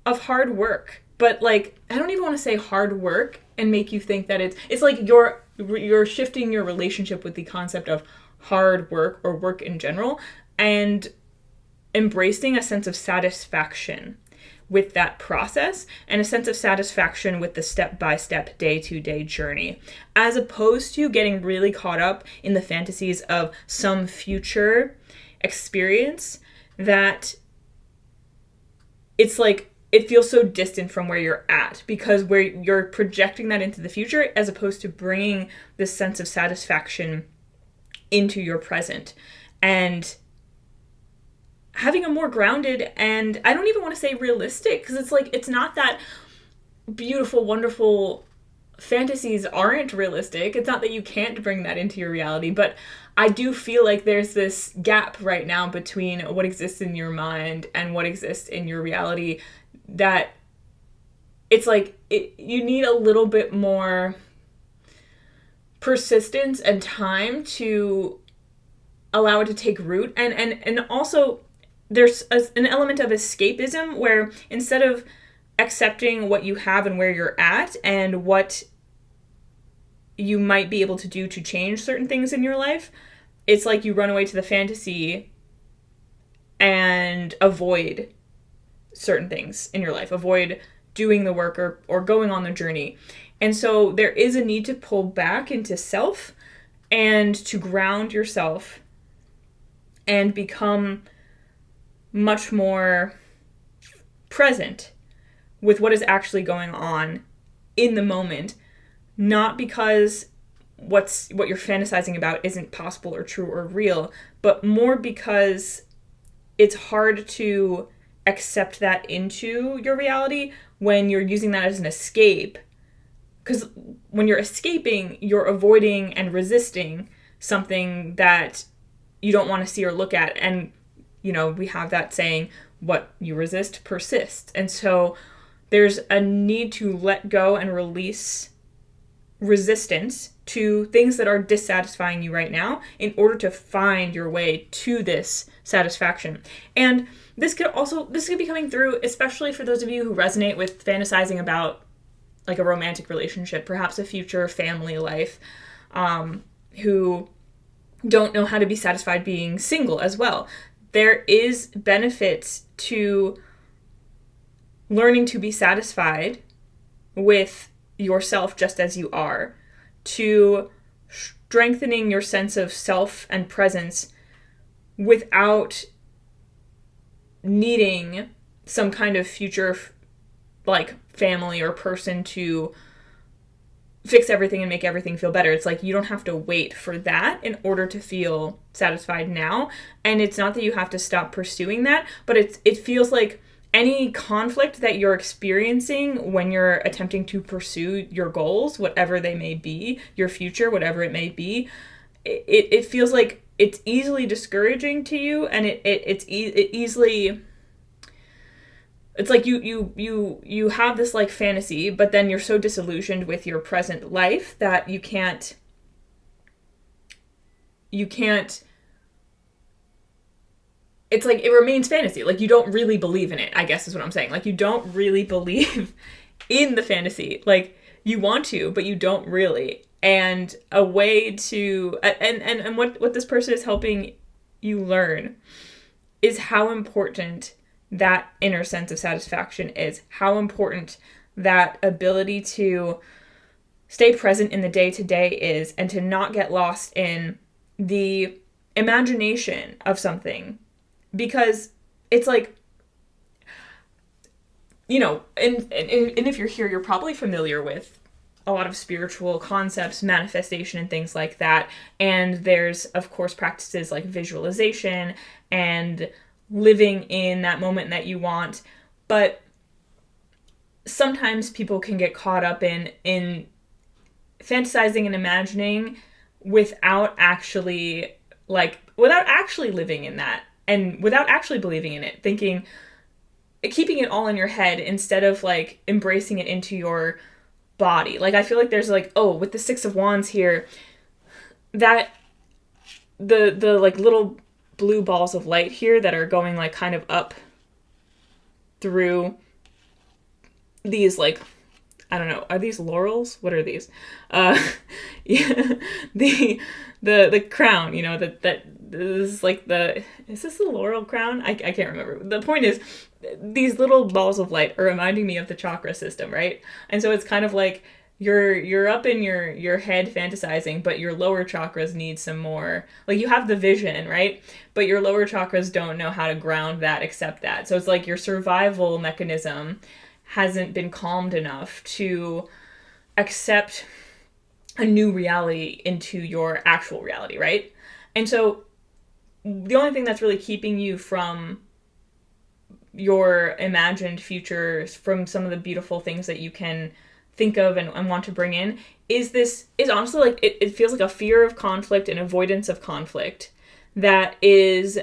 hard work. But like, I don't even want to say hard work and make you think that it's like you're shifting your relationship with the concept of hard work or work in general, and embracing a sense of satisfaction with that process and a sense of satisfaction with the step-by-step, day-to-day journey, as opposed to getting really caught up in the fantasies of some future experience that it's like it feels so distant from where you're at, because where you're projecting that into the future as opposed to bringing this sense of satisfaction into your present and having a more grounded, and I don't even want to say realistic, because it's like, it's not that beautiful, wonderful fantasies aren't realistic. It's not that you can't bring that into your reality, but I do feel like there's this gap right now between what exists in your mind and what exists in your reality, that it's like you need a little bit more persistence and time to allow it to take root. And also there's an element of escapism where instead of accepting what you have and where you're at and what you might be able to do to change certain things in your life, it's like you run away to the fantasy and avoid certain things in your life, avoid doing the work or going on the journey. And so there is a need to pull back into self and to ground yourself and become much more present with what is actually going on in the moment, not because what you're fantasizing about isn't possible or true or real, but more because it's hard to accept that into your reality when you're using that as an escape. Because when you're escaping, you're avoiding and resisting something that you don't want to see or look at. And, you know, we have that saying, what you resist persists. And so there's a need to let go and release resistance to things that are dissatisfying you right now in order to find your way to this satisfaction. And this could be coming through, especially for those of you who resonate with fantasizing about like a romantic relationship, perhaps a future family life, who don't know how to be satisfied being single as well. There is benefits to learning to be satisfied with yourself just as you are, to strengthening your sense of self and presence without needing some kind of future like family or person to fix everything and make everything feel better. It's like you don't have to wait for that in order to feel satisfied now. And it's not that you have to stop pursuing that, but it feels like any conflict that you're experiencing when you're attempting to pursue your goals, whatever they may be, your future, whatever it may be, it feels like it's easily discouraging to you, and it easily, it's like you have this like fantasy, but then you're so disillusioned with your present life that you can't it's like it remains fantasy. Like you don't really believe in it, I guess is what I'm saying. Like you don't really believe in the fantasy. Like you want to, but you don't really. And a way to and what this person is helping you learn is how important that inner sense of satisfaction is, how important that ability to stay present in the day-to-day is, and to not get lost in the imagination of something. Because it's like, you know, and if you're here, you're probably familiar with a lot of spiritual concepts, manifestation, and things like that. And there's, of course, practices like visualization and living in that moment that you want. But sometimes people can get caught up in fantasizing and imagining without actually living in that, and without actually believing in it, keeping it all in your head instead of like embracing it into your body. Like I feel like there's like, oh, with the Six of Wands here, that the like little blue balls of light here that are going like kind of up through these, like, I don't know, are these laurels? What are these? Yeah, the crown, you know, that this is like is this the laurel crown? I can't remember. The point is, these little balls of light are reminding me of the chakra system, right? And so it's kind of like you're up in your head fantasizing, but your lower chakras need some more, like, you have the vision, right? But your lower chakras don't know how to ground that, accept that. So it's like your survival mechanism hasn't been calmed enough to accept a new reality into your actual reality, right? And so the only thing that's really keeping you from your imagined futures, from some of the beautiful things that you can think of and want to bring in, is honestly, like, it feels like a fear of conflict and avoidance of conflict that is,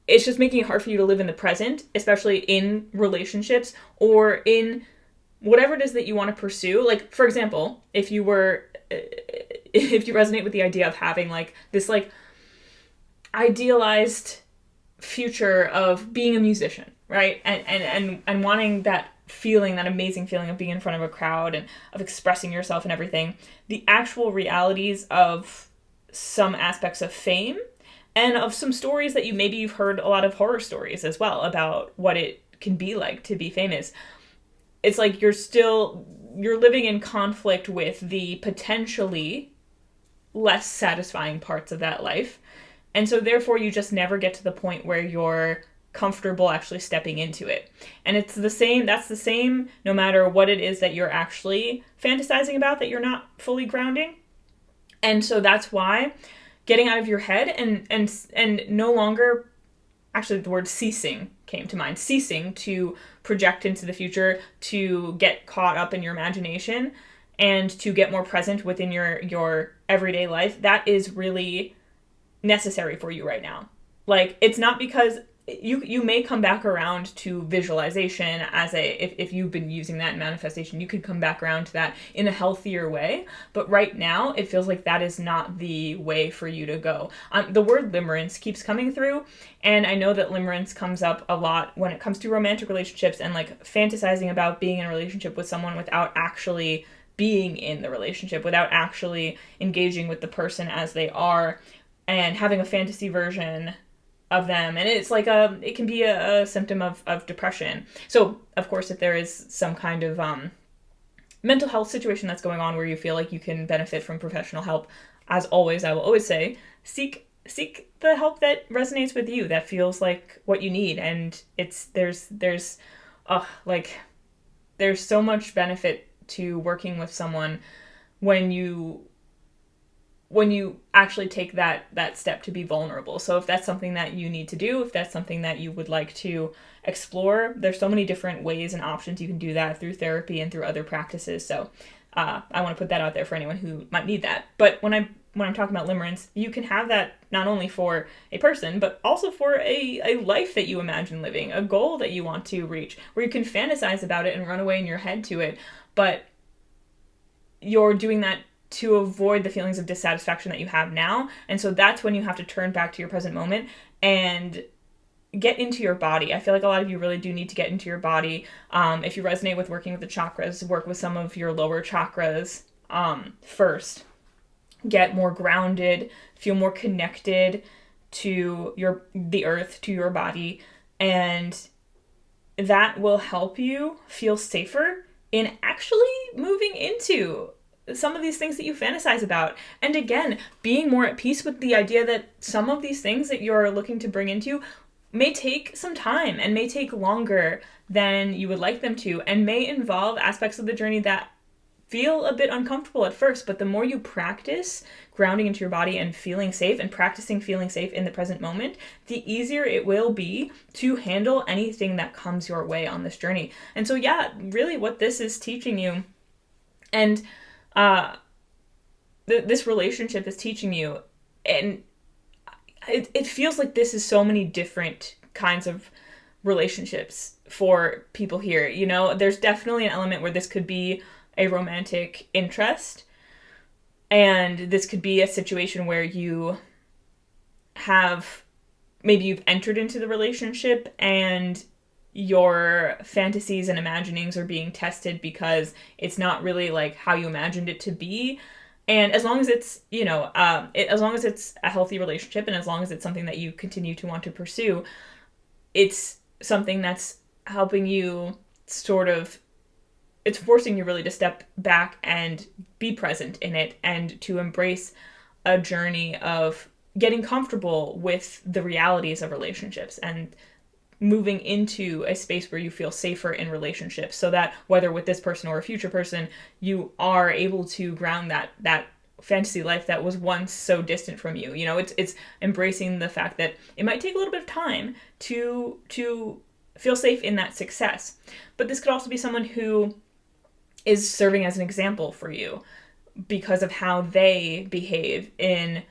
it's just making it hard for you to live in the present, especially in relationships or in whatever it is that you want to pursue. Like, for example, if you resonate with the idea of having like this like idealized future of being a musician, right? And wanting that feeling, that amazing feeling of being in front of a crowd and of expressing yourself and everything, the actual realities of some aspects of fame and of some stories that you've heard a lot of horror stories as well about what it can be like to be famous. It's like you're living in conflict with the potentially less satisfying parts of that life. And so therefore you just never get to the point where you're comfortable actually stepping into it. And that's the same no matter what it is that you're actually fantasizing about, that you're not fully grounding. And so that's why getting out of your head and no longer, actually the word ceasing came to mind, ceasing to project into the future, to get caught up in your imagination and to get more present within your everyday life, that is really necessary for you right now. Like, it's not because you may come back around to visualization if you've been using that in manifestation, you could come back around to that in a healthier way. But right now, it feels like that is not the way for you to go. The word limerence keeps coming through, and I know that limerence comes up a lot when it comes to romantic relationships and like fantasizing about being in a relationship with someone without actually being in the relationship, without actually engaging with the person as they are, and having a fantasy version of them. And it's like it can be a symptom of depression. So of course, if there is some kind of mental health situation that's going on where you feel like you can benefit from professional help, as always, I will always say, seek the help that resonates with you, that feels like what you need. And there's so much benefit to working with someone when you actually take that step to be vulnerable. So if that's something that you need to do, if that's something that you would like to explore, there's so many different ways and options you can do that through therapy and through other practices. So I want to put that out there for anyone who might need that. But when I'm talking about limerence, you can have that not only for a person, but also for a life that you imagine living, a goal that you want to reach, where you can fantasize about it and run away in your head to it. But you're doing that to avoid the feelings of dissatisfaction that you have now. And so that's when you have to turn back to your present moment and get into your body. I feel like a lot of you really do need to get into your body. If you resonate with working with the chakras, work with some of your lower chakras first. Get more grounded, feel more connected to the earth, to your body, and that will help you feel safer in actually moving into some of these things that you fantasize about. And again, being more at peace with the idea that some of these things that you're looking to bring into may take some time and may take longer than you would like them to, and may involve aspects of the journey that feel a bit uncomfortable at first, but the more you practice grounding into your body and feeling safe and practicing feeling safe in the present moment, the easier it will be to handle anything that comes your way on this journey. And so, yeah, really what this is teaching you, and this relationship is teaching you, and it feels like this is so many different kinds of relationships for people here. You know, there's definitely an element where this could be a romantic interest, and this could be a situation where you've entered into the relationship and your fantasies and imaginings are being tested because it's not really like how you imagined it to be. And as long as it's, as long as it's a healthy relationship and as long as it's something that you continue to want to pursue, it's something that's helping you it's forcing you really to step back and be present in it and to embrace a journey of getting comfortable with the realities of relationships and moving into a space where you feel safer in relationships, so that whether with this person or a future person, you are able to ground that fantasy life that was once so distant from you. You know, it's embracing the fact that it might take a little bit of time to feel safe in that success. But this could also be someone who is serving as an example for you because of how they behave in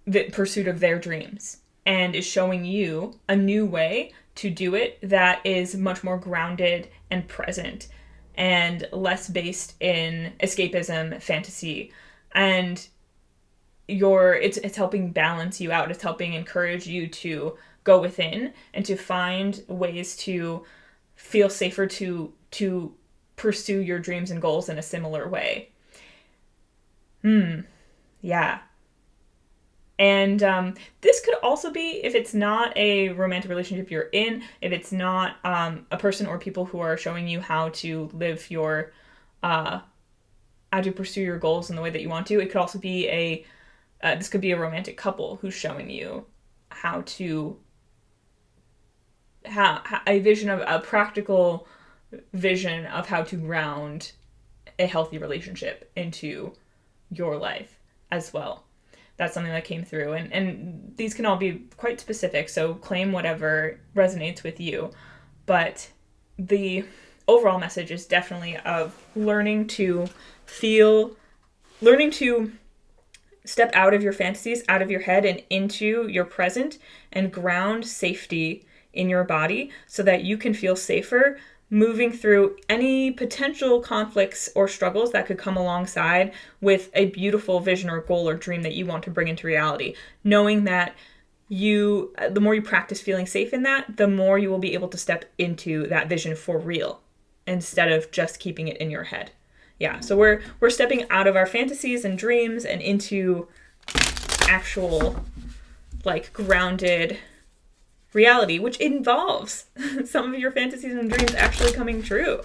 the pursuit of their dreams, and is showing you a new way to do it that is much more grounded and present and less based in escapism, fantasy. And it's helping balance you out. It's helping encourage you to go within and to find ways to feel safer to pursue your dreams and goals in a similar way. Yeah. And this could also be, if it's not a romantic relationship you're in, if it's not a person or people who are showing you how to live how to pursue your goals in the way that you want to, it could also be this could be a romantic couple who's showing you how to a practical vision of how to ground a healthy relationship into your life as well. That's something that came through. And these can all be quite specific, so claim whatever resonates with you. But the overall message is definitely of learning to step out of your fantasies, out of your head, and into your present, and ground safety in your body so that you can feel safer moving through any potential conflicts or struggles that could come alongside with a beautiful vision or goal or dream that you want to bring into reality. Knowing that the more you practice feeling safe in that, the more you will be able to step into that vision for real instead of just keeping it in your head. Yeah, so we're stepping out of our fantasies and dreams and into actual, like, grounded reality, which involves some of your fantasies and dreams actually coming true,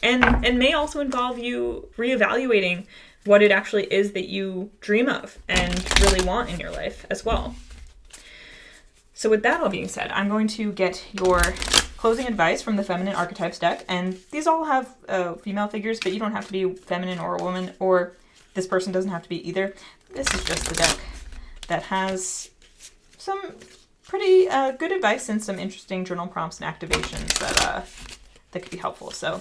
and may also involve you reevaluating what it actually is that you dream of and really want in your life as well. So with that all being said, I'm going to get your closing advice from the Feminine Archetypes deck, and these all have female figures, but you don't have to be feminine or a woman, or this person doesn't have to be either. This is just the deck that has some pretty good advice and some interesting journal prompts and activations that could be helpful. So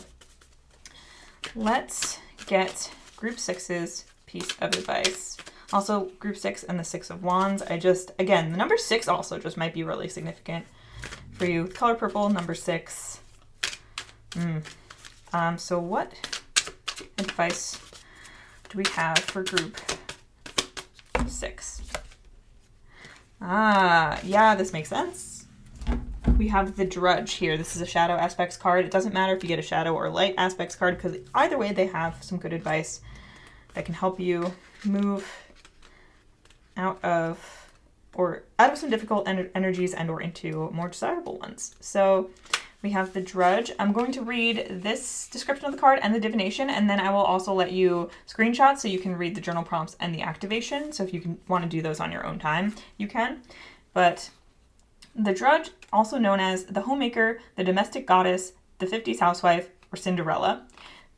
let's get Group 6's piece of advice. Also, Group 6 and the 6 of Wands. Again, the number 6 also just might be really significant for you. Color purple, number 6. So what advice do we have for Group 6? Yeah, this makes sense. We have the Drudge here. This is a shadow aspects card. It doesn't matter if you get a shadow or light aspects card, because either way they have some good advice that can help you move out of some difficult energies and or into more desirable ones. So we have the Drudge. I'm going to read this description of the card and the divination, and then I will also let you screenshot so you can read the journal prompts and the activation. So if you want to do those on your own time, you can. But the Drudge, also known as the homemaker, the domestic goddess, the 50s housewife, or Cinderella,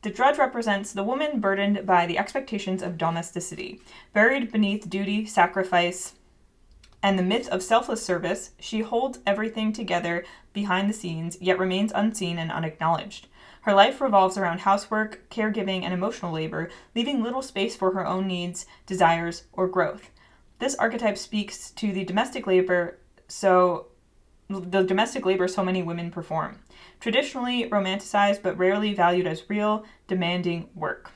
The drudge represents the woman burdened by the expectations of domesticity. Buried beneath duty, sacrifice, and the myth of selfless service, she holds everything together behind the scenes, yet remains unseen and unacknowledged. Her life revolves around housework, caregiving, and emotional labor, leaving little space for her own needs, desires, or growth. This archetype speaks to the domestic labor so many women perform. Traditionally romanticized but rarely valued as real, demanding work.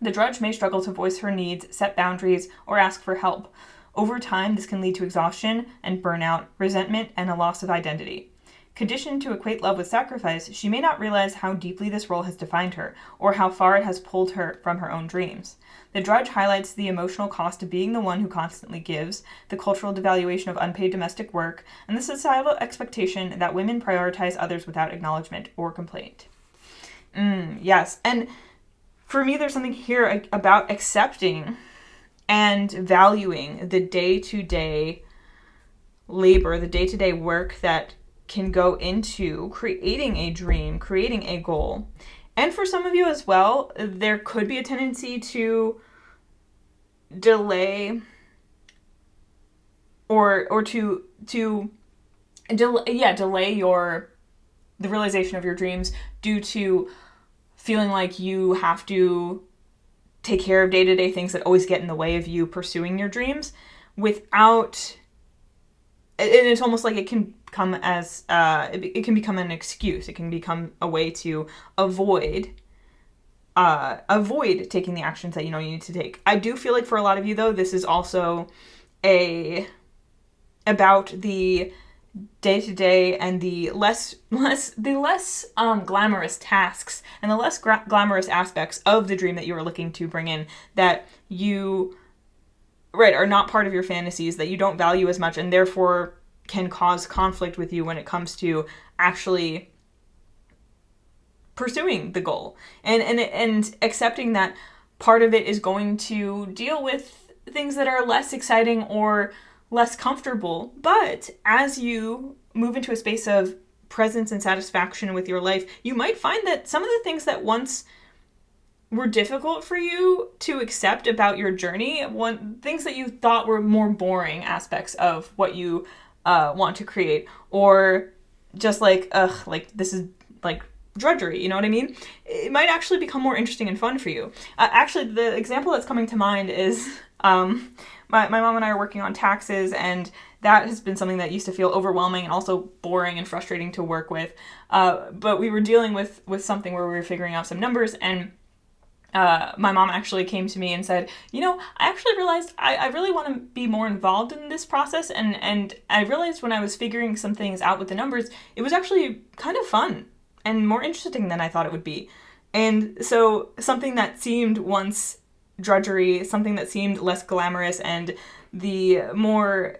The drudge may struggle to voice her needs, set boundaries, or ask for help. Over time, this can lead to exhaustion and burnout, resentment, and a loss of identity. Conditioned to equate love with sacrifice, she may not realize how deeply this role has defined her, or how far it has pulled her from her own dreams. The drudge highlights the emotional cost of being the one who constantly gives, the cultural devaluation of unpaid domestic work, and the societal expectation that women prioritize others without acknowledgement or complaint. Yes, and for me, there's something here about accepting and valuing the day-to-day labor, the day-to-day work that can go into creating a dream, creating a goal. And for some of you as well, there could be a tendency to delay delay the realization of your dreams due to feeling like you have to take care of day-to-day things that always get in the way of you pursuing your dreams without, and it's almost like it can come as, it can become an excuse. It can become a way to avoid taking the actions that you know you need to take. I do feel like for a lot of you though, this is also about the day-to-day and the less glamorous tasks and the less glamorous aspects of the dream that you are looking to bring in that you are not part of your fantasies, that you don't value as much, and therefore can cause conflict with you when it comes to actually pursuing the goal and accepting that part of it is going to deal with things that are less exciting or less comfortable. But as you move into a space of presence and satisfaction with your life, you might find that some of the things that once were difficult for you to accept about your journey, things that you thought were more boring aspects of what you want to create, or just like this is like drudgery, you know what I mean? It might actually become more interesting and fun for you. Actually, the example that's coming to mind is my mom and I are working on taxes, and that has been something that used to feel overwhelming and also boring and frustrating to work with. But we were dealing with something where we were figuring out some numbers, and my mom actually came to me and said, I actually realized I really want to be more involved in this process. And I realized when I was figuring some things out with the numbers, it was actually kind of fun and more interesting than I thought it would be. And so something that seemed once drudgery, something that seemed less glamorous and the more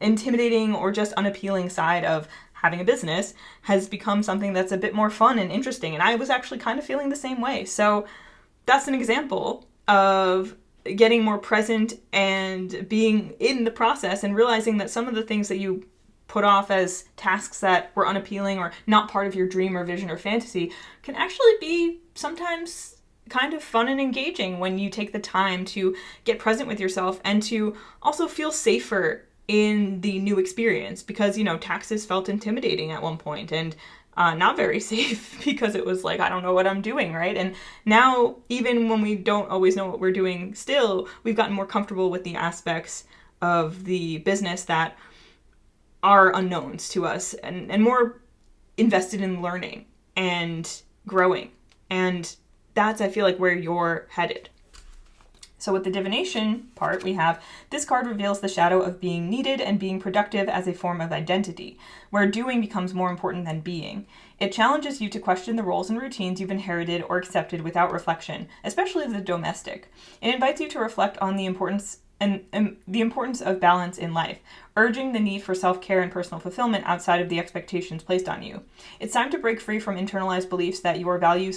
intimidating or just unappealing side of having a business has become something that's a bit more fun and interesting. And I was actually kind of feeling the same way. So that's an example of getting more present and being in the process and realizing that some of the things that you put off as tasks that were unappealing or not part of your dream or vision or fantasy can actually be sometimes kind of fun and engaging when you take the time to get present with yourself and to also feel safer in the new experience, because, taxes felt intimidating at one point and not very safe because it was like, I don't know what I'm doing, right? And now, even when we don't always know what we're doing still, we've gotten more comfortable with the aspects of the business that are unknowns to us and more invested in learning and growing. And that's, I feel like, where you're headed. So with the divination part, we have, this card reveals the shadow of being needed and being productive as a form of identity, where doing becomes more important than being. It challenges you to question the roles and routines you've inherited or accepted without reflection, especially the domestic. It invites you to reflect on the importance of balance in life, urging the need for self-care and personal fulfillment outside of the expectations placed on you. It's time to break free from internalized beliefs that your value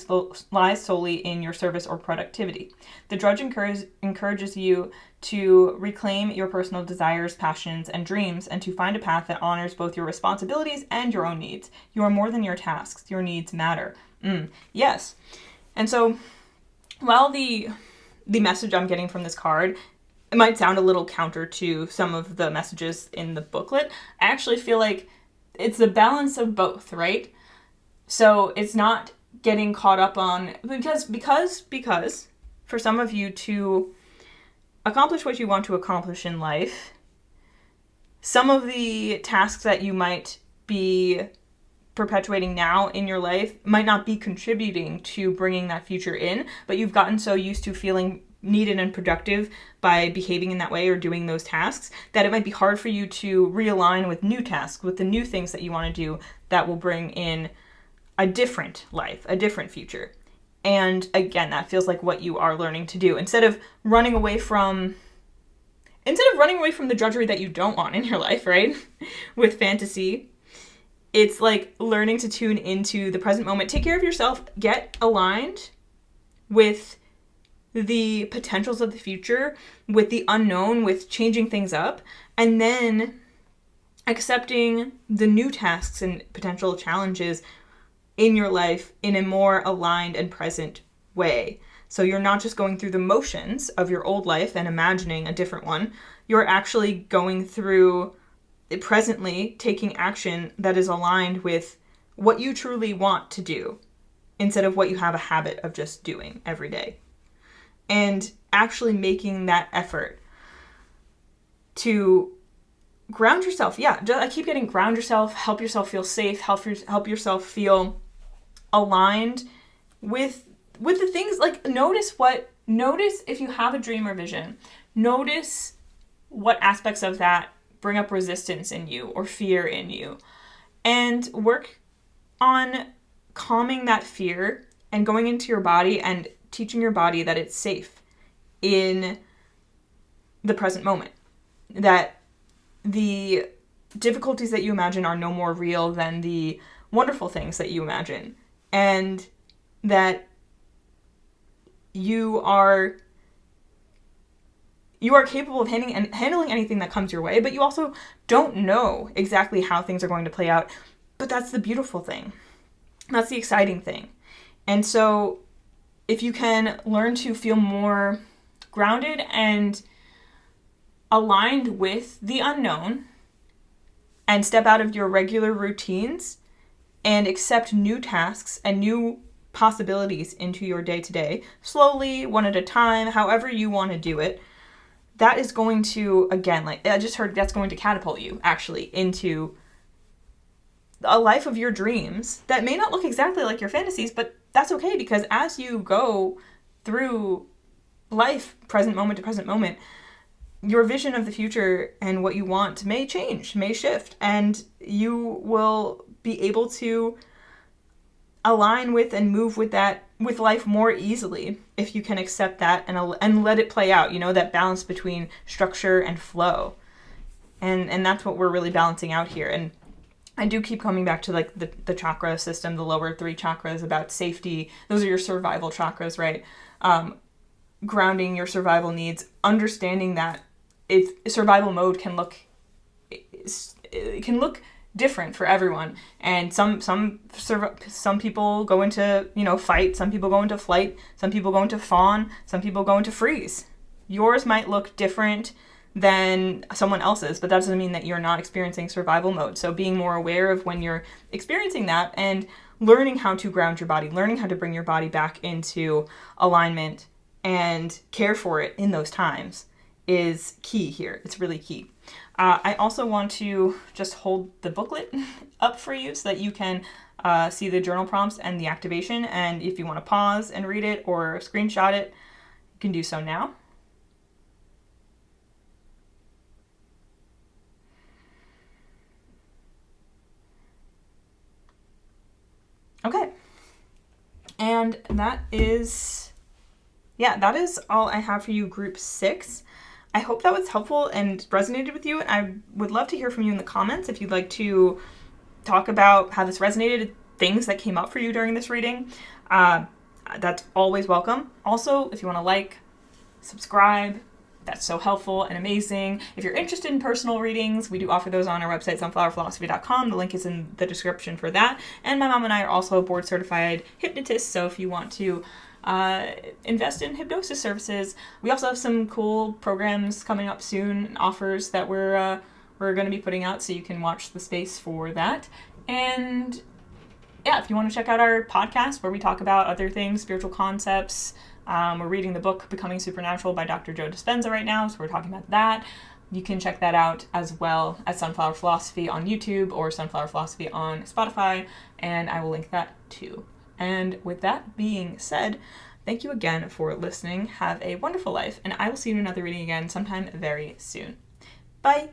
lies solely in your service or productivity. The drudge encourages you to reclaim your personal desires, passions, and dreams, and to find a path that honors both your responsibilities and your own needs. You are more than your tasks. Your needs matter. Yes. And so while the message I'm getting from this card, it might sound a little counter to some of the messages in the booklet, I actually feel like it's the balance of both, right? So it's not getting caught up on, because for some of you to accomplish what you want to accomplish in life, some of the tasks that you might be perpetuating now in your life might not be contributing to bringing that future in, but you've gotten so used to feeling needed and productive by behaving in that way or doing those tasks that it might be hard for you to realign with new tasks, with the new things that you want to do that will bring in a different life, a different future. And again, that feels like what you are learning to do. Instead of running away from the drudgery that you don't want in your life, right? With fantasy, it's like learning to tune into the present moment. Take care of yourself, get aligned with the potentials of the future, with the unknown, with changing things up, and then accepting the new tasks and potential challenges in your life in a more aligned and present way. So you're not just going through the motions of your old life and imagining a different one. You're actually going through it presently, taking action that is aligned with what you truly want to do instead of what you have a habit of just doing every day. And actually making that effort to ground yourself. Yeah, I keep getting ground yourself, help yourself feel safe, help yourself feel aligned with the things. Like notice if you have a dream or vision, notice what aspects of that bring up resistance in you or fear in you, and work on calming that fear and going into your body and teaching your body that it's safe in the present moment, that the difficulties that you imagine are no more real than the wonderful things that you imagine, and that you are capable of handling anything that comes your way, but you also don't know exactly how things are going to play out. But that's the beautiful thing. That's the exciting thing. And so if you can learn to feel more grounded and aligned with the unknown and step out of your regular routines and accept new tasks and new possibilities into your day-to-day, slowly, one at a time, however you want to do it, that is going to, again, like I just heard, that's going to catapult you actually into a life of your dreams that may not look exactly like your fantasies, but that's okay, because as you go through life, present moment to present moment, your vision of the future and what you want may change, may shift, and you will be able to align with and move with that, with life more easily if you can accept that and let it play out, that balance between structure and flow. And that's what we're really balancing out here. And I do keep coming back to like the chakra system, the lower 3 chakras, about safety. Those are your survival chakras, right? Grounding your survival needs, understanding that survival mode can look different for everyone, and some people go into fight, some people go into flight, some people go into fawn, some people go into freeze. Yours might look different than someone else's, but that doesn't mean that you're not experiencing survival mode. So being more aware of when you're experiencing that and learning how to ground your body, learning how to bring your body back into alignment and care for it in those times is key here. It's really key. I also want to just hold the booklet up for you so that you can see the journal prompts and the activation. And if you want to pause and read it or screenshot it, you can do so now. Okay. And that is all I have for you, group 6. I hope that was helpful and resonated with you. And I would love to hear from you in the comments if you'd like to talk about how this resonated, things that came up for you during this reading. That's always welcome. Also, if you want to like, subscribe, That's so helpful and amazing. If you're interested in personal readings, we do offer those on our website, sunflowerphilosophy.com. The link is in the description for that. And my mom and I are also board certified hypnotists, so if you want to invest in hypnosis services, we also have some cool programs coming up soon, offers that we're going to be putting out, so you can watch the space for that. And yeah, if you want to check out our podcast where we talk about other things, spiritual concepts, we're reading the book Becoming Supernatural by Dr. Joe Dispenza right now, so we're talking about that. You can check that out as well at Sunflower Philosophy on YouTube or Sunflower Philosophy on Spotify, and I will link that too. And with that being said, thank you again for listening. Have a wonderful life, and I will see you in another reading again sometime very soon. Bye!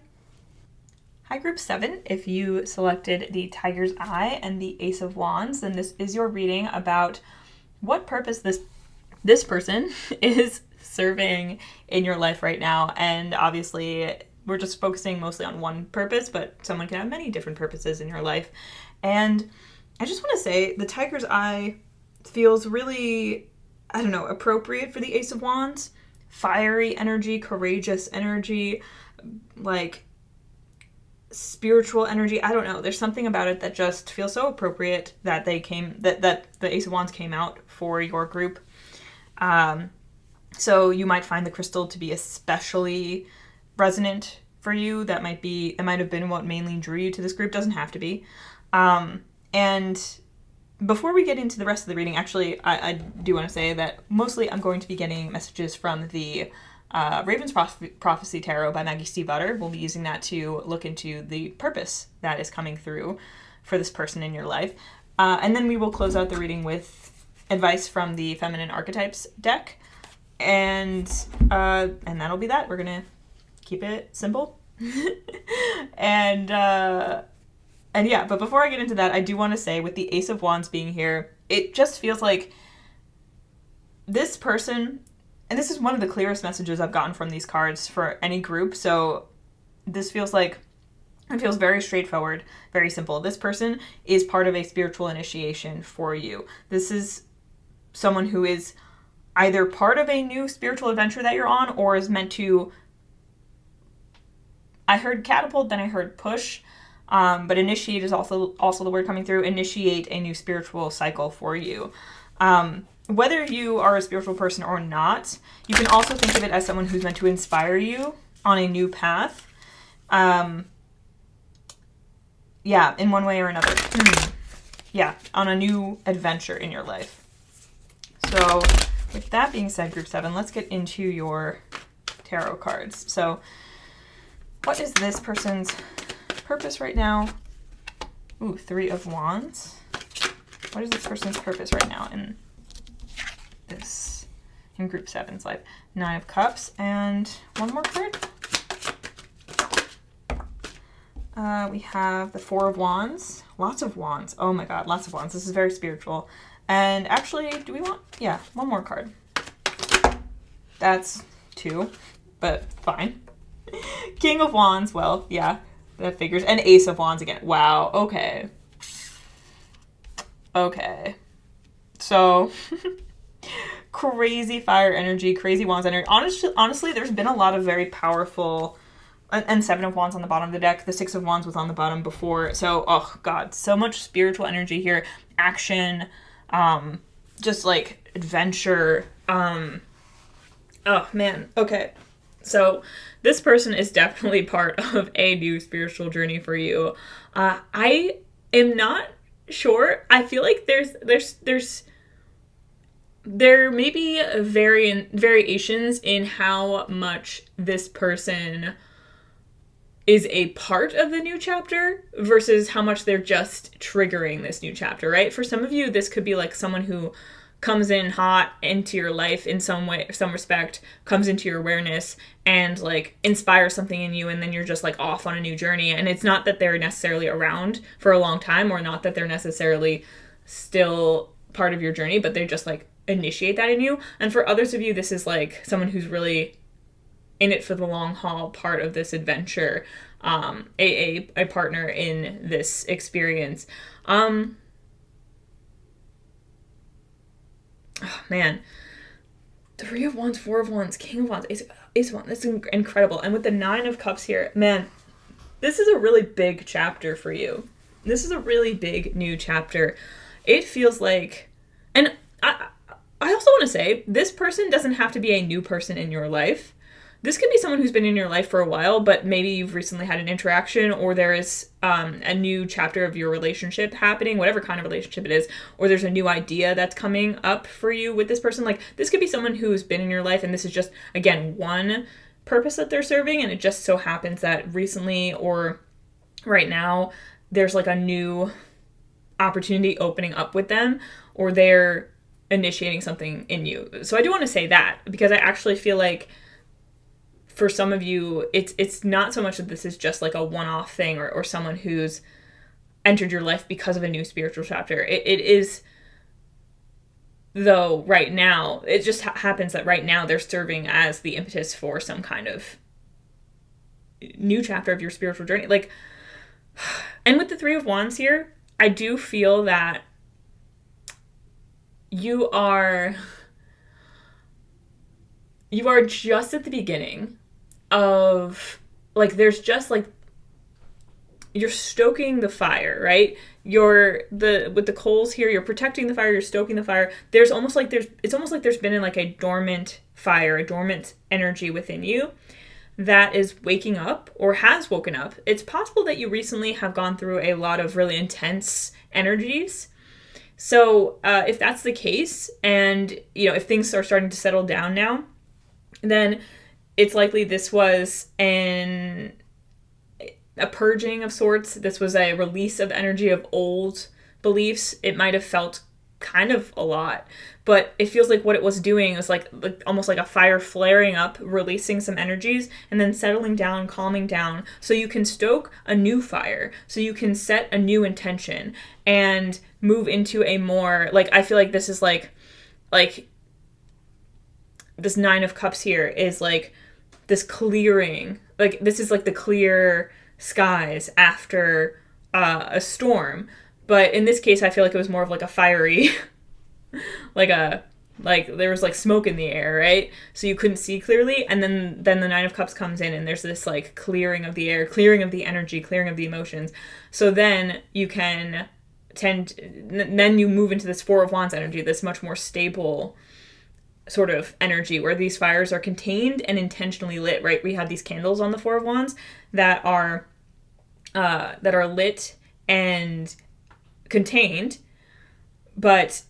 Hi, Group 7. If you selected the Tiger's Eye and the Ace of Wands, then this is your reading about what purpose this person is serving in your life right now. And obviously, we're just focusing mostly on one purpose, but someone can have many different purposes in your life. And I just want to say the Tiger's Eye feels really, appropriate for the Ace of Wands. Fiery energy, courageous energy, like spiritual energy. I don't know. There's something about it that just feels so appropriate that that the Ace of Wands came out for your group. So you might find the crystal to be especially resonant for you. That might have been what mainly drew you to this group. Doesn't have to be. And before we get into the rest of the reading, actually, I do want to say that mostly I'm going to be getting messages from the Raven's Prophecy Tarot by Maggie Stiefvater. We'll be using that to look into the purpose that is coming through for this person in your life. And then we will close out the reading with advice from the Feminine Archetypes deck. And that'll be that. We're going to keep it simple. And yeah, but before I get into that, I do want to say with the Ace of Wands being here, it just feels like this person, and this is one of the clearest messages I've gotten from these cards for any group, so this feels like, it feels very straightforward, very simple. This person is part of a spiritual initiation for you. This is someone who is either part of a new spiritual adventure that you're on, or is meant to, I heard catapult, then I heard push, but initiate is also the word coming through, initiate a new spiritual cycle for you. Whether you are a spiritual person or not, you can also think of it as someone who's meant to inspire you on a new path. Yeah, in one way or another. Yeah, on a new adventure in your life. So with that being said, Group 7, let's get into your tarot cards. So what is this person's purpose right now? Ooh, 3 of Wands. What is this person's purpose right now in Group 7's life? 9 of Cups, and one more card. We have the 4 of Wands. Lots of Wands. Oh my god, lots of Wands. This is very spiritual. And actually, do we want... Yeah, one more card. That's 2, but fine. King of Wands. Well, yeah, that figures. And Ace of Wands again. Wow, okay. Okay. So... crazy fire energy, crazy Wands energy. Honestly, there's been a lot of very powerful... And 7 of Wands on the bottom of the deck. The 6 of Wands was on the bottom before. So, oh god, so much spiritual energy here. Action, just like adventure. Oh man, okay. So this person is definitely part of a new spiritual journey for you. I am not sure. I feel like there may be variations in how much this person is a part of the new chapter versus how much they're just triggering this new chapter, right? For some of you, this could be like someone who comes in hot into your life in some way, some respect, comes into your awareness and like inspires something in you, and then you're just like off on a new journey. And it's not that they're necessarily around for a long time, or not that they're necessarily still part of your journey, but they just like initiate that in you. And for others of you, this is like someone who's really in it for the long haul, part of this adventure, a partner in this experience. Oh man, 3 of Wands, 4 of Wands, King of Wands. Ace of Wands. That's incredible. And with the Nine of Cups here, man, this is a really big chapter for you. This is a really big new chapter. It feels like, and I also want to say, this person doesn't have to be a new person in your life. This could be someone who's been in your life for a while, but maybe you've recently had an interaction, or there is a new chapter of your relationship happening, whatever kind of relationship it is, or there's a new idea that's coming up for you with this person. Like, this could be someone who's been in your life, and this is just, again, one purpose that they're serving, and it just so happens that recently or right now, there's like a new opportunity opening up with them, or they're initiating something in you. So I do want to say that, because I actually feel like for some of you, it's not so much that this is just like a one-off thing, or someone who's entered your life because of a new spiritual chapter. It is, though, right now, it just happens that right now they're serving as the impetus for some kind of new chapter of your spiritual journey. Like, and with the Three of Wands here, I do feel that you are just at the beginning of, like, there's just like, you're stoking the fire, right? With the coals here, you're protecting the fire, you're stoking the fire. It's almost like there's been in like a dormant fire, a dormant energy within you that is waking up, or has woken up. It's possible that you recently have gone through a lot of really intense energies. So if that's the case, and if things are starting to settle down now, then it's likely this was a purging of sorts. This was a release of energy of old beliefs. It might have felt kind of a lot, but it feels like what it was doing was like almost like a fire flaring up, releasing some energies, and then settling down, calming down, so you can stoke a new fire, so you can set a new intention and move into a more, like, I feel like this is like this Nine of Cups here is like this clearing, like this is like the clear skies after a storm. But in this case, I feel like it was more of like a fiery, like there was like smoke in the air, right? So you couldn't see clearly. And then the Nine of Cups comes in, and there's this like clearing of the air, clearing of the energy, clearing of the emotions. So then then you move into this Four of Wands energy, this much more stable sort of energy where these fires are contained and intentionally lit, right? We have these candles on the Four of Wands that are lit and contained, but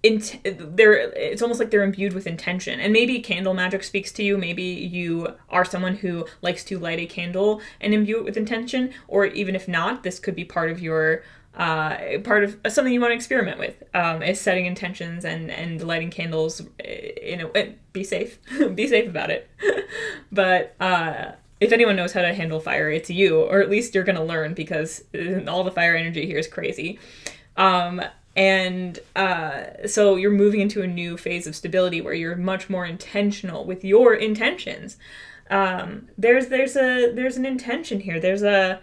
it's almost like they're imbued with intention. And maybe candle magic speaks to you. Maybe you are someone who likes to light a candle and imbue it with intention, or even if not, this could be part of your something you want to experiment with, is setting intentions and lighting candles. Be safe be safe about it. But if anyone knows how to handle fire, it's you, or at least you're gonna learn, because all the fire energy here is crazy. So you're moving into a new phase of stability where you're much more intentional with your intentions. There's an intention here. There's a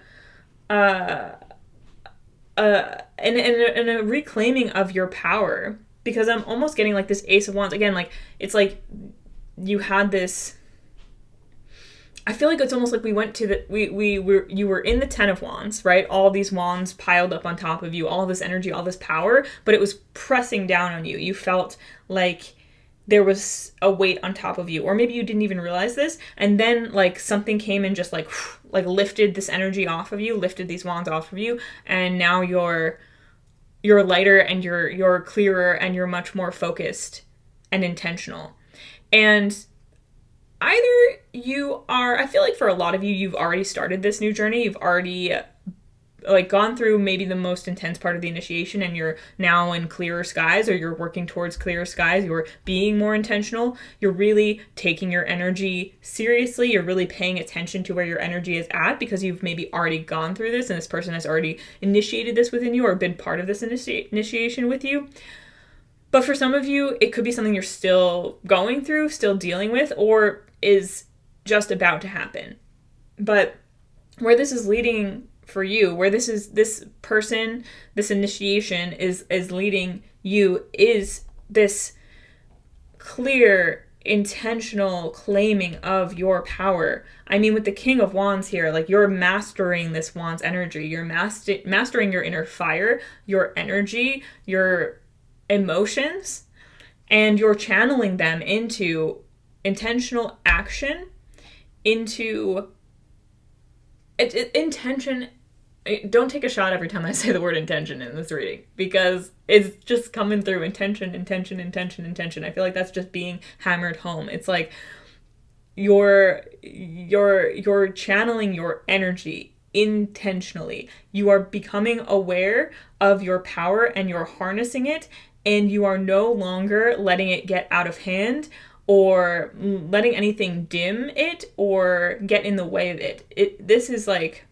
reclaiming of your power, because I'm almost getting like this Ace of Wands again. Like, it's like you had this, I feel like it's almost like we went to you were in the Ten of Wands, right? All these wands piled up on top of you, all this energy, all this power, but it was pressing down on you. You felt like there was a weight on top of you, or maybe you didn't even realize this, and then like something came and just like lifted this energy off of you, lifted these wands off of you, and now you're lighter, and you're clearer, and you're much more focused and intentional. And either you are, I feel like for a lot of you, you've already started this new journey. You've already like gone through maybe the most intense part of the initiation, and you're now in clearer skies, or you're working towards clearer skies. You're being more intentional. You're really taking your energy seriously. You're really paying attention to where your energy is at, because you've maybe already gone through this, and this person has already initiated this within you, or been part of this initiation with you. But for some of you, it could be something you're still going through, still dealing with, or is just about to happen. But where this is leading for you, where this person, this initiation is leading you, is this clear intentional claiming of your power. I mean, with the King of Wands here, like, you're mastering this Wands energy. You're mastering your inner fire, your energy, your emotions, and you're channeling them into intentional action, into intention. Don't take a shot every time I say the word intention in this reading, because it's just coming through. Intention, intention, intention, intention. I feel like that's just being hammered home. It's like you're channeling your energy intentionally. You are becoming aware of your power and you're harnessing it, and you are no longer letting it get out of hand or letting anything dim it or get in the way of it. This is like,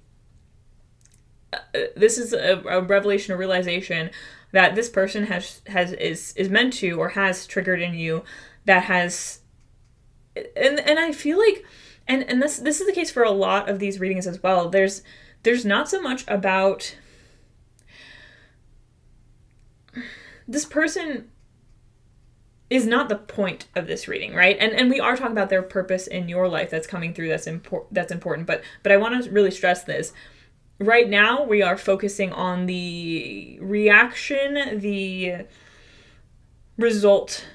this is a revelation, a realization that this person is meant to, or has triggered in you, that has, and I feel like, and this is the case for a lot of these readings as well. There's not so much about this person is not the point of this reading, right? And we are talking about their purpose in your life that's coming through, that's important. But I want to really stress this. Right now, we are focusing on the reaction, the result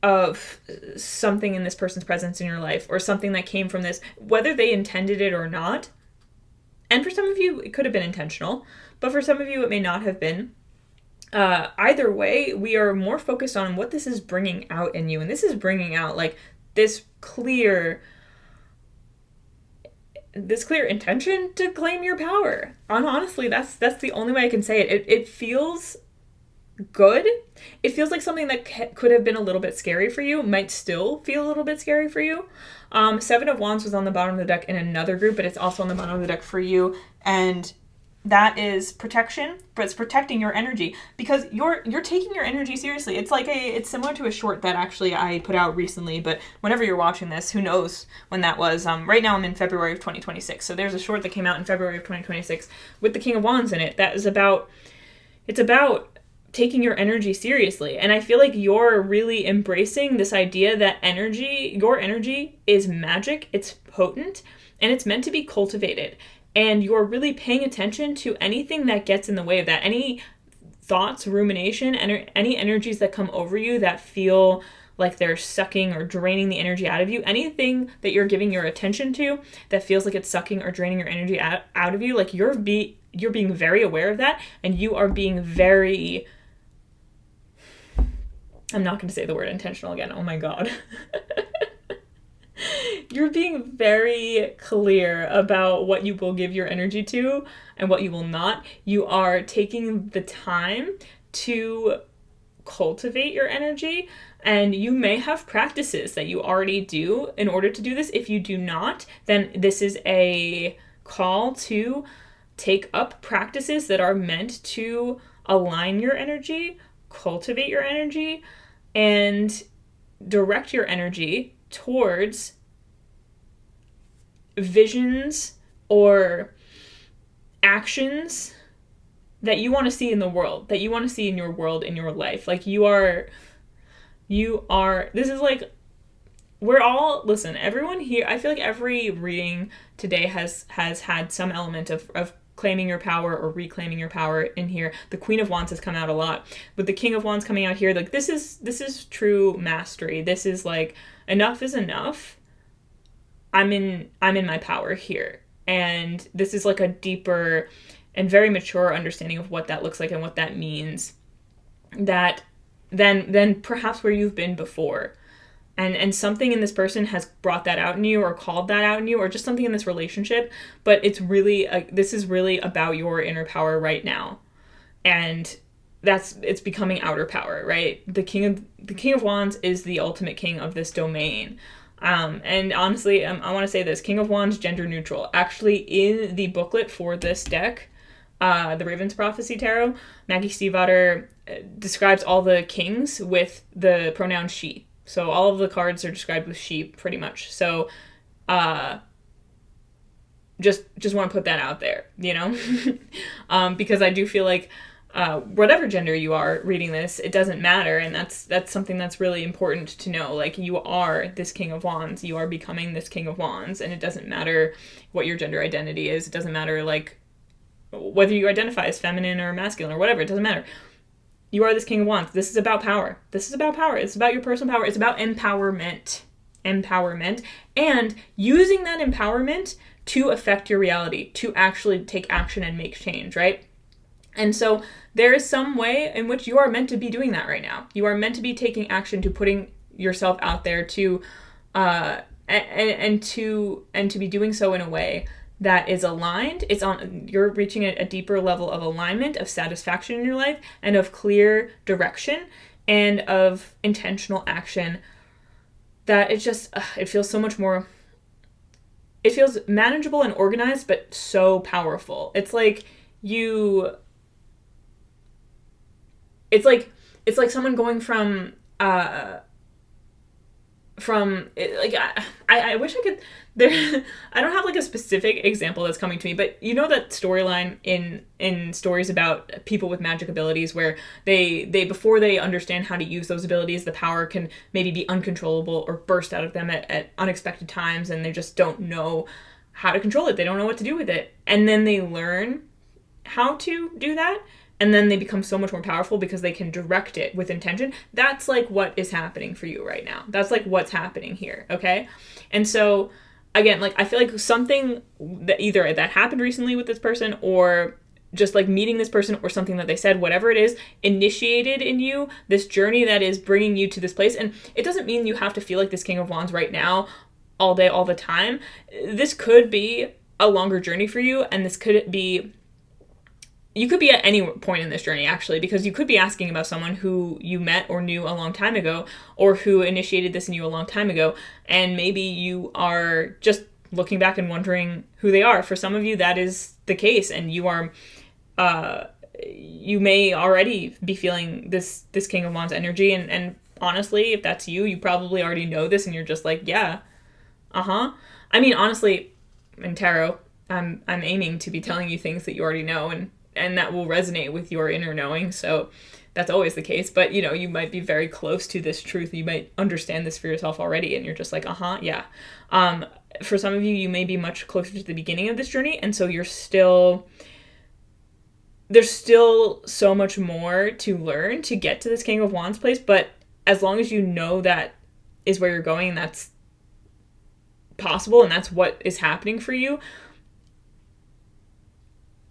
of something in this person's presence in your life, or something that came from this, whether they intended it or not. And for some of you, it could have been intentional, but for some of you, it may not have been. Either way, we are more focused on what this is bringing out in you. And this is bringing out like this clear intention to claim your power. And honestly, that's the only way I can say it. It feels good. It feels like something that could have been a little bit scary for you, might still feel a little bit scary for you. Seven of Wands was on the bottom of the deck in another group, but it's also on the bottom of the deck for you. And that is protection, but it's protecting your energy, because you're taking your energy seriously. It's similar to a short that actually I put out recently, but whenever you're watching this, who knows when that was. Right now I'm in February of 2026. So there's a short that came out in February of 2026 with the King of Wands in it. That is about taking your energy seriously. And I feel like you're really embracing this idea that your energy is magic, it's potent, and it's meant to be cultivated. And you're really paying attention to anything that gets in the way of that. Any thoughts, rumination, any energies that come over you that feel like they're sucking or draining the energy out of you. Anything that you're giving your attention to that feels like it's sucking or draining your energy out of you, like you're being very aware of that, and you are being very... I'm not going to say the word intentional again. Oh my God. You're being very clear about what you will give your energy to and what you will not. You are taking the time to cultivate your energy, and you may have practices that you already do in order to do this. If you do not, then this is a call to take up practices that are meant to align your energy, cultivate your energy, and direct your energy towards visions or actions that you want to see in the world, that you want to see in your world, in your life. Like you are, this is like, listen, everyone here, I feel like every reading today has had some element of claiming your power or reclaiming your power in here. The Queen of Wands has come out a lot, with the King of Wands coming out here. Like this is true mastery. This is like, enough is enough. I'm in my power here. And this is like a deeper and very mature understanding of what that looks like and what that means, that than perhaps where you've been before. And something in this person has brought that out in you, or called that out in you, or just something in this relationship. But it's really, this is really about your inner power right now. And it's becoming outer power, right? The King of Wands is the ultimate king of this domain. And honestly, I want to say this: King of Wands, gender neutral. Actually, in the booklet for this deck, the Raven's Prophecy Tarot, Maggie Stiefvater describes all the kings with the pronoun she. So all of the cards are described with she, pretty much. So, just want to put that out there, you know? Because I do feel like whatever gender you are reading this, it doesn't matter. And that's something that's really important to know. Like, you are this King of Wands. You are becoming this King of Wands. And it doesn't matter what your gender identity is. It doesn't matter, like, whether you identify as feminine or masculine or whatever. It doesn't matter. You are this King of Wands. This is about power. This is about power. It's about your personal power. It's about empowerment. Empowerment. And using that empowerment to affect your reality, to actually take action and make change, right? And so there is some way in which you are meant to be doing that right now. You are meant to be taking action, to putting yourself out there, to and to be doing so in a way that is aligned. You're reaching a deeper level of alignment, of satisfaction in your life, and of clear direction, and of intentional action. That it feels so much more. It feels manageable and organized, but so powerful. It's like it's like someone going from I wish I could there I don't have like a specific example that's coming to me, but you know that storyline in stories about people with magic abilities where they before they understand how to use those abilities, the power can maybe be uncontrollable or burst out of them at unexpected times, and they just don't know how to control it. They don't know what to do with it. And then they learn how to do that, and then they become so much more powerful because they can direct it with intention. That's like what is happening for you right now. That's like what's happening here, okay? And so, again, like, I feel like something that either that happened recently with this person, or just like meeting this person, or something that they said, whatever it is, initiated in you this journey that is bringing you to this place. And it doesn't mean you have to feel like this King of Wands right now, all day, all the time. This could be a longer journey for you, and this could be... You could be at any point in this journey, actually, because you could be asking about someone who you met or knew a long time ago, or who initiated this in you a long time ago, and maybe you are just looking back and wondering who they are. For some of you, that is the case, and you are, you may already be feeling this King of Wands energy, and honestly, if that's you, you probably already know this, and you're just like, yeah, I mean, honestly, in tarot, I'm aiming to be telling you things that you already know, and that will resonate with your inner knowing. So that's always the case. But, you know, you might be very close to this truth. You might understand this for yourself already, and you're just like, yeah. For some of you, you may be much closer to the beginning of this journey, and so there's still so much more to learn to get to this King of Wands place. But as long as you know that is where you're going, and that's possible, and that's what is happening for you,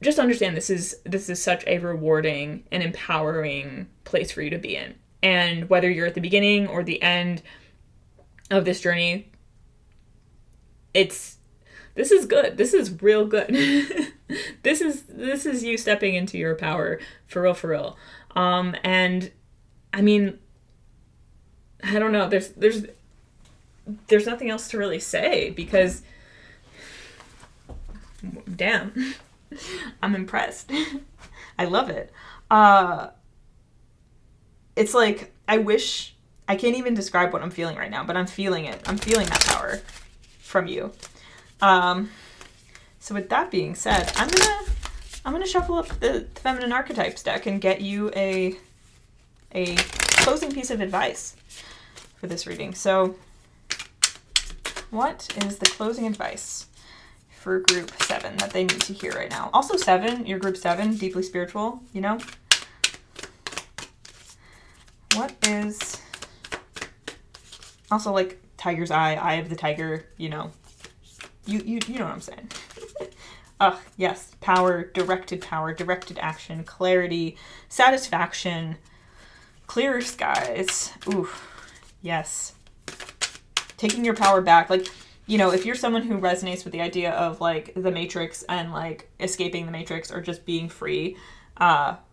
just understand this is such a rewarding and empowering place for you to be in. And whether you're at the beginning or the end of this journey, this is good. This is real good. This is you stepping into your power for real. And I mean, I don't know, there's nothing else to really say, because damn. I'm impressed. I love it. It's like, I can't even describe what I'm feeling right now, but I'm feeling it. I'm feeling that power from you. So with that being said, I'm gonna shuffle up the Feminine Archetypes deck and get you a closing piece of advice for this reading. So what is the closing advice for group 7 that they need to hear right now? Also 7, your group 7, deeply spiritual, you know? What is... Also, like, tiger's eye of the tiger, you know. You know what I'm saying. Yes. Power, directed action, clarity, satisfaction, clearer skies. Ooh, yes. Taking your power back, like... You know, if you're someone who resonates with the idea of, like, the Matrix and, like, escaping the Matrix, or just being free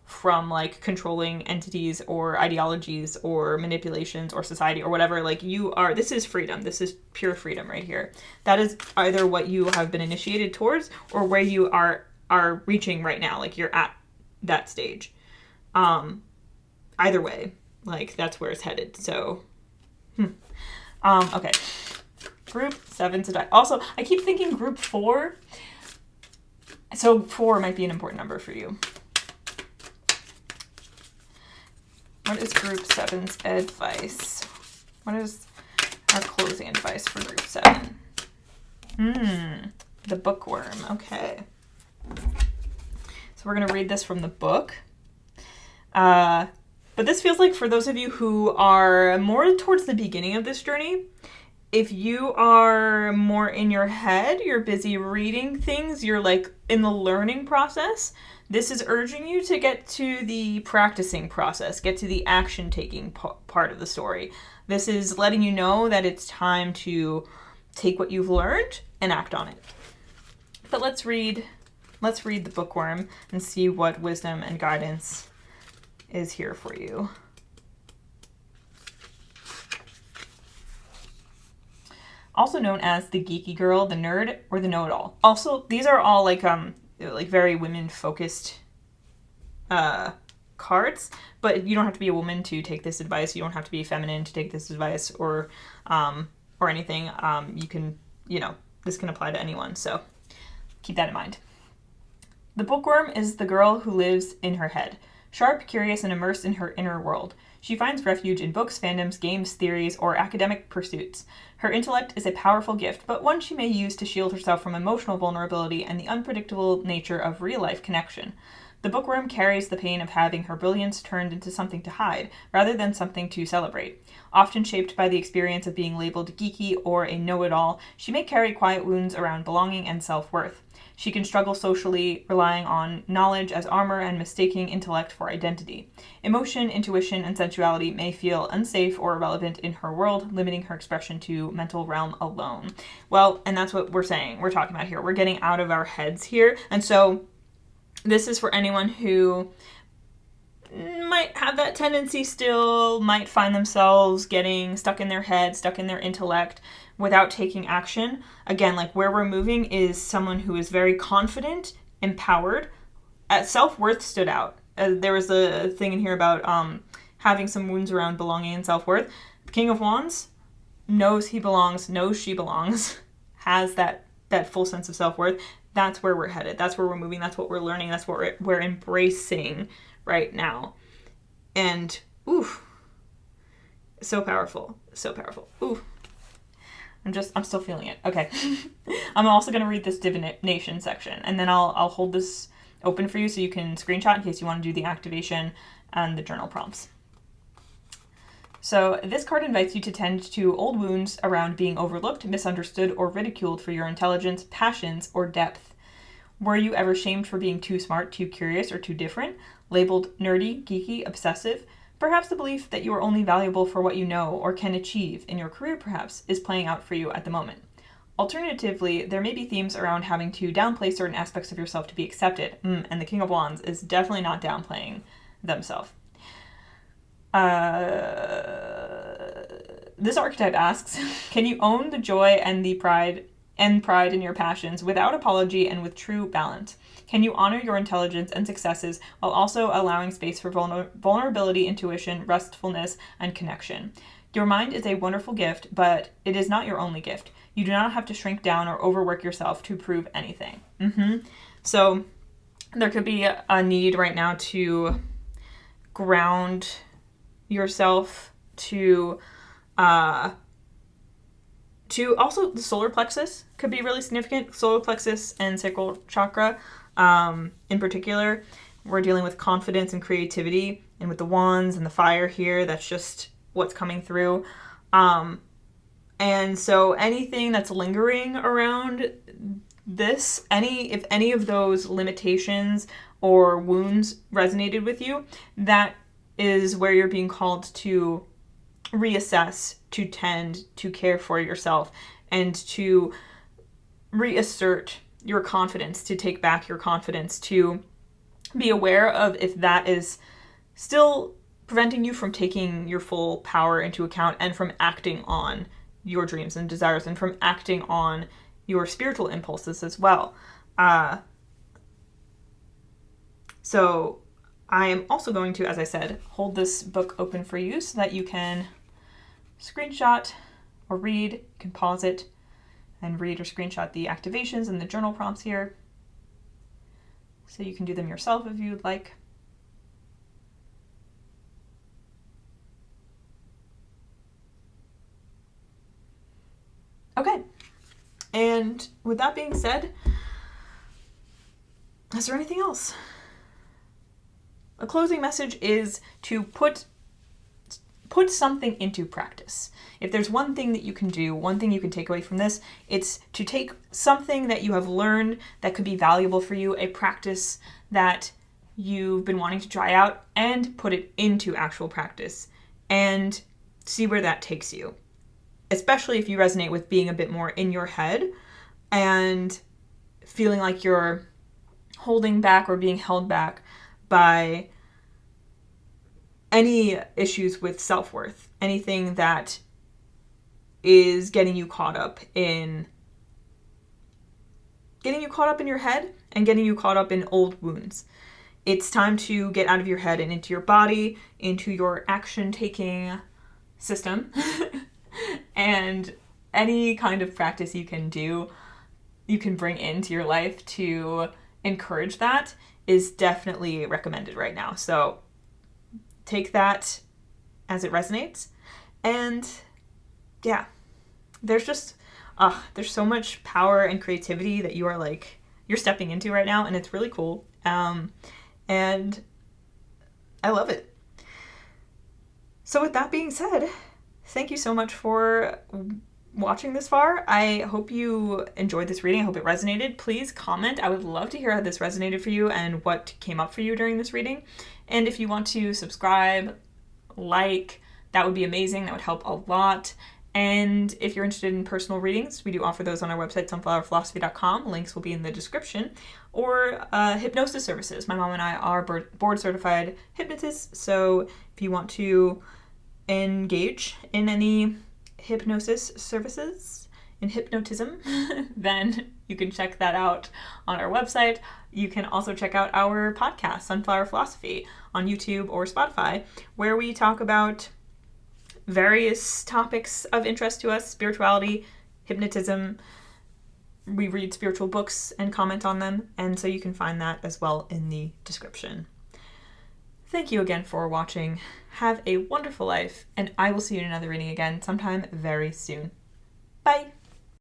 from, like, controlling entities or ideologies or manipulations or society or whatever, like, this is freedom. This is pure freedom right here. That is either what you have been initiated towards, or where you are reaching right now. Like, you're at that stage. Either way, like, that's where it's headed. So, okay. Group 7 to die. Also, I keep thinking group 4. So 4 might be an important number for you. What is Group 7's advice? What is our closing advice for Group 7? The bookworm. Okay. So we're going to read this from the book. But this feels like for those of you who are more towards the beginning of this journey, if you are more in your head, you're busy reading things, you're like in the learning process, this is urging you to get to the practicing process, get to the action-taking part of the story. This is letting you know that it's time to take what you've learned and act on it. But let's read the bookworm and see what wisdom and guidance is here for you. Also known as the geeky girl, the nerd, or the know-it-all. Also, these are all like very women-focused cards, but you don't have to be a woman to take this advice. You don't have to be feminine to take this advice or anything. You can, this can apply to anyone, so keep that in mind. The bookworm is the girl who lives in her head, sharp, curious, and immersed in her inner world. She finds refuge in books, fandoms, games, theories, or academic pursuits. Her intellect is a powerful gift, but one she may use to shield herself from emotional vulnerability and the unpredictable nature of real-life connection. The bookworm carries the pain of having her brilliance turned into something to hide, rather than something to celebrate. Often shaped by the experience of being labeled geeky or a know-it-all, she may carry quiet wounds around belonging and self-worth. She can struggle socially, relying on knowledge as armor and mistaking intellect for identity. Emotion, intuition, and sensuality may feel unsafe or irrelevant in her world, limiting her expression to mental realm alone. Well, and that's what we're talking about here. We're getting out of our heads here. And so this is for anyone who might have that tendency still, might find themselves getting stuck in their head, stuck in their intellect, without taking action. Again, like where we're moving is someone who is very confident, empowered. Self-worth stood out. There was a thing in here about having some wounds around belonging and self-worth. The King of Wands knows he belongs, knows she belongs, has that full sense of self-worth. That's where we're headed. That's where we're moving. That's what we're learning. That's what we're embracing right now. And, oof, so powerful. So powerful. Ooh. I'm still feeling it. Okay. I'm also going to read this divination section, and then I'll hold this open for you so you can screenshot in case you want to do the activation and the journal prompts. So this card invites you to tend to old wounds around being overlooked, misunderstood, or ridiculed for your intelligence, passions, or depth. Were you ever shamed for being too smart, too curious, or too different? Labeled nerdy, geeky, obsessive? Perhaps the belief that you are only valuable for what you know or can achieve in your career, perhaps, is playing out for you at the moment. Alternatively, there may be themes around having to downplay certain aspects of yourself to be accepted, and the King of Wands is definitely not downplaying themselves. This archetype asks, can you own the joy and the pride in your passions without apology and with true balance? Can you honor your intelligence and successes while also allowing space for vulnerability, intuition, restfulness, and connection? Your mind is a wonderful gift, but it is not your only gift. You do not have to shrink down or overwork yourself to prove anything. So there could be a need right now to ground yourself, to also the solar plexus could be really significant. Solar plexus and sacral chakra in particular. We're dealing with confidence and creativity, and with the wands and the fire here, that's just what's coming through. And so anything that's lingering around this, if any of those limitations or wounds resonated with you, that is where you're being called to reassess, to tend, to care for yourself, and to reassert your confidence, to take back your confidence, to be aware of if that is still preventing you from taking your full power into account and from acting on your dreams and desires and from acting on your spiritual impulses as well. So I am also going to, as I said, hold this book open for you so that you can screenshot or read. You can pause it and read or screenshot the activations and the journal prompts here. So you can do them yourself if you would like. Okay. And with that being said, is there anything else? A closing message is to put something into practice. If there's one thing that you can do, one thing you can take away from this, it's to take something that you have learned that could be valuable for you, a practice that you've been wanting to try out, and put it into actual practice and see where that takes you. Especially if you resonate with being a bit more in your head and feeling like you're holding back or being held back by any issues with self-worth, anything that is getting you caught up in your head and getting you caught up in old wounds. It's time to get out of your head and into your body, into your action-taking system. And any kind of practice you can do, you can bring into your life to encourage that is definitely recommended right now. So take that as it resonates. And yeah, there's so much power and creativity that you're stepping into right now, and it's really cool. And I love it. So with that being said, thank you so much for watching this far. I hope you enjoyed this reading. I hope it resonated. Please comment. I would love to hear how this resonated for you and what came up for you during this reading. And if you want to subscribe, that would be amazing. That would help a lot. And if you're interested in personal readings, we do offer those on our website, sunflowerphilosophy.com. Links will be in the description. Or hypnosis services. My mom and I are board certified hypnotists. So if you want to engage in any hypnosis services, in hypnotism, then you can check that out on our website. You can also check out our podcast, Sunflower Philosophy, on YouTube or Spotify, where we talk about various topics of interest to us, spirituality, hypnotism. We read spiritual books and comment on them, and so you can find that as well in the description. Thank you again for watching. Have a wonderful life, and I will see you in another reading again sometime very soon. Bye!